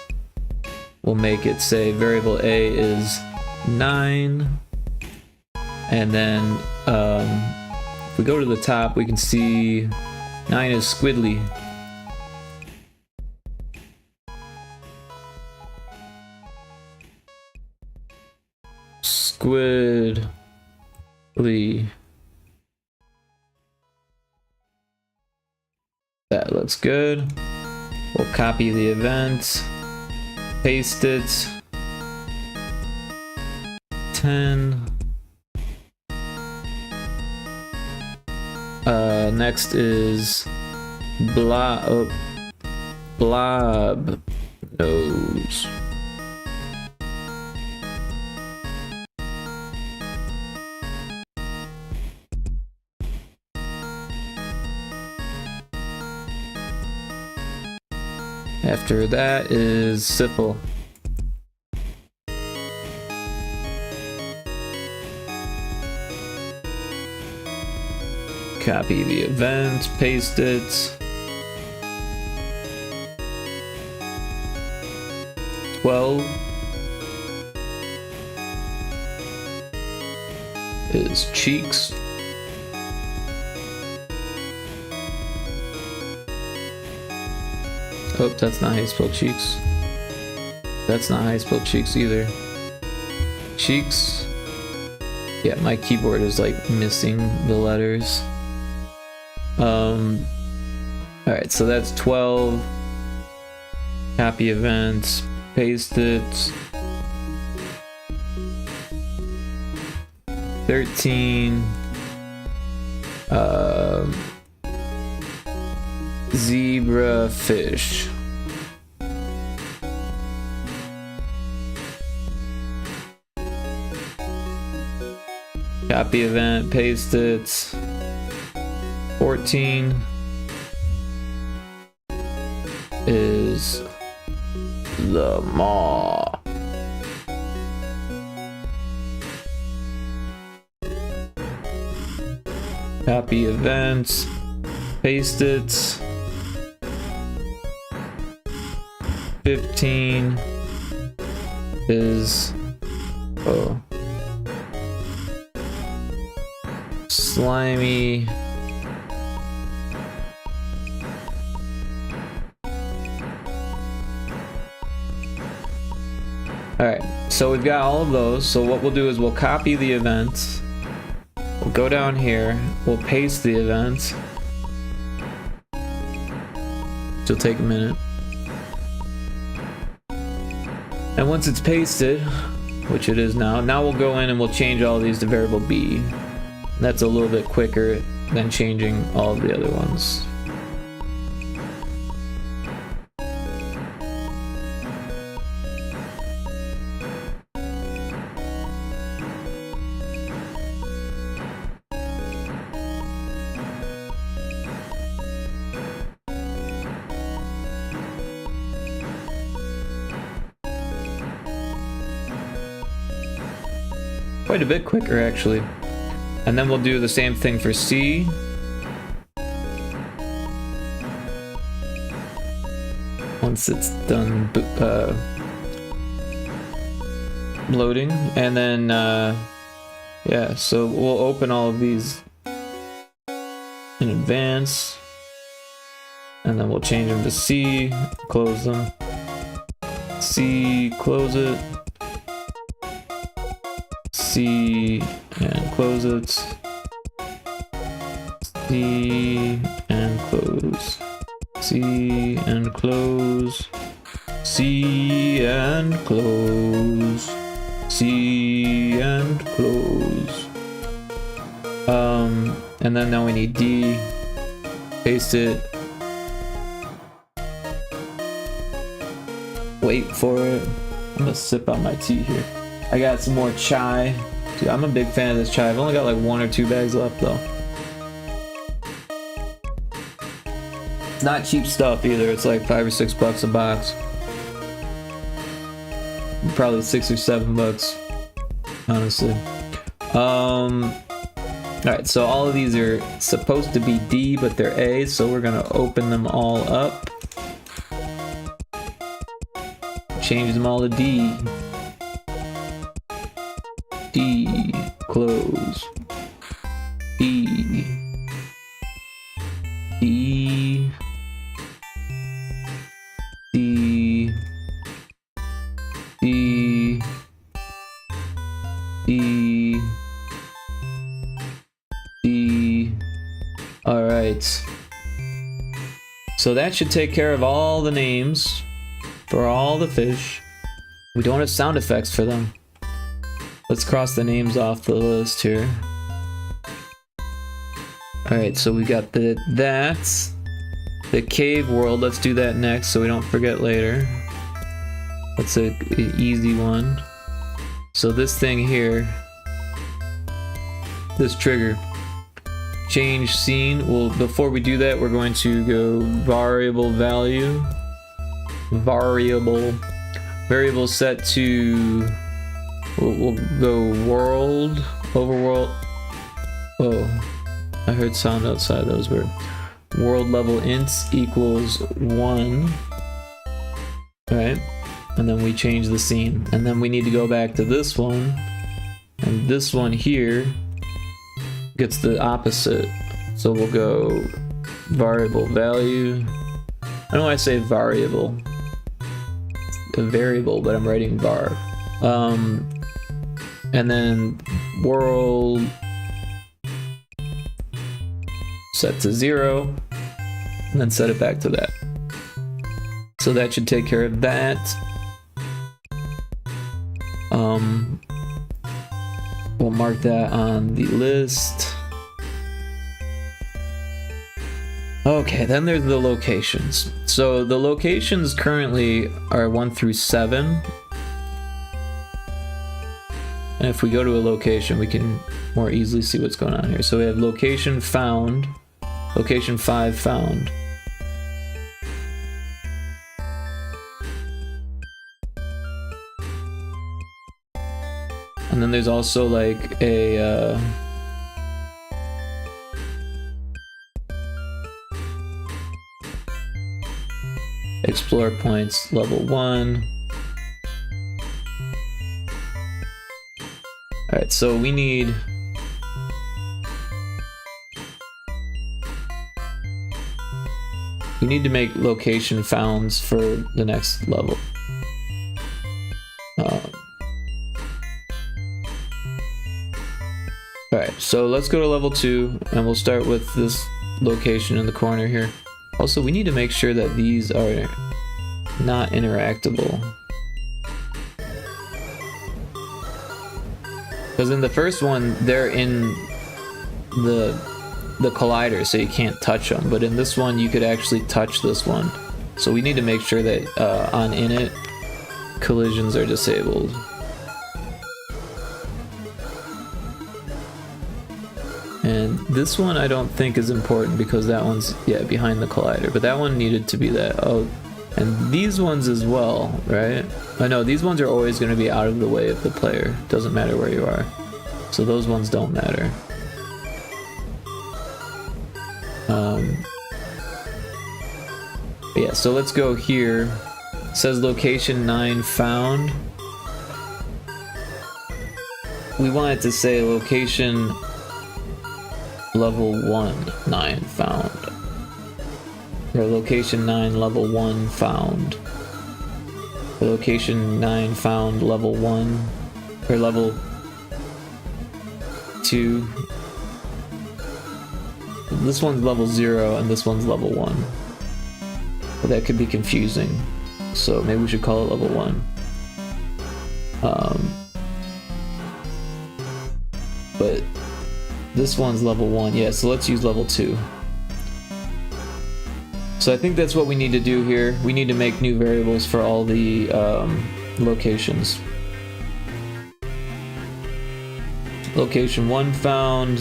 We'll make it say variable A is 9. And then if we go to the top, we can see 9 is squiddly. Squiddly. That looks good. We'll copy the event, paste it. 10. Next is blob nose. After that is Sipple. Copy the event, paste it. 12 is cheeks. Oh, that's not how you spell cheeks. That's not how you spell cheeks either. Cheeks. Yeah, my keyboard is like missing the letters. Alright, so that's 12. Copy events, paste it. 13. Zebra fish. Copy event, paste it. 14 is the maw. Copy events, paste it. 15 is slimy Alright, so we've got all of those. So what we'll do is we'll copy the event. We'll go down here. We'll paste the event. It'll take a minute. And once it's pasted, which it is now, we'll go in and we'll change all these to variable B. That's a little bit quicker than changing all of the other ones. Quite a bit quicker, actually. And then we'll do the same thing for C. Once it's done loading. And then, yeah, so we'll open all of these in advance. And then we'll change them to C, close them. C, close it. C and close it. C and close. C and close. C and close. C and close. And then now we need D. Paste it. Wait for it. I'm gonna sip on my tea here. I got some more chai. Dude, I'm a big fan of this chai. I've only got like 1 or 2 bags left though. It's not cheap stuff either. It's like $5 or $6 a box. Probably $6 or $7, honestly. Alright, so all of these are supposed to be D, but they're A, so we're gonna open them all up. Change them all to D. D, close. E. E. D. D. D. D. Alright. So that should take care of all the names for all the fish. We don't have sound effects for them. Let's cross the names off the list here. Alright, so we got the cave world. Let's do that next so we don't forget later. That's an easy one. So this thing here, this trigger, change scene. Well, before we do that, we're going to go variable value. Variable set to, we'll go world, overworld. Oh, I heard sound outside, that was weird. World level ints equals 1. Alright, and then we change the scene. And then we need to go back to this one. And this one here gets the opposite. So we'll go variable value. I don't know why I say variable. It's a variable, but I'm writing var. And then world set to 0, and then set it back to that. So that should take care of We'll mark that on the list. Okay, then there's the locations. So the locations currently are 1 through 7. And if we go to a location, we can more easily see what's going on here. So we have location found, location 5 found. And then there's also like a explore points level 1. Alright, so we need to make location founds for the next level. Alright, so let's go to level 2 and we'll start with this location in the corner here. Also, we need to make sure that these are not interactable. Because in the first one, they're in the collider, so you can't touch them. But in this one, you could actually touch this one. So we need to make sure that on init, collisions are disabled. And this one I don't think is important because that one's, yeah, behind the collider. But that one needed to be that. Oh, and these ones as well, right? I know these ones are always going to be out of the way of the player. Doesn't matter where you are. So those ones don't matter. Yeah, so let's go here. It says location 9 found. We want it to say location level 1 9 found. Or location 9 level 1 found. Or location 9 found level 1 or level 2. This one's level 0 and this one's level 1. But that could be confusing. So maybe we should call it level 1. But this one's level 1, yeah, so let's use level 2. So I think that's what we need to do here. We need to make new variables for all the locations. Location 1 found.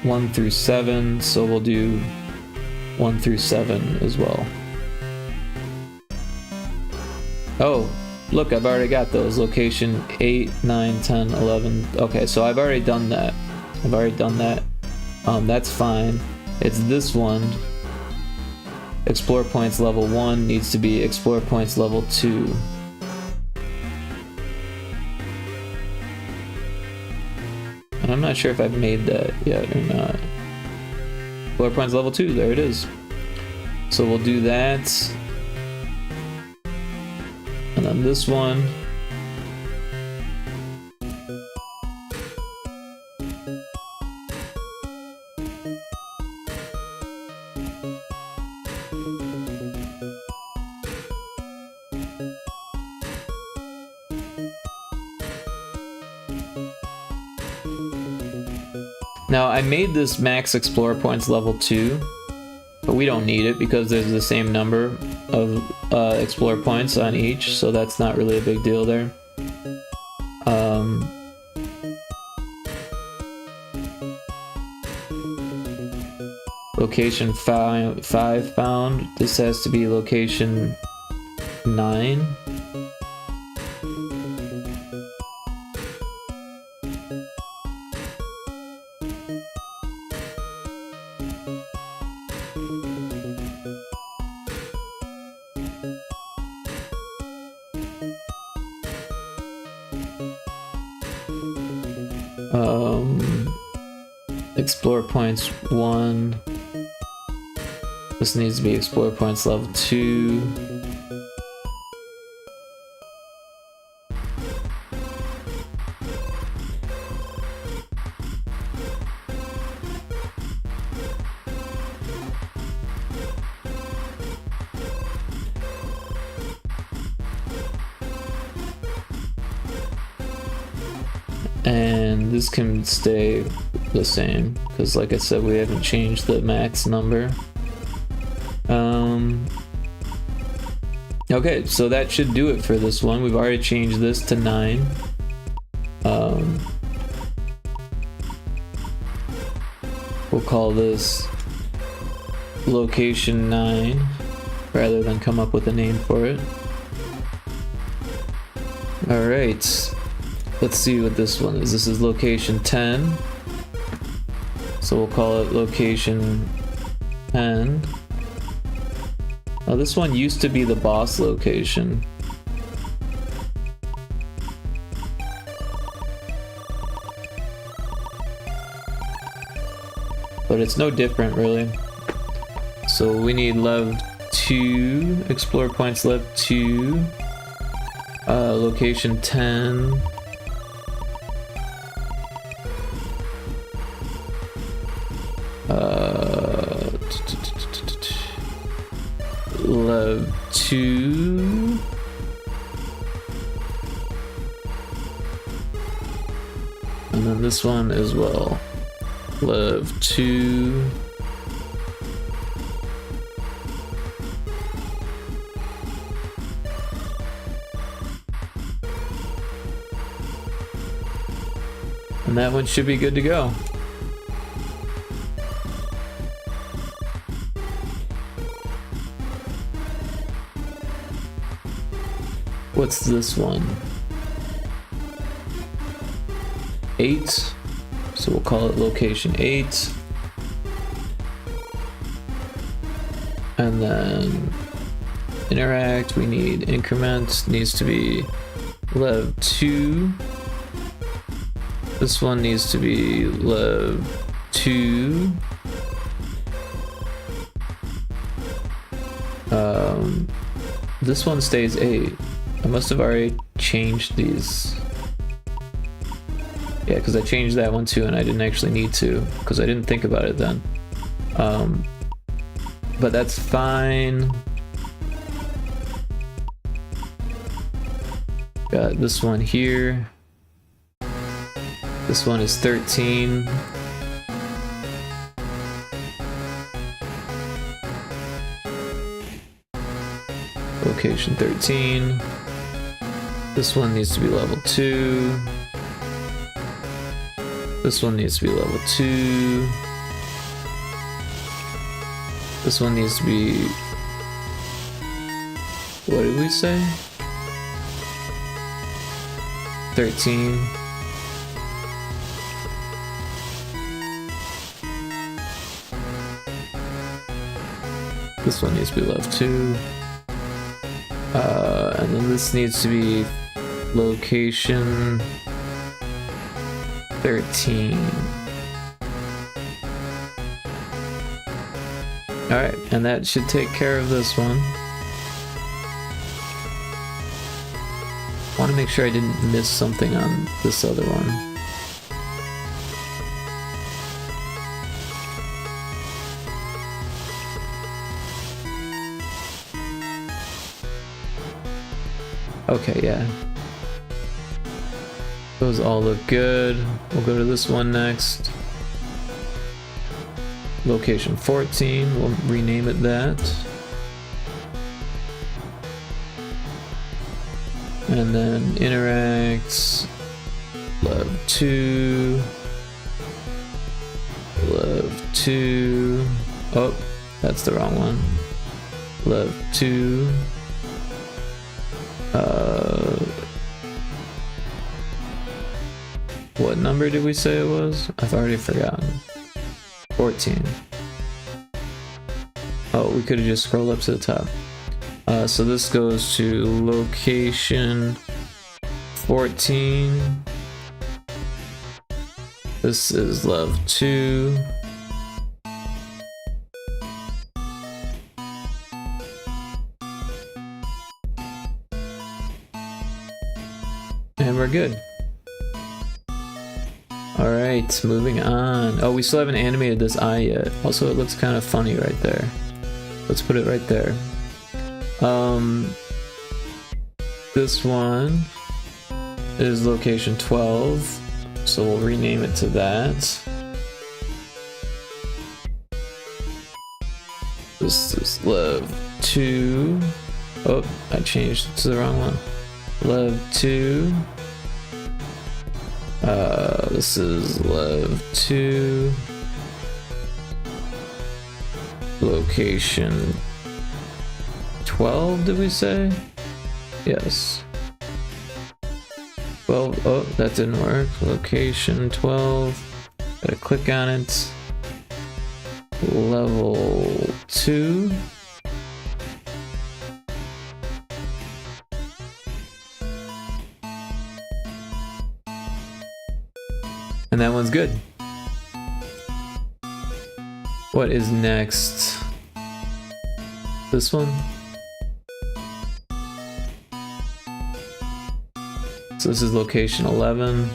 1 through 7, so we'll do 1 through 7 as well. Oh, look, I've already got those. Location 8, 9, 10, 11. Okay, so I've already done that. That's fine. It's this one. Explore points level 1 needs to be explore points level 2. And I'm not sure if I've made that yet or not. Explore points level 2, there it is. So we'll do that. And then this one. Now I made this max explore points level 2, but we don't need it because there's the same number of explore points on each, so that's not really a big deal there. Location 5 found. This has to be location 9. Explore points 1. This needs to be explore points level 2. And this can stay the same because, like I said, we haven't changed the max number. Okay, so that should do it for this one. We've already changed this to 9. We'll call this location 9 rather than come up with a name for it. Alright, let's see what this one is. This is location 10. So we'll call it location 10. Oh, this one used to be the boss location. But it's no different, really. So we need level 2, explore points level 2, location 10. Level 2. And then this one as well. Level 2. And that one should be good to go. What's this one? 8. So we'll call it location 8. And then interact, we need increment, needs to be level 2. This one needs to be level 2. This one stays 8. I must have already changed these. Yeah, because I changed that one too, and I didn't actually need to, because I didn't think about it then. But that's fine. Got this one here. This one is 13. Location 13. This one needs to be level 2. This one needs to be level 2. This one needs to be... what did we say? 13. This one needs to be level 2. And then this needs to be location 13. Alright, and that should take care of this one. I want to make sure I didn't miss something on this other one. Okay, yeah. Those all look good. We'll go to this one next. Location 14, we'll rename it that. And then interacts, level 2, level 2, oh, that's the wrong one, level 2, what number did we say it was? I've already forgotten. 14. Oh, we could have just scrolled up to the top. So this goes to location 14. This is level 2. And we're good. Alright, moving on. Oh, we still haven't animated this eye yet. Also, it looks kind of funny right there. Let's put it right there. This one is location 12. So we'll rename it to that. This is Lev 2. Oh, I changed it to the wrong one. Lev 2. This is Lev 2. Location 12, did we say? Yes. 12, oh, that didn't work. Location 12. Gotta click on it. Level 2. And that one's good. What is next? This one? So this is location 11.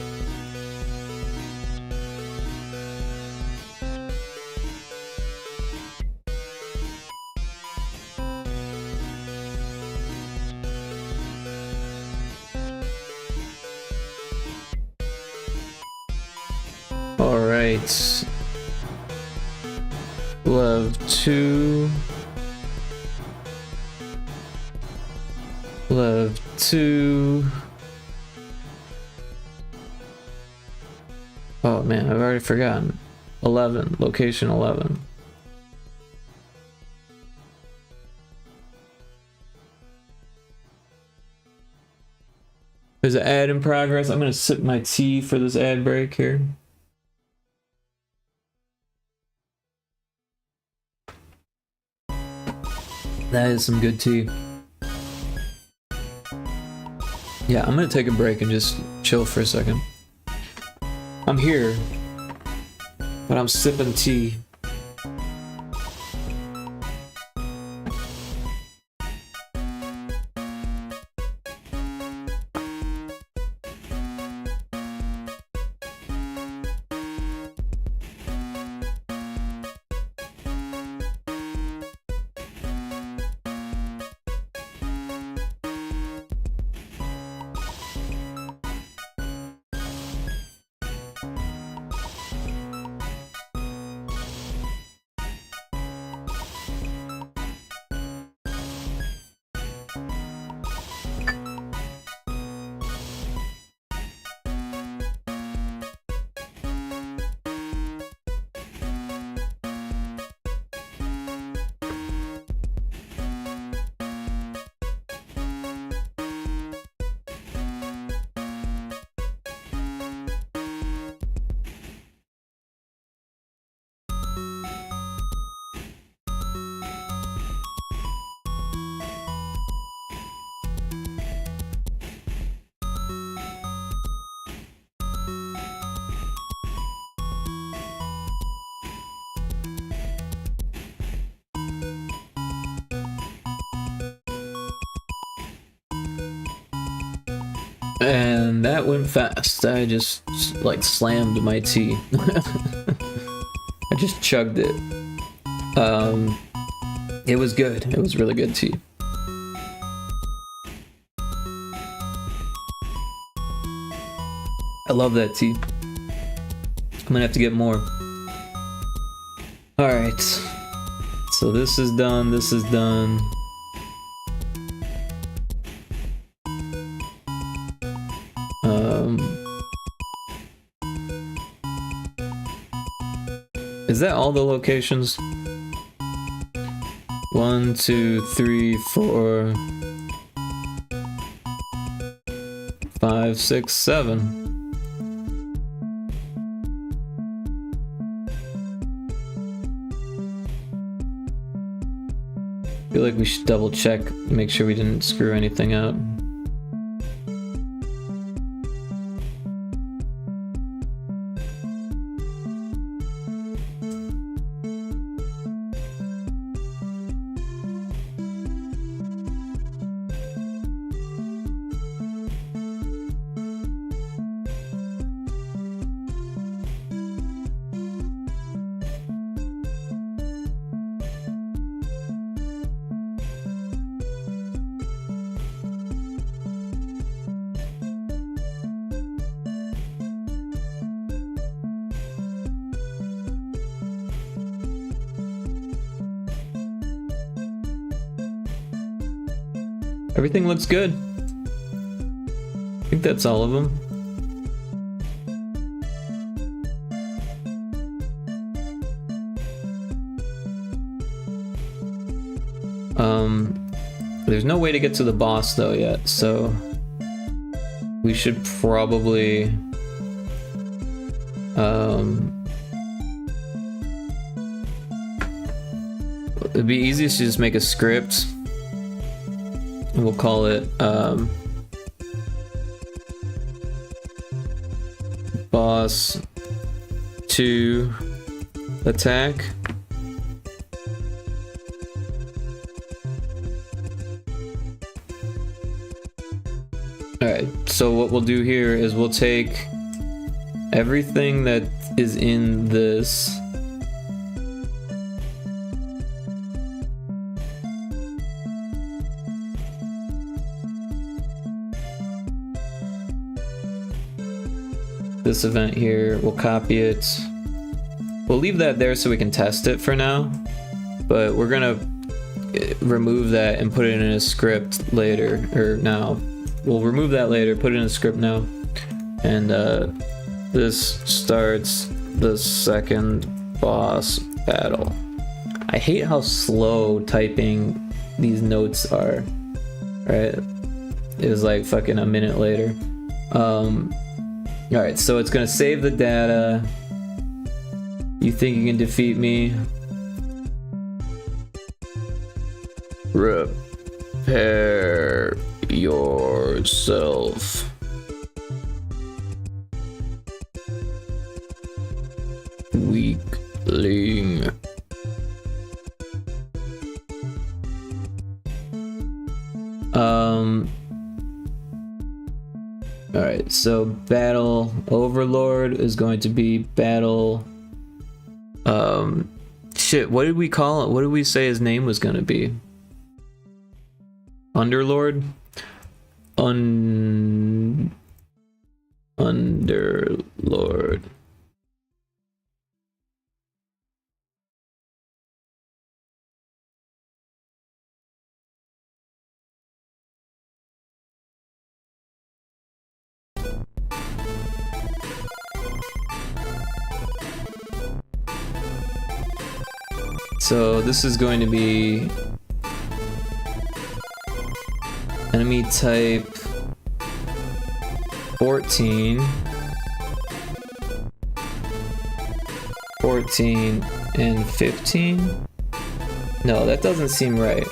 All right. Lev 2. Lev 2. Oh man, I've already forgotten. 11, location 11. There's an ad in progress. I'm gonna sip my tea for this ad break here. That is some good tea. Yeah, I'm gonna take a break and just chill for a second. I'm here, but I'm sipping tea. And that went fast. I just like slammed my tea. I just chugged it. It was good. It was really good tea. I love that tea. I'm gonna have to get more. Alright. So this is done, this is done. Is that all the locations? 1, 2, 3, 4, 5, 6, 7. I feel like we should double check, make sure we didn't screw anything up. Everything looks good. I think that's all of them. There's no way to get to the boss though yet, so we should probably it'd be easiest to just make a script and we'll call it boss 2 attack. Alright, so what we'll do here is we'll take everything that is in this event here, we'll copy it. We'll leave that there so we can test it for now, but we're gonna remove that and put it in a script later, or now. We'll remove that later, put it in a script now. And this starts the second boss battle. I hate how slow typing these notes are, right? It was like fucking a minute later. Alright, so it's gonna save the data. You think you can defeat me? Repair yourself. Weakling. Alright, so battle overlord is going to be battle shit, what did we call it? What did we say his name was gonna be? Underlord? Underlord. So this is going to be enemy type 14, 14, and 15? No, that doesn't seem right.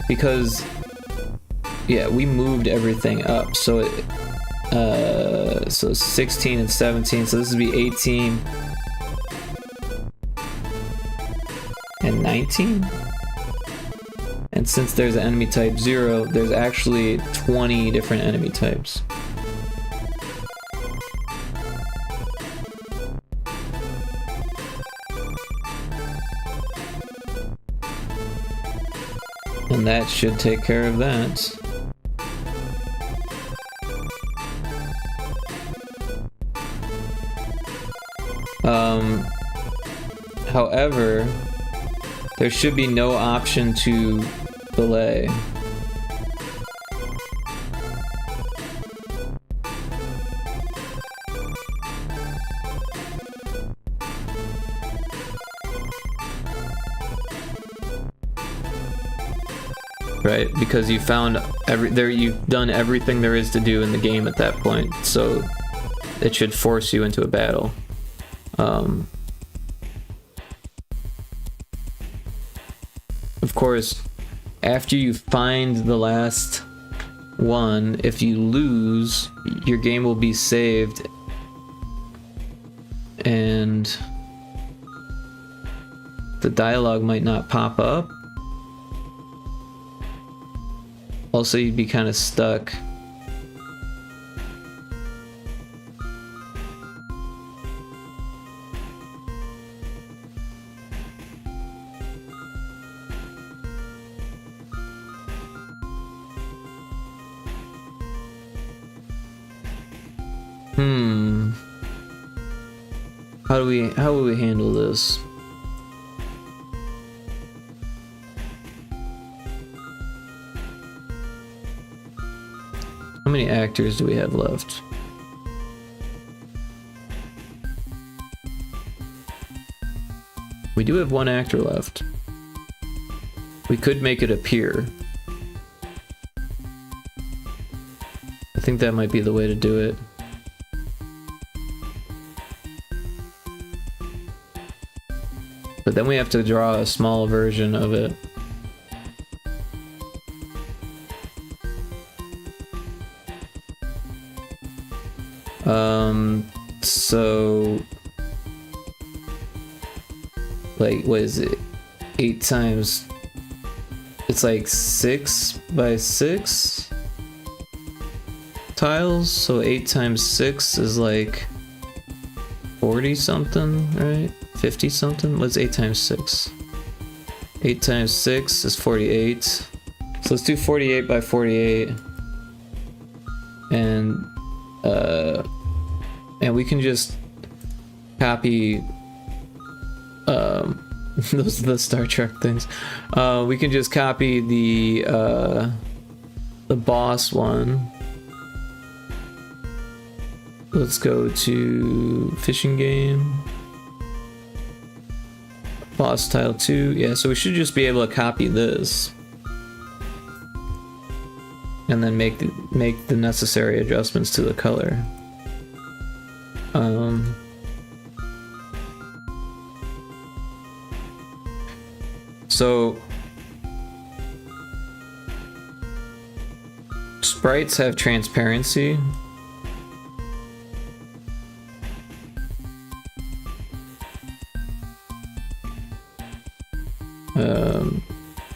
Because, yeah, we moved everything up. So, so 16 and 17, so this would be 18 and 19? And since there's an enemy type 0, there's actually 20 different enemy types. And that should take care of that. However, there should be no option to delay. Right, because you found you've done everything there is to do in the game at that point, so it should force you into a battle. Of course, after you find the last one, if you lose, your game will be saved and the dialogue might not pop up. Also, you'd be kind of stuck. How will we handle this? How many actors do we have left? We do have one actor left. We could make it appear. I think that might be the way to do it. But then we have to draw a small version of it. So like, what is it? 8 times, it's like 6 by 6 tiles, so 8 times 6 is like 40 something, right? 50 something? What's 8 times 6? 8 times 6 is 48. So let's do 48 by 48. And we can just copy those are the Star Trek things. We can just copy the boss one. Let's go to fishing game. Boss tile 2. Yeah, so we should just be able to copy this. And then make the necessary adjustments to the color. So sprites have transparency.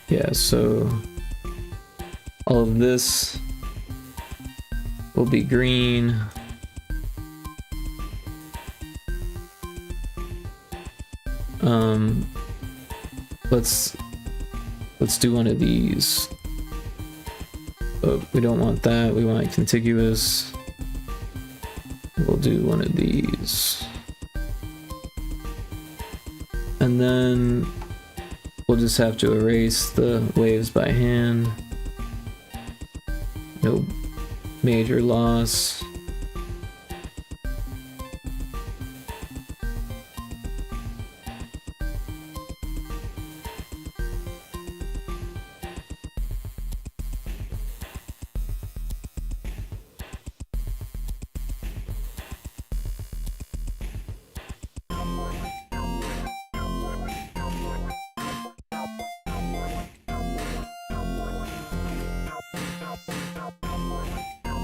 Yeah, so all of this will be green. Let's do one of these. Oh, we don't want that. We want contiguous. We'll do one of these. And then we'll just have to erase the waves by hand. No major loss.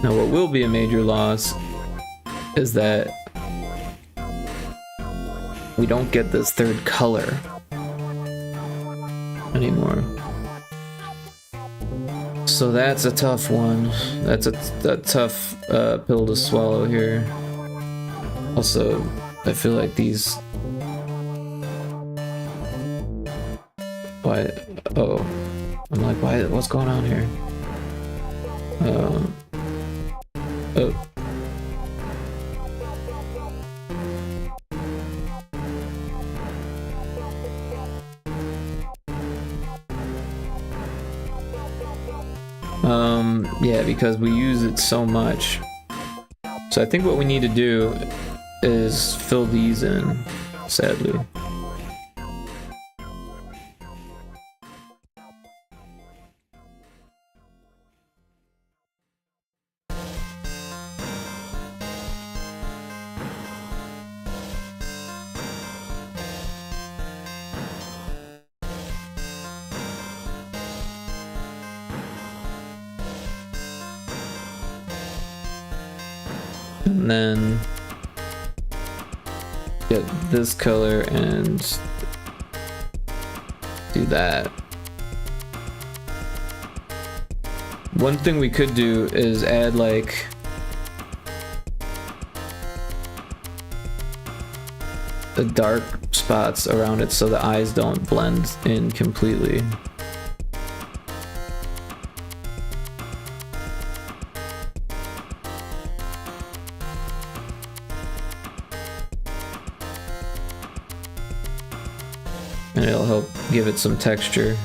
Now what will be a major loss is that we don't get this third color anymore. So that's a tough one. That's a tough pill to swallow here. Also, I feel like these... Why? Oh. I'm like, why? What's going on here? Oh. Yeah, because we use it so much. So I think what we need to do is fill these in, sadly. And then get this color and do that. One thing we could do is add like the dark spots around it so the eyes don't blend in completely. And it'll help give it some texture.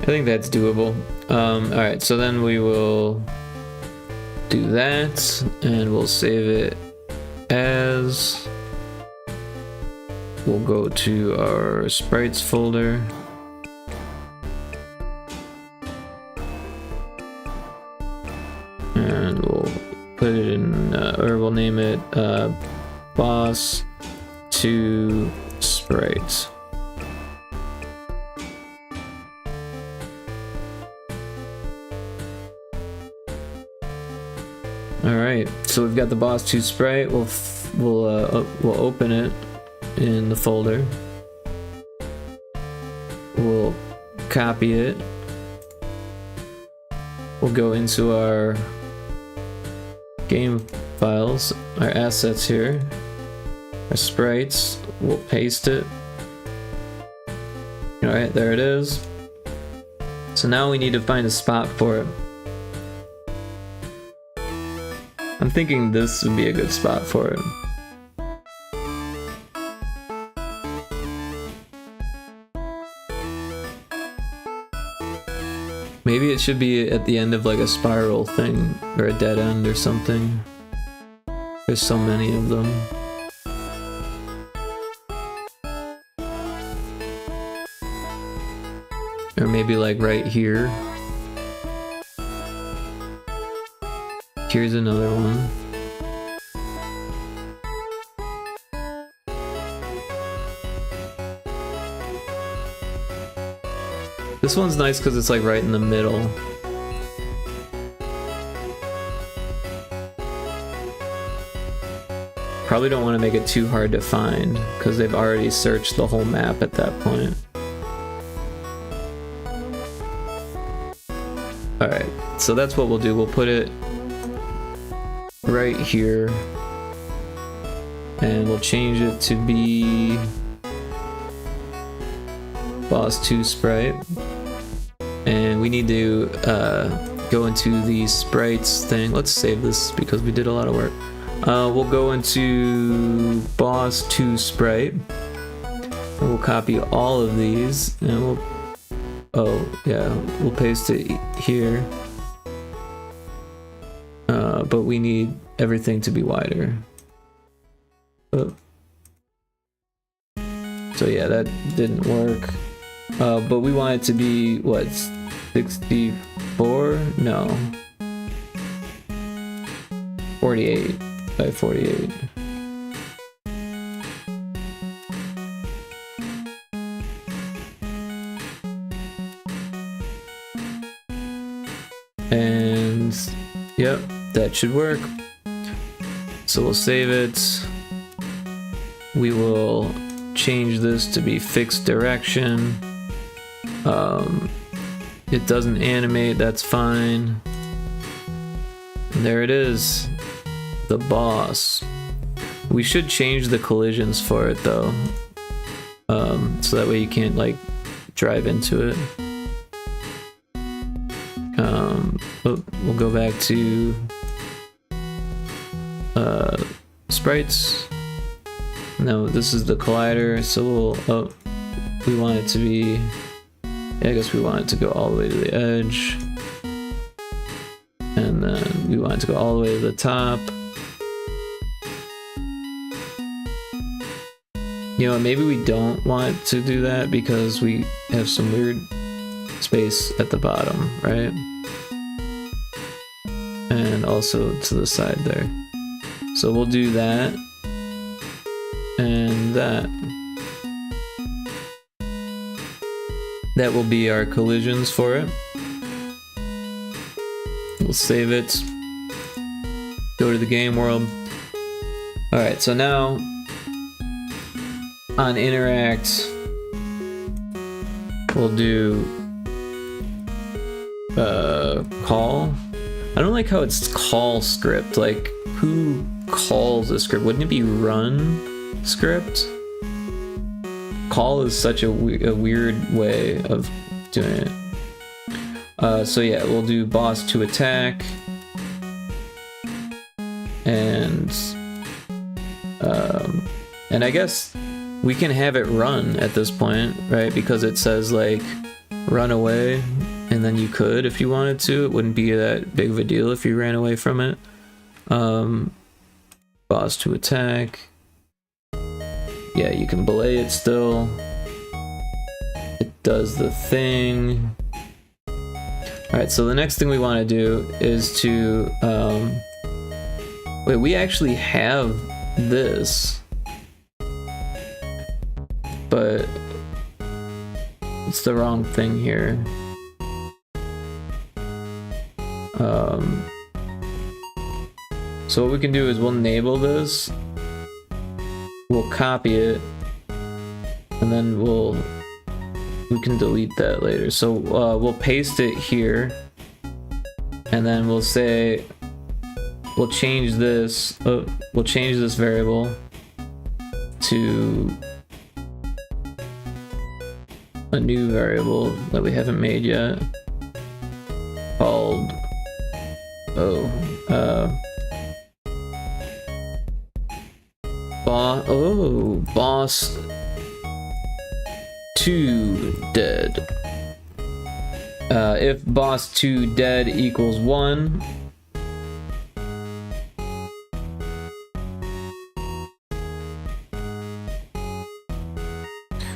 I think that's doable. Alright, so then we will do that, and we'll save it as... We'll go to our sprites folder. And we'll put it in, or we'll name it boss 2 sprites. Alright, so we've got the boss 2 sprite. We'll open it in the folder. We'll copy it. We'll go into our game files, our assets here, our sprites. We'll paste it. Alright, there it is. So now we need to find a spot for it. I'm thinking this would be a good spot for it. Maybe it should be at the end of like a spiral thing, or a dead end or something. There's so many of them. Or maybe like right here. Here's another one. This one's nice because it's like right in the middle. Probably don't want to make it too hard to find because they've already searched the whole map at that point. Alright, so that's what we'll do. We'll put it right here, and we'll change it to be boss 2 sprite, and we need to go into the sprites thing. Let's save this because we did a lot of work. We'll go into boss 2 sprite, and we'll copy all of these, and we'll paste it here. But we need everything to be wider. So yeah, that didn't work. But we want it to be, what, 64? No. 48 by 48. And, yep. That should work. So we'll save it. We will change this to be fixed direction. It doesn't animate, that's fine. And there it is. The boss. We should change the collisions for it though. So that way you can't like drive into it. We'll go back to sprites. No, this is the collider, so we want it to be, I guess we want it to go all the way to the edge, and then we want it to go all the way to the top. You know, maybe we don't want to do that because we have some weird space at the bottom, right? And also to the side there. So we'll do that and that. That will be our collisions for it. We'll save it. Go to the game world. Alright, so now on interact, we'll do call. I don't like how it's call script. Like, who calls a script? Wouldn't it be run script? Call is such a weird way of doing it. So yeah, we'll do boss to attack, and I guess we can have it run at this point, right? Because it says like run away, and then you could if you wanted to. It wouldn't be that big of a deal if you ran away from it. Boss to attack. Yeah, you can belay it still. It does the thing. Alright, so the next thing we want to do is to... wait, we actually have this. But... it's the wrong thing here. So what we can do is we'll enable this, we'll copy it, and then we can delete that later. So we'll paste it here, and then we'll say we'll change this variable to a new variable that we haven't made yet called boss 2 dead. If boss 2 dead equals 1,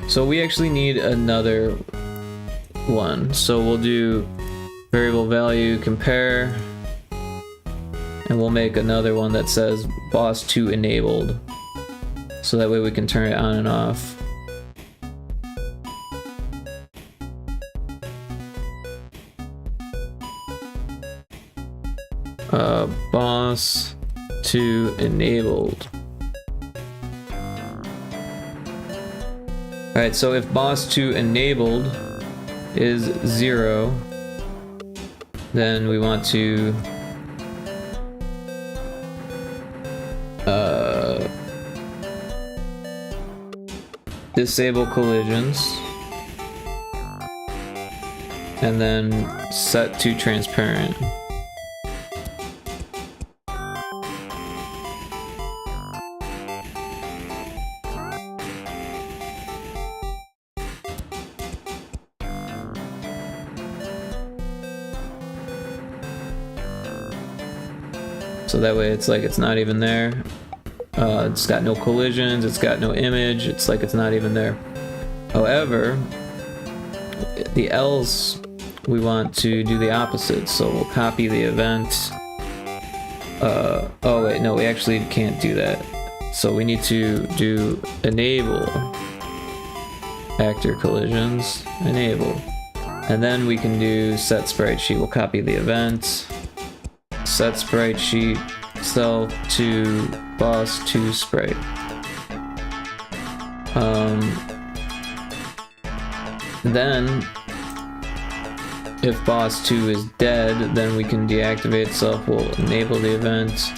so we actually need another one. So we'll do variable value compare, and we'll make another one that says boss 2 enabled, so that way we can turn it on and off. Boss 2 enabled. Alright, so if boss 2 enabled is 0, then we want to disable collisions, and then set to transparent. So that way it's like it's not even there. It's got no collisions, it's got no image, it's like it's not even there. However, the else, we want to do the opposite, so we'll copy the event. Oh wait, no, we actually can't do that. So we need to do enable actor collisions, enable. And then we can do set sprite sheet, we'll copy the event. Set sprite sheet self to boss 2 sprite. Then if boss 2 is dead, then we can deactivate itself. We'll enable the event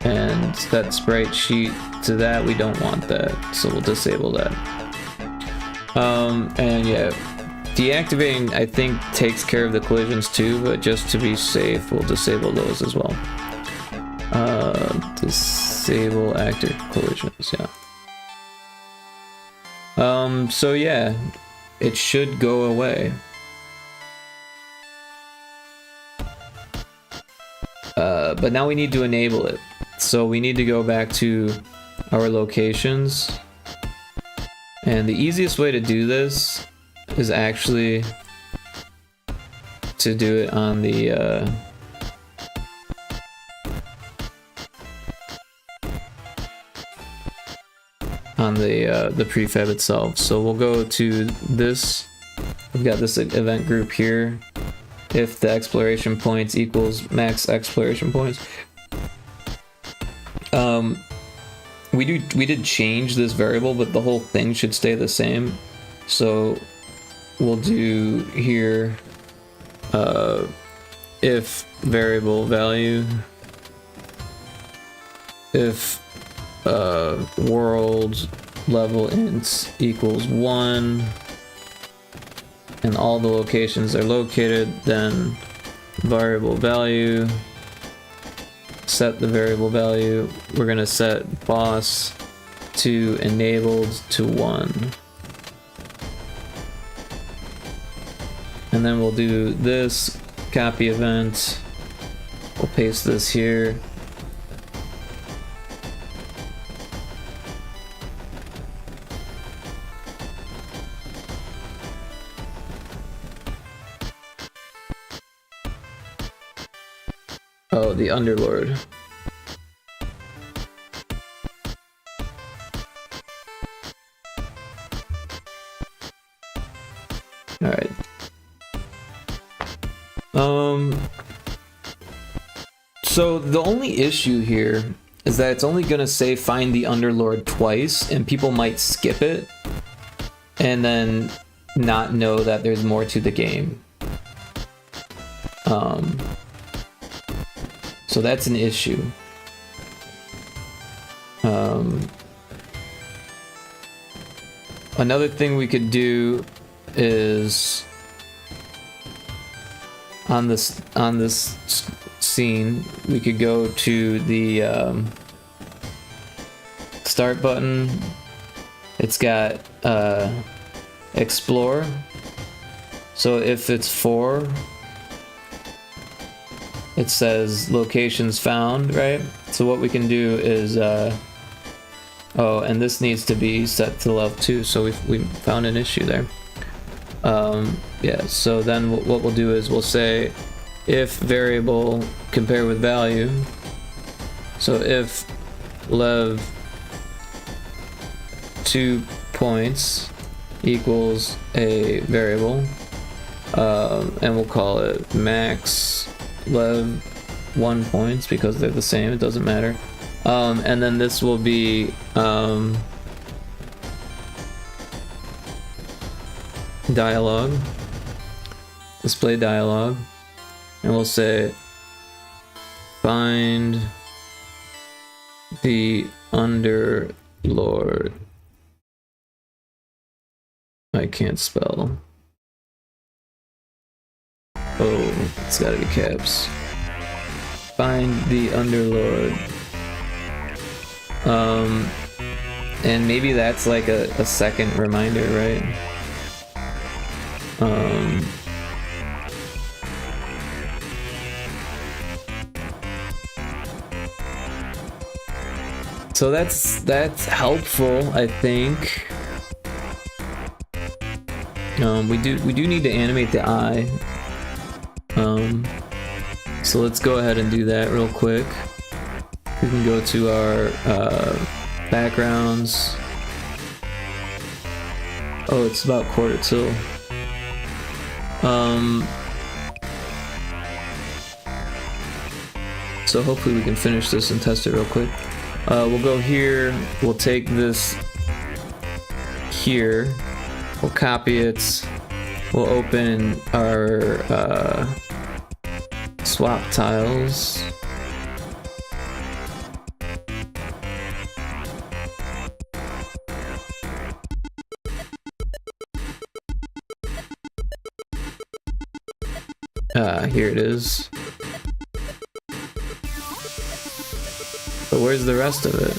and set sprite sheet to that. We don't want that, so we'll disable that. And yeah, deactivating I think takes care of the collisions too, but just to be safe, we'll disable those as well. Disable actor collisions, yeah. So yeah, it should go away. But now we need to enable it. So we need to go back to our locations. And the easiest way to do this is actually to do it on the prefab itself. So we'll go to this. We've got this event group here. If the exploration points equals max exploration points. We did change this variable, but the whole thing should stay the same. So we'll do here if variable value, if world level int equals 1 and all the locations are located, then variable value, set the variable value. We're gonna set boss to enabled to 1. And then we'll do this copy event. We'll paste this here. Oh, the Underlord. Alright. So the only issue here is that it's only gonna say find the Underlord twice, and people might skip it and then not know that there's more to the game. So that's an issue. Another thing we could do is on this scene, we could go to the start button. It's got explore. So if it's 4, it says locations found, right? So what we can do is oh, and this needs to be set to level 2, so we found an issue there. Yeah, so then what we'll do is we'll say if variable compare with value. So if lev 2 points equals a variable, and we'll call it max lev 1 points because they're the same, it doesn't matter. And then this will be dialogue, display dialogue, and we'll say find the Underlord. I can't spell. Oh, it's gotta be caps. Find the Underlord. And maybe that's like a second reminder, right? So that's helpful, I think. We do need to animate the eye. So let's go ahead and do that real quick. We can go to our backgrounds. Oh, it's about 1/4 till. So hopefully we can finish this and test it real quick. We'll go here, we'll take this here, we'll copy it, we'll open our swap tiles. Here it is. But where's the rest of it?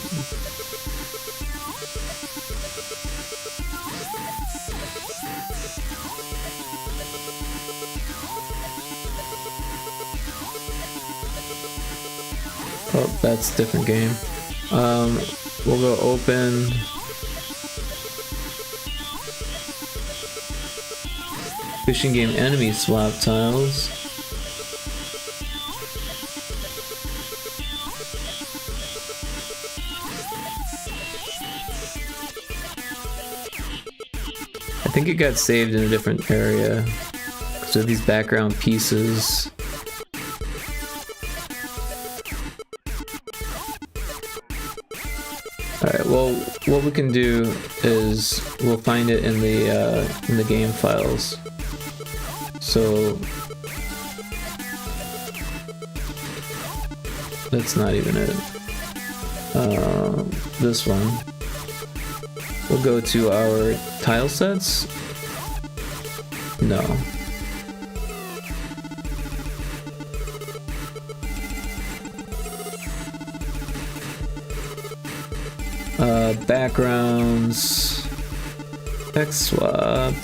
Oh, that's a different game. We'll go open. Fishing game enemy swap tiles. I think it got saved in a different area. So these background pieces. Alright, well, what we can do is we'll find it in the game files. So that's not even it. This one. We'll go to our tile sets. No. Backgrounds. Text swap.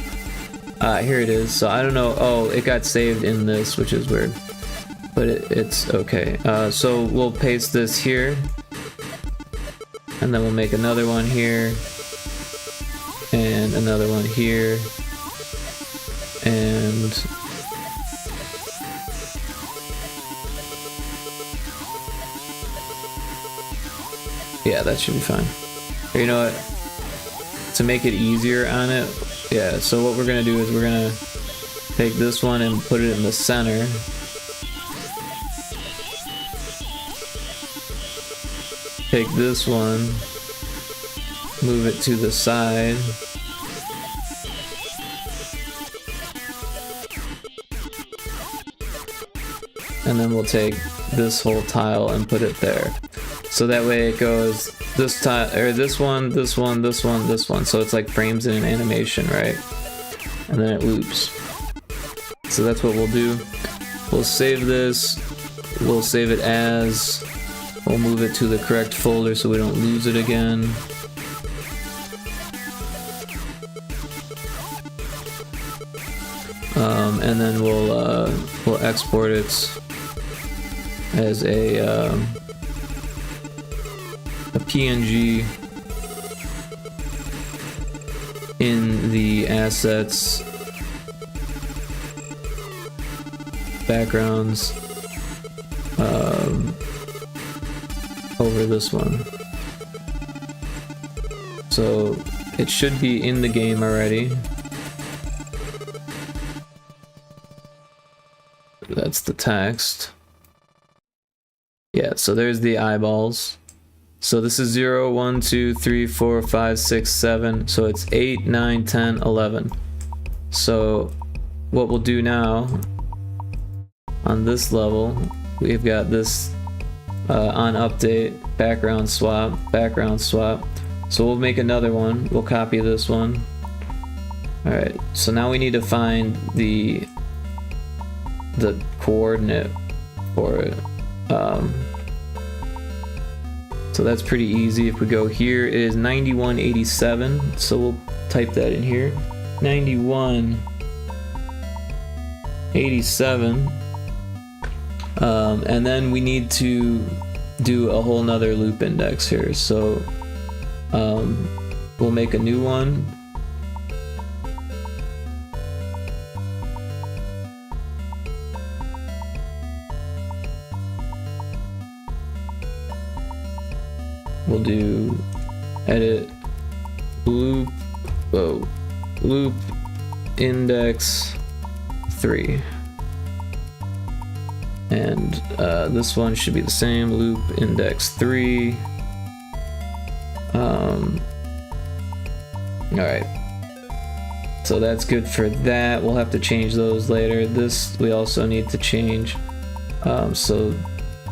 Here it is. So I don't know. Oh, it got saved in this, which is weird. But it's okay. So we'll paste this here. And then we'll make another one here. And another one here. And... yeah, that should be fine. Or you know what? To make it easier on it, yeah, so what we're gonna do is we're gonna take this one and put it in the center. Take this one, move it to the side. And then we'll take this whole tile and put it there. So that way it goes this tile, or this one, this one, this one, this one. So it's like frames in an animation, right? And then it loops. So that's what we'll do. We'll save this. We'll save it as. We'll move it to the correct folder so we don't lose it again. And then we'll export it as a PNG in the assets, backgrounds, over this one. So it should be in the game already. That's the text. Yeah, so there's the eyeballs. So this is 0, 1, 2, 3, 4, 5, 6, 7. So it's 8, 9, 10, 11. So what we'll do now on this level, we've got this on update, background swap, background swap. So we'll make another one. We'll copy this one. Alright, so now we need to find the coordinate for it. So that's pretty easy. If we go here, it is 9187. So we'll type that in here. 9187. And then we need to do a whole nother loop index here. So we'll make a new one. We'll do edit loop, loop index 3. And this one should be the same, loop index 3. Alright. So that's good for that. We'll have to change those later. This we also need to change. So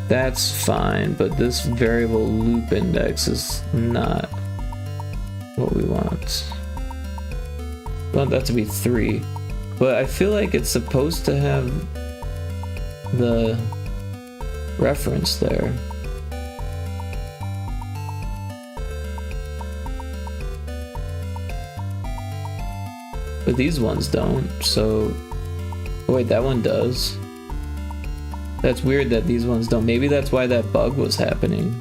that's fine, but this variable loop index is not what we want. We want that to be 3. But I feel like it's supposed to have the reference there. But these ones don't, so... oh wait, that one does. That's weird that these ones don't. Maybe that's why that bug was happening.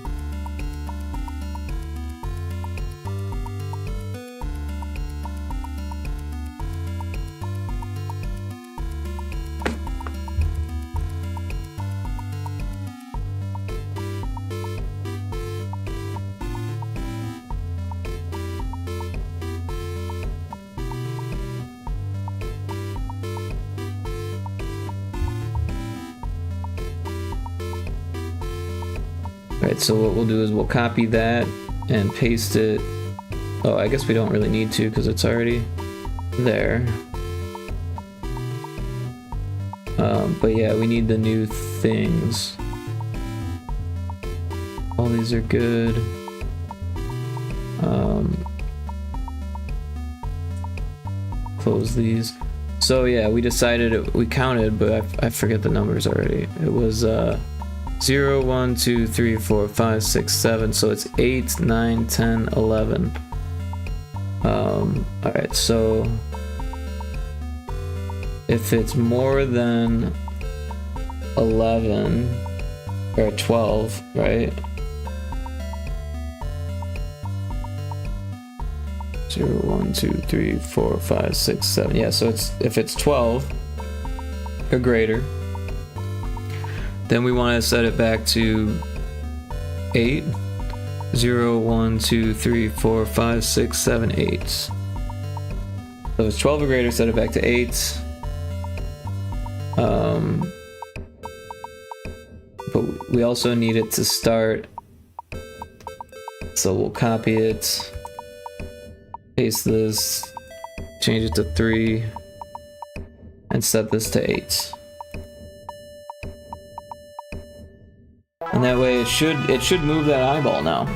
Alright, so what we'll do is we'll copy that and paste it. Oh, I guess we don't really need to because it's already there. But yeah, we need the new things. All these are good. Close these. So yeah, we decided, we counted, but I forget the numbers already. It was 0, 1, 2, 3, 4, 5, 6, 7. So it's 8, 9, 10, 11. Alright, so if it's more than 11 or 12, right? 0, 1, 2, 3, 4, 5, 6, 7. Yeah, so if it's 12 or greater, then we want to set it back to 8. 0, 1, 2, 3, 4, 5, 6, 7, 8. So if it's 12 or greater, set it back to 8. But we also need it to start, so we'll copy it, paste this, change it to 3, and set this to 8. And that way it should move that eyeball now.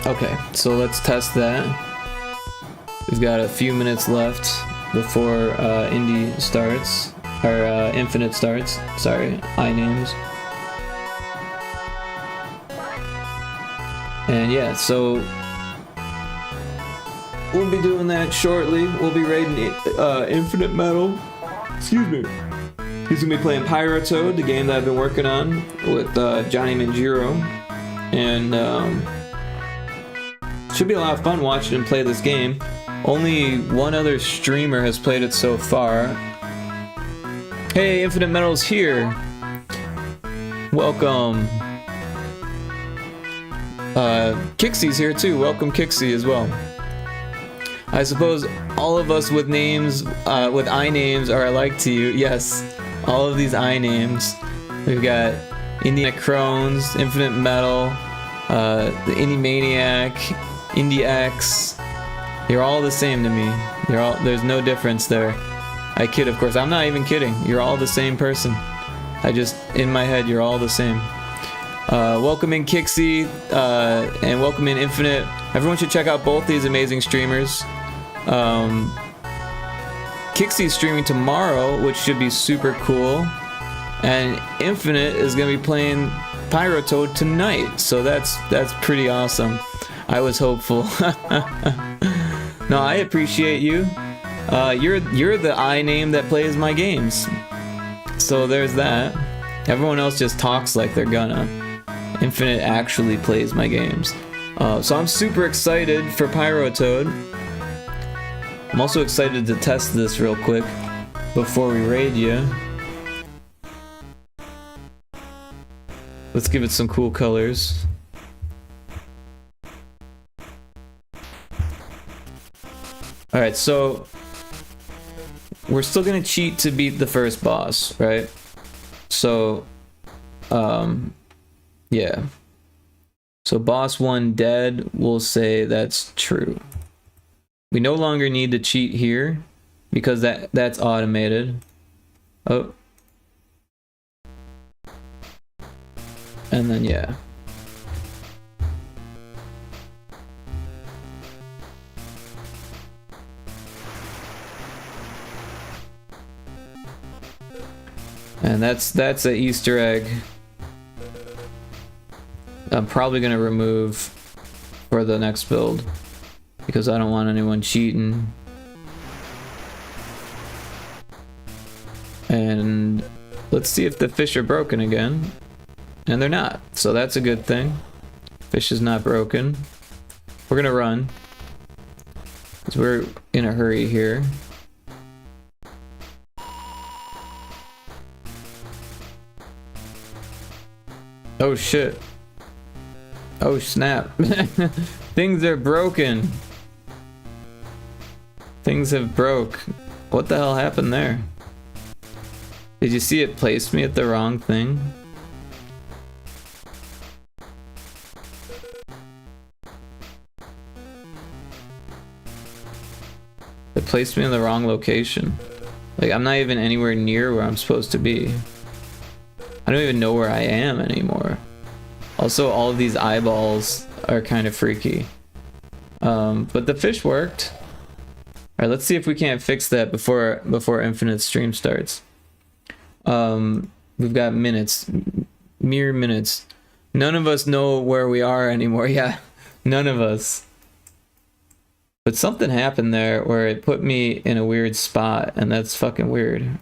Okay, so let's test that. We've got a few minutes left before Indie starts, or Infinite starts. Sorry, iNames. And yeah, so we'll be doing that shortly. We'll be raiding Infinite Metal. Excuse me. He's gonna be playing Pyrotoad, the game that I've been working on with Johnny Manjiro, and should be a lot of fun watching him play this game. Only one other streamer has played it so far. Hey, Infinite Metal's here. Welcome. Kixie's here too. Welcome, Kixie, as well. I suppose all of us with names, with iNames are alike to you. Yes, all of these iNames. We've got Indiana Crones, Infinite Metal, the Indie Maniac, Indie X. You're all the same to me. There's no difference there. I kid, of course. I'm not even kidding. You're all the same person. In my head, you're all the same. Welcome in Kixie, and welcome in Infinite. Everyone should check out both these amazing streamers. Kixie's streaming tomorrow, which should be super cool. And Infinite is gonna be playing Pyrotoad tonight, so that's pretty awesome. I was hopeful. No, I appreciate you. You're the iName that plays my games. So there's that. Everyone else just talks like they're gonna. Infinite actually plays my games. So I'm super excited for Pyrotoad. I'm also excited to test this real quick before we raid you. Let's give it some cool colors. Alright, so we're still gonna cheat to beat the first boss, right? So, yeah. So boss 1 dead, we'll say that's true. We no longer need to cheat here because that's automated. Oh. And then yeah. And that's an Easter egg I'm probably gonna remove for the next build because I don't want anyone cheating. And let's see if the fish are broken again. And they're not, so that's a good thing. Fish is not broken. We're gonna run because we're in a hurry here. Oh shit. Oh snap. Things are broken. Things have broke. What the hell happened there? Did you see it placed me at the wrong thing? It placed me in the wrong location. Like, I'm not even anywhere near where I'm supposed to be. I don't even know where I am anymore. Also, all of these eyeballs are kind of freaky. But the fish worked. Alright, let's see if we can't fix that before Infinite stream starts. We've got minutes. Mere minutes. None of us know where we are anymore. Yeah, none of us. But something happened there where it put me in a weird spot, and that's fucking weird.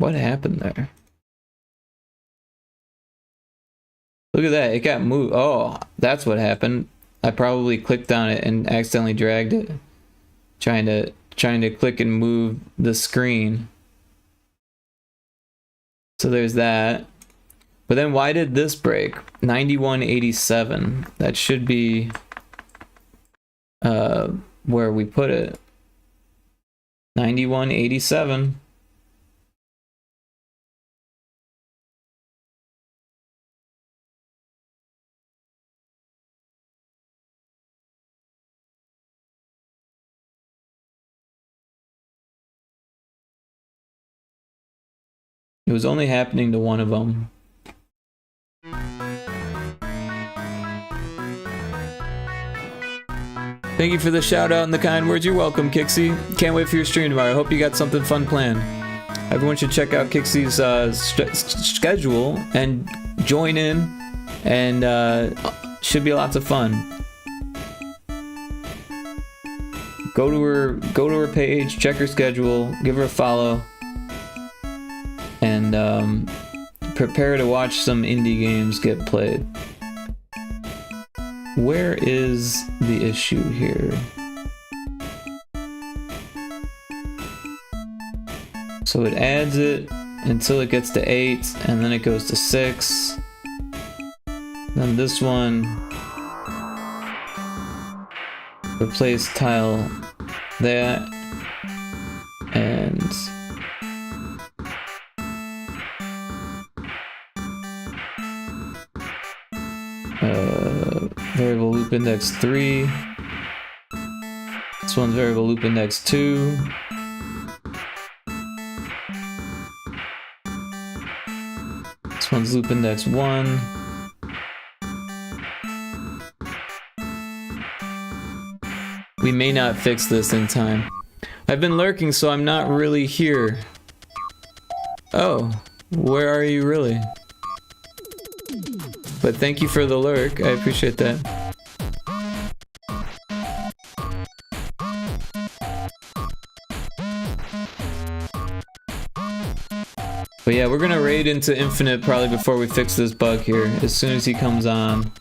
What happened there? Look at that, it got moved. Oh, that's what happened. I probably clicked on it and accidentally dragged it. Trying to click and move the screen. So there's that. But then why did this break? 9187. That should be where we put it. 9187. It was only happening to one of them. Thank you for the shout out and the kind words. You're welcome, Kixie. Can't wait for your stream tomorrow. I hope you got something fun planned. Everyone should check out Kixie's schedule and join in, and should be lots of fun. Go to her page, check her schedule, give her a follow, and prepare to watch some indie games get played. Where is the issue here? So it adds it until it gets to 8, and then it goes to 6. Then this one, replace tile that, and variable loop index 3. This one's variable loop index 2. This one's loop index 1. We may not fix this in time. I've been lurking, so I'm not really here. Oh, where are you really? But thank you for the lurk, I appreciate that. But yeah, we're gonna raid into Infinite probably before we fix this bug here. As soon as he comes on,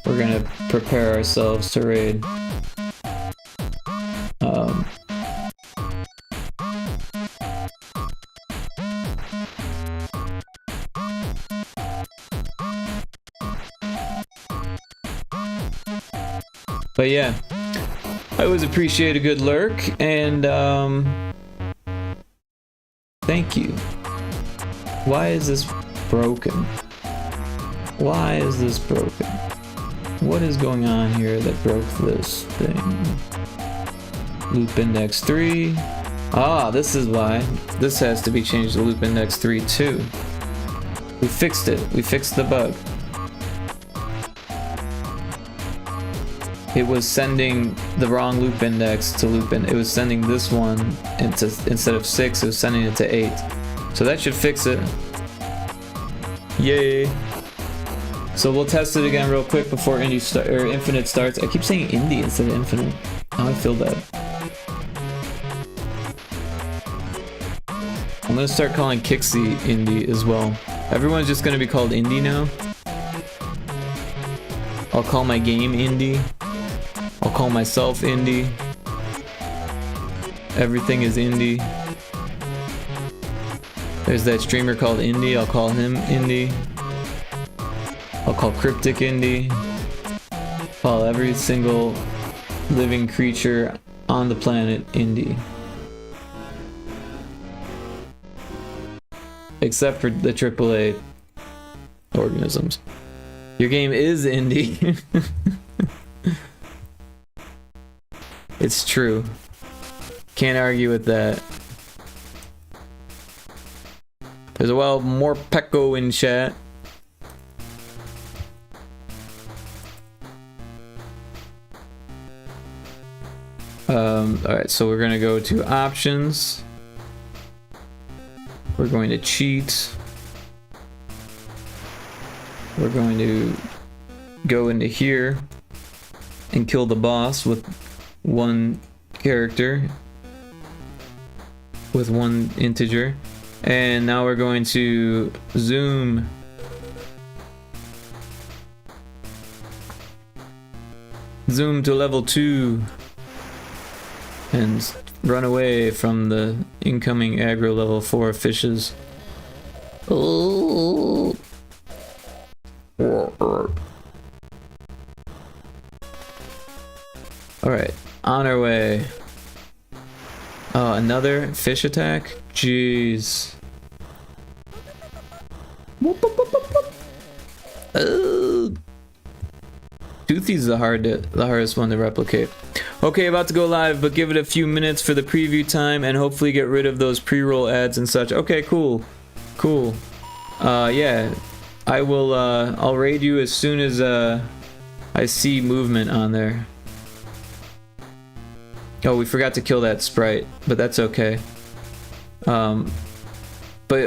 we're gonna prepare ourselves to raid. But yeah, I always appreciate a good lurk, and thank you. Why is this broken? Why is this broken? What is going on here that broke this thing? Loop index 3. Ah, this is why. This has to be changed to loop index 3 too. We fixed it. We fixed the bug. It was sending the wrong loop index to loop in. It was sending this one into, instead of 6, it was sending it to 8. So that should fix it. Yay. So we'll test it again real quick before Infinite starts. I keep saying Indie instead of Infinite. Now I feel bad. I'm gonna start calling Kixie Indie as well. Everyone's just gonna be called Indie now. I'll call my game Indie. I'll call myself Indie. Everything is Indie. There's that streamer called Indie. I'll call him Indie. I'll call Cryptic Indie. Call every single living creature on the planet Indie. Except for the AAA organisms. Your game is Indie. It's true. Can't argue with that. There's a wild Morpeko in chat. Alright, so we're gonna go to options. We're going to cheat. We're going to go into here and kill the boss with one character, with one integer. And now we're going to zoom. Zoom to level 2 and run away from the incoming aggro level 4 fishes. Oh. Alright, on our way. Oh, another fish attack? Jeez. Toothy's the hardest one to replicate. Okay, about to go live, but give it a few minutes for the preview time and hopefully get rid of those pre-roll ads and such. Okay, cool. Cool. Yeah. I will, I'll raid you as soon as, I see movement on there. Oh, we forgot to kill that sprite, but that's okay. But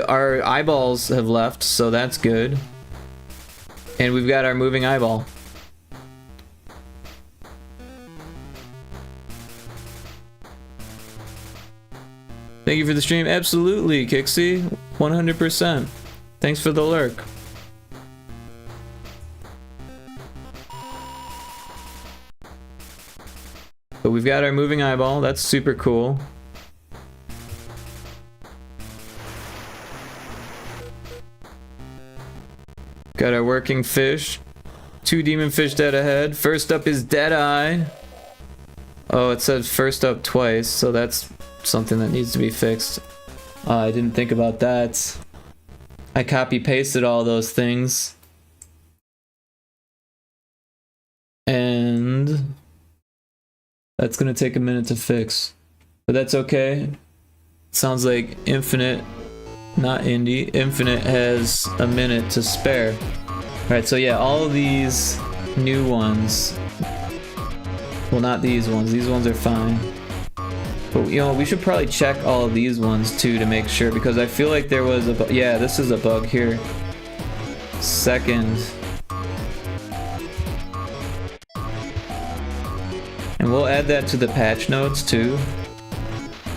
our eyeballs have left, so that's good. And we've got our moving eyeball. Thank you for the stream. Absolutely, Kixie. 100%. Thanks for the lurk. But we've got our moving eyeball. That's super cool. Got our working fish. 2 demon fish dead ahead. First up is Deadeye. Oh, it said first up twice, so that's something that needs to be fixed. I didn't think about that. I copy pasted all those things. And that's gonna take a minute to fix. But that's okay. Sounds like Infinite, not Indie, Infinite has a minute to spare. Alright, so yeah, all of these new ones. Well, not these ones. These ones are fine. But, you know, we should probably check all of these ones too to make sure, because I feel like there was a bug. Yeah, this is a bug here. Second. And we'll add that to the patch notes too,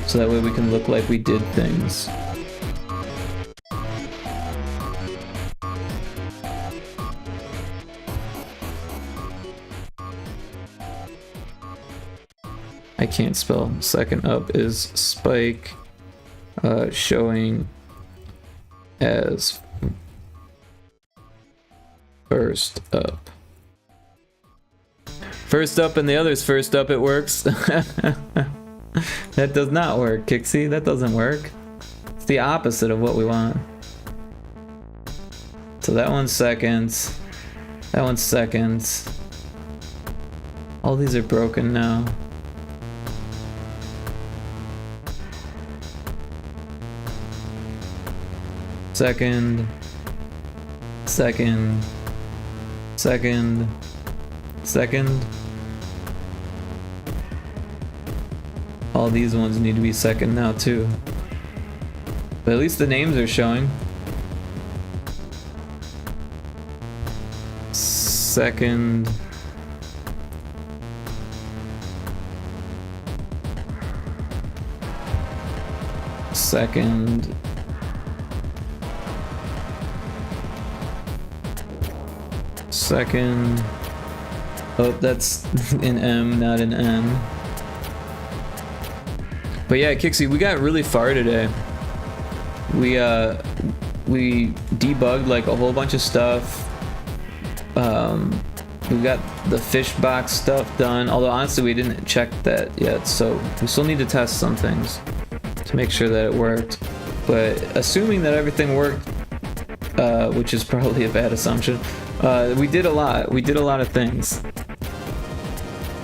so that way we can look like we did things. I can't spell. Second up is Spike, showing as first up. First up and the other's first up, it works. That does not work, Kixie. That doesn't work. It's the opposite of what we want. So that one's second. That one's second. All these are broken now. Second, second, second, second. All these ones need to be second now too. But at least the names are showing. Second. Second. Second. Oh, that's in M, not in N. But yeah, Kixie, we got really far today. We debugged like a whole bunch of stuff. We got the fish box stuff done, although honestly we didn't check that yet, so we still need to test some things to make sure that it worked. But assuming that everything worked, which is probably a bad assumption, we did a lot. We did a lot of things.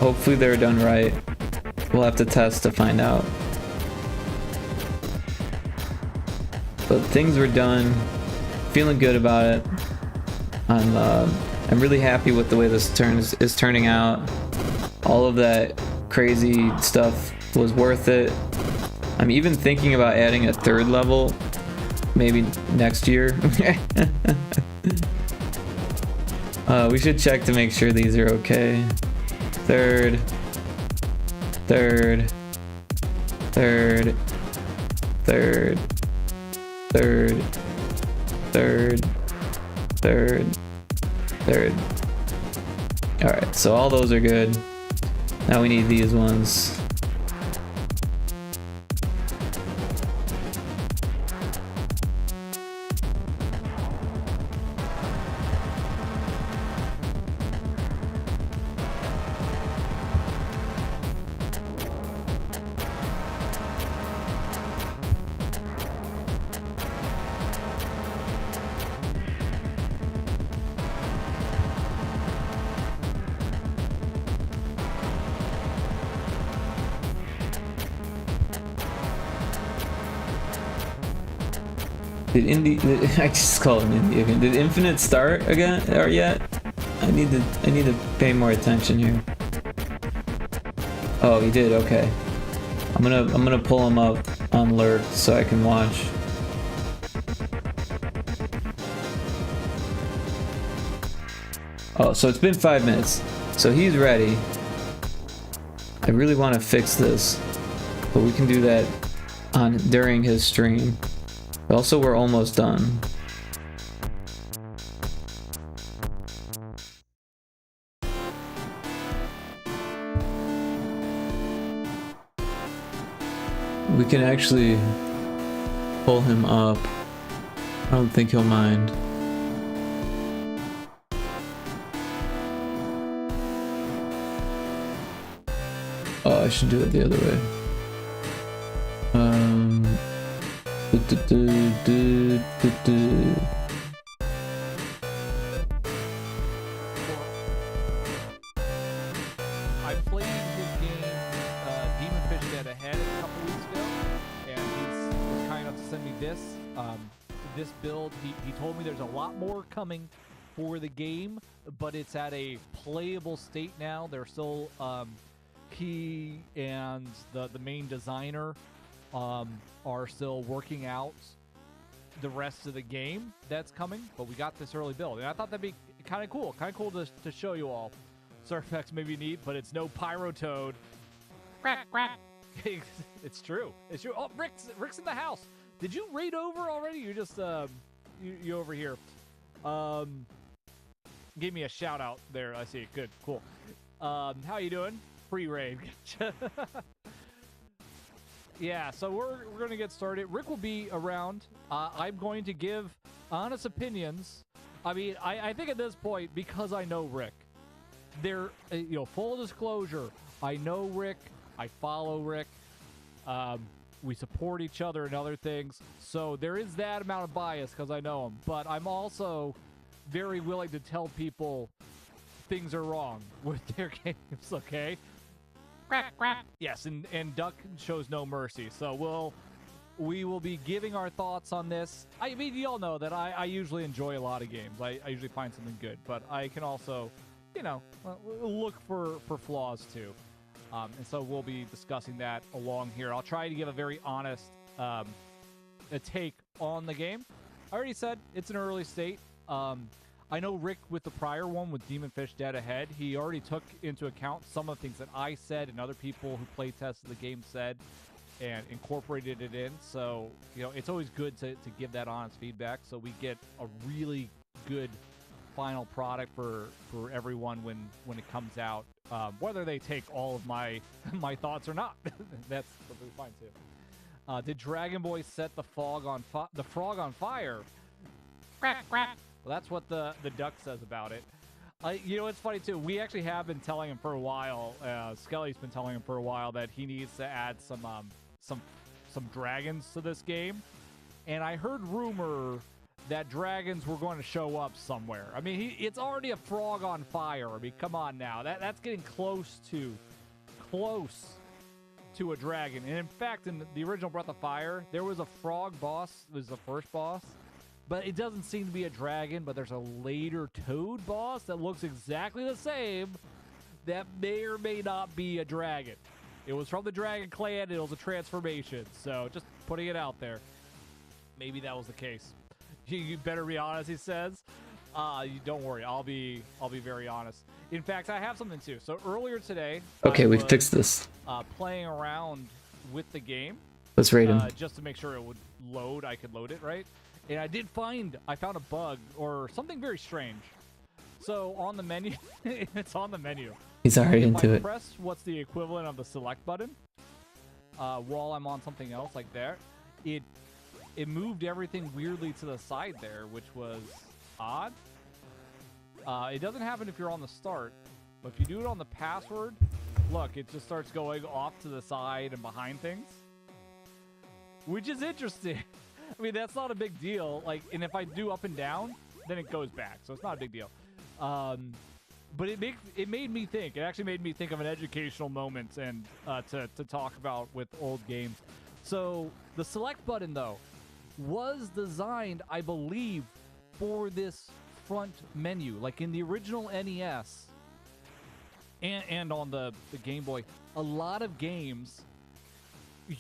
Hopefully they're done right. We'll have to test to find out. But things were done. Feeling good about it. I'm really happy with the way this is turning out. All of that crazy stuff was worth it. I'm even thinking about adding a third level maybe next year. We should check to make sure these are okay. Third, third, third, third, third, third, third, third. All right, so all those are good. Now we need these ones. I just call him Indy again. Did Infinite start again or yet? I need to pay more attention here. Oh, he did. Okay. I'm gonna pull him up on Lurk so I can watch. Oh, so it's been 5 minutes. So he's ready. I really want to fix this, but we can do that during his stream. Also, we're almost done. We can actually pull him up. I don't think he'll mind. Oh, I should do it the other way. I played his game, Demon Fish Dead Ahead a couple weeks ago, and he was kind enough to send me this. This build, he told me there's a lot more coming for the game, but it's at a playable state now. They're still, he and the main designer are still working out the rest of the game that's coming, but we got this early build, and I thought that'd be kind of cool to show you all. Surfx may be neat, but it's no Pyro Toad. Quack, quack. It's true. It's true. Oh, Rick's in the house. Did you raid over already? You just you over here. Gave me a shout out there. I see. Good. Cool. How you doing? Free raid. Yeah, so we're going to get started. Rick will be around. I'm going to give honest opinions. I mean, I think at this point, because I know Rick, full disclosure, I know Rick, I follow Rick, we support each other and other things, so there is that amount of bias because I know him, but I'm also very willing to tell people things are wrong with their games, okay? Quack, quack. Yes, and Duck shows no mercy. So we will be giving our thoughts on this. I mean, you all know that I usually enjoy a lot of games. I usually find something good, but I can also, look for flaws too. And so we'll be discussing that along here. I'll try to give a very honest a take on the game. I already said it's an early state. I know Rick, with the prior one, with Demon Fish Dead Ahead, he already took into account some of the things that I said and other people who play tested the game said and incorporated it in. So, it's always good to give that honest feedback so we get a really good final product for everyone when it comes out. Whether they take all of my thoughts or not, that's perfectly fine too. Did Dragon Boy set the frog on fire? Quack, quack. Well, that's what the duck says about it. It's funny too. We actually have been telling him for a while. Skelly's been telling him for a while that he needs to add some dragons to this game. And I heard rumor that dragons were going to show up somewhere. I mean, it's already a frog on fire. I mean, come on now. That's getting close to a dragon. And in fact, in the original Breath of Fire, there was a frog boss. It was the first boss. But it doesn't seem to be a dragon, but there's a later toad boss that looks exactly the same that may or may not be a dragon. It was from the Dragon Clan, and it was a transformation. So just putting it out there. maybe that was the case. You better be honest, he says. You don't worry, I'll be very honest. In fact, I have something too. So earlier today, Okay, I we've was, fixed this. Playing around with the game, Let's rate him. just to make sure it would load. I could load it right, and I found a bug or something very strange. So on the menu, it's on the menu. He's already If into I it. press what's the equivalent of the select button while I'm on something else like that, it moved everything weirdly to the side there, which was odd. It doesn't happen if you're on the start, but if you do it on the password, look, it just starts going off to the side and behind things, which is interesting. I mean, that's not a big deal. Like, and if I do up and down, then it goes back, so it's not a big deal. But it made me think. It actually made me think of an educational moment and to talk about with old games. So the select button though was designed, I believe, for this front menu, like in the original NES and on the Game Boy. A lot of games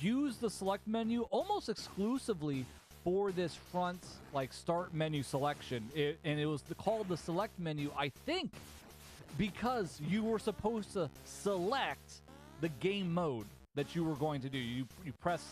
use the select menu almost exclusively for this front, like, start menu selection. And it was called the select menu, I think, because you were supposed to select the game mode that you were going to do. You press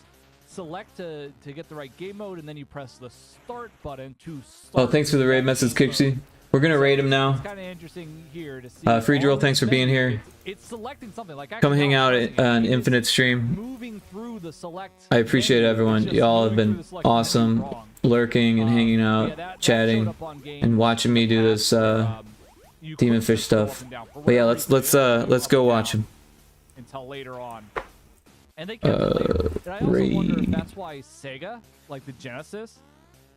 select to get the right game mode, and then you press the start button to start. Oh, thanks for the raid message, Kixie. We're gonna raid him now. It's kind of interesting here to see. Free Drill, on thanks the for being menu, here. It's selecting something like Come hang out pressing on it. It is Infinite Stream. moving through the select. I appreciate menu. everyone. It's just Y'all have moving through been the select menu awesome, wrong. lurking and hanging Yeah, out, that chatting, showed up on games and watching me in the do past this where, you Demon couldn't Fish just go up stuff. and down. For But yeah, whatever reason, they had to let's up go and watch down him. until later on. And they kept it later. And I also wonder if raid. that's why Sega, like the Genesis,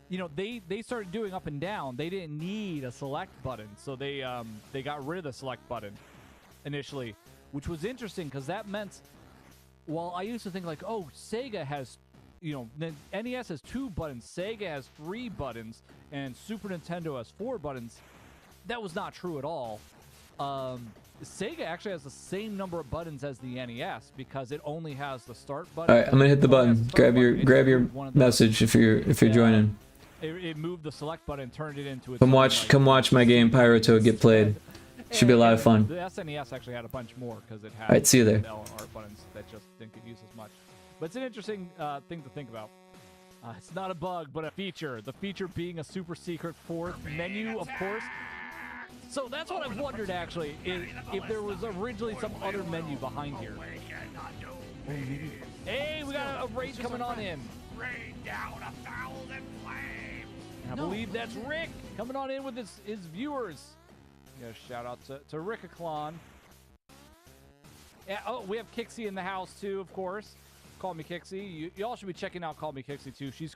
you know, they started doing up and down. They didn't need a select button, so they got rid of the select button initially, which was interesting because that meant, well, I used to think like, oh, Sega has, you know, the NES has 2 buttons, Sega has 3 buttons, and Super Nintendo has 4 buttons. That was not true at all. Sega actually has the same number of buttons as the NES because it only has the start button. All right, I'm gonna hit the It only has button. the start button. It's Grab your moved one of the- message if you're joining. It moved the select button and turned it into its Come own, watch like, my game Pyrotoad get played. Should be a lot of fun. The SNES actually had a bunch more because it had Alright, see you there. the L and R buttons that just didn't get used as much. But it's an interesting thing to think about. It's not a bug, but a feature. The feature being a super secret fourth menu, of course. So that's what I've wondered, actually, if there was originally some other menu behind here. Hey, we got a raid coming on in. Rain down 1,000 flames. And I believe that's Rick coming on in with his viewers. Yeah, shout out to Rickaclon. Yeah, oh, we have Kixie in the house too, of course. Call Me Kixie. Y'all should be checking out Call Me Kixie too. She's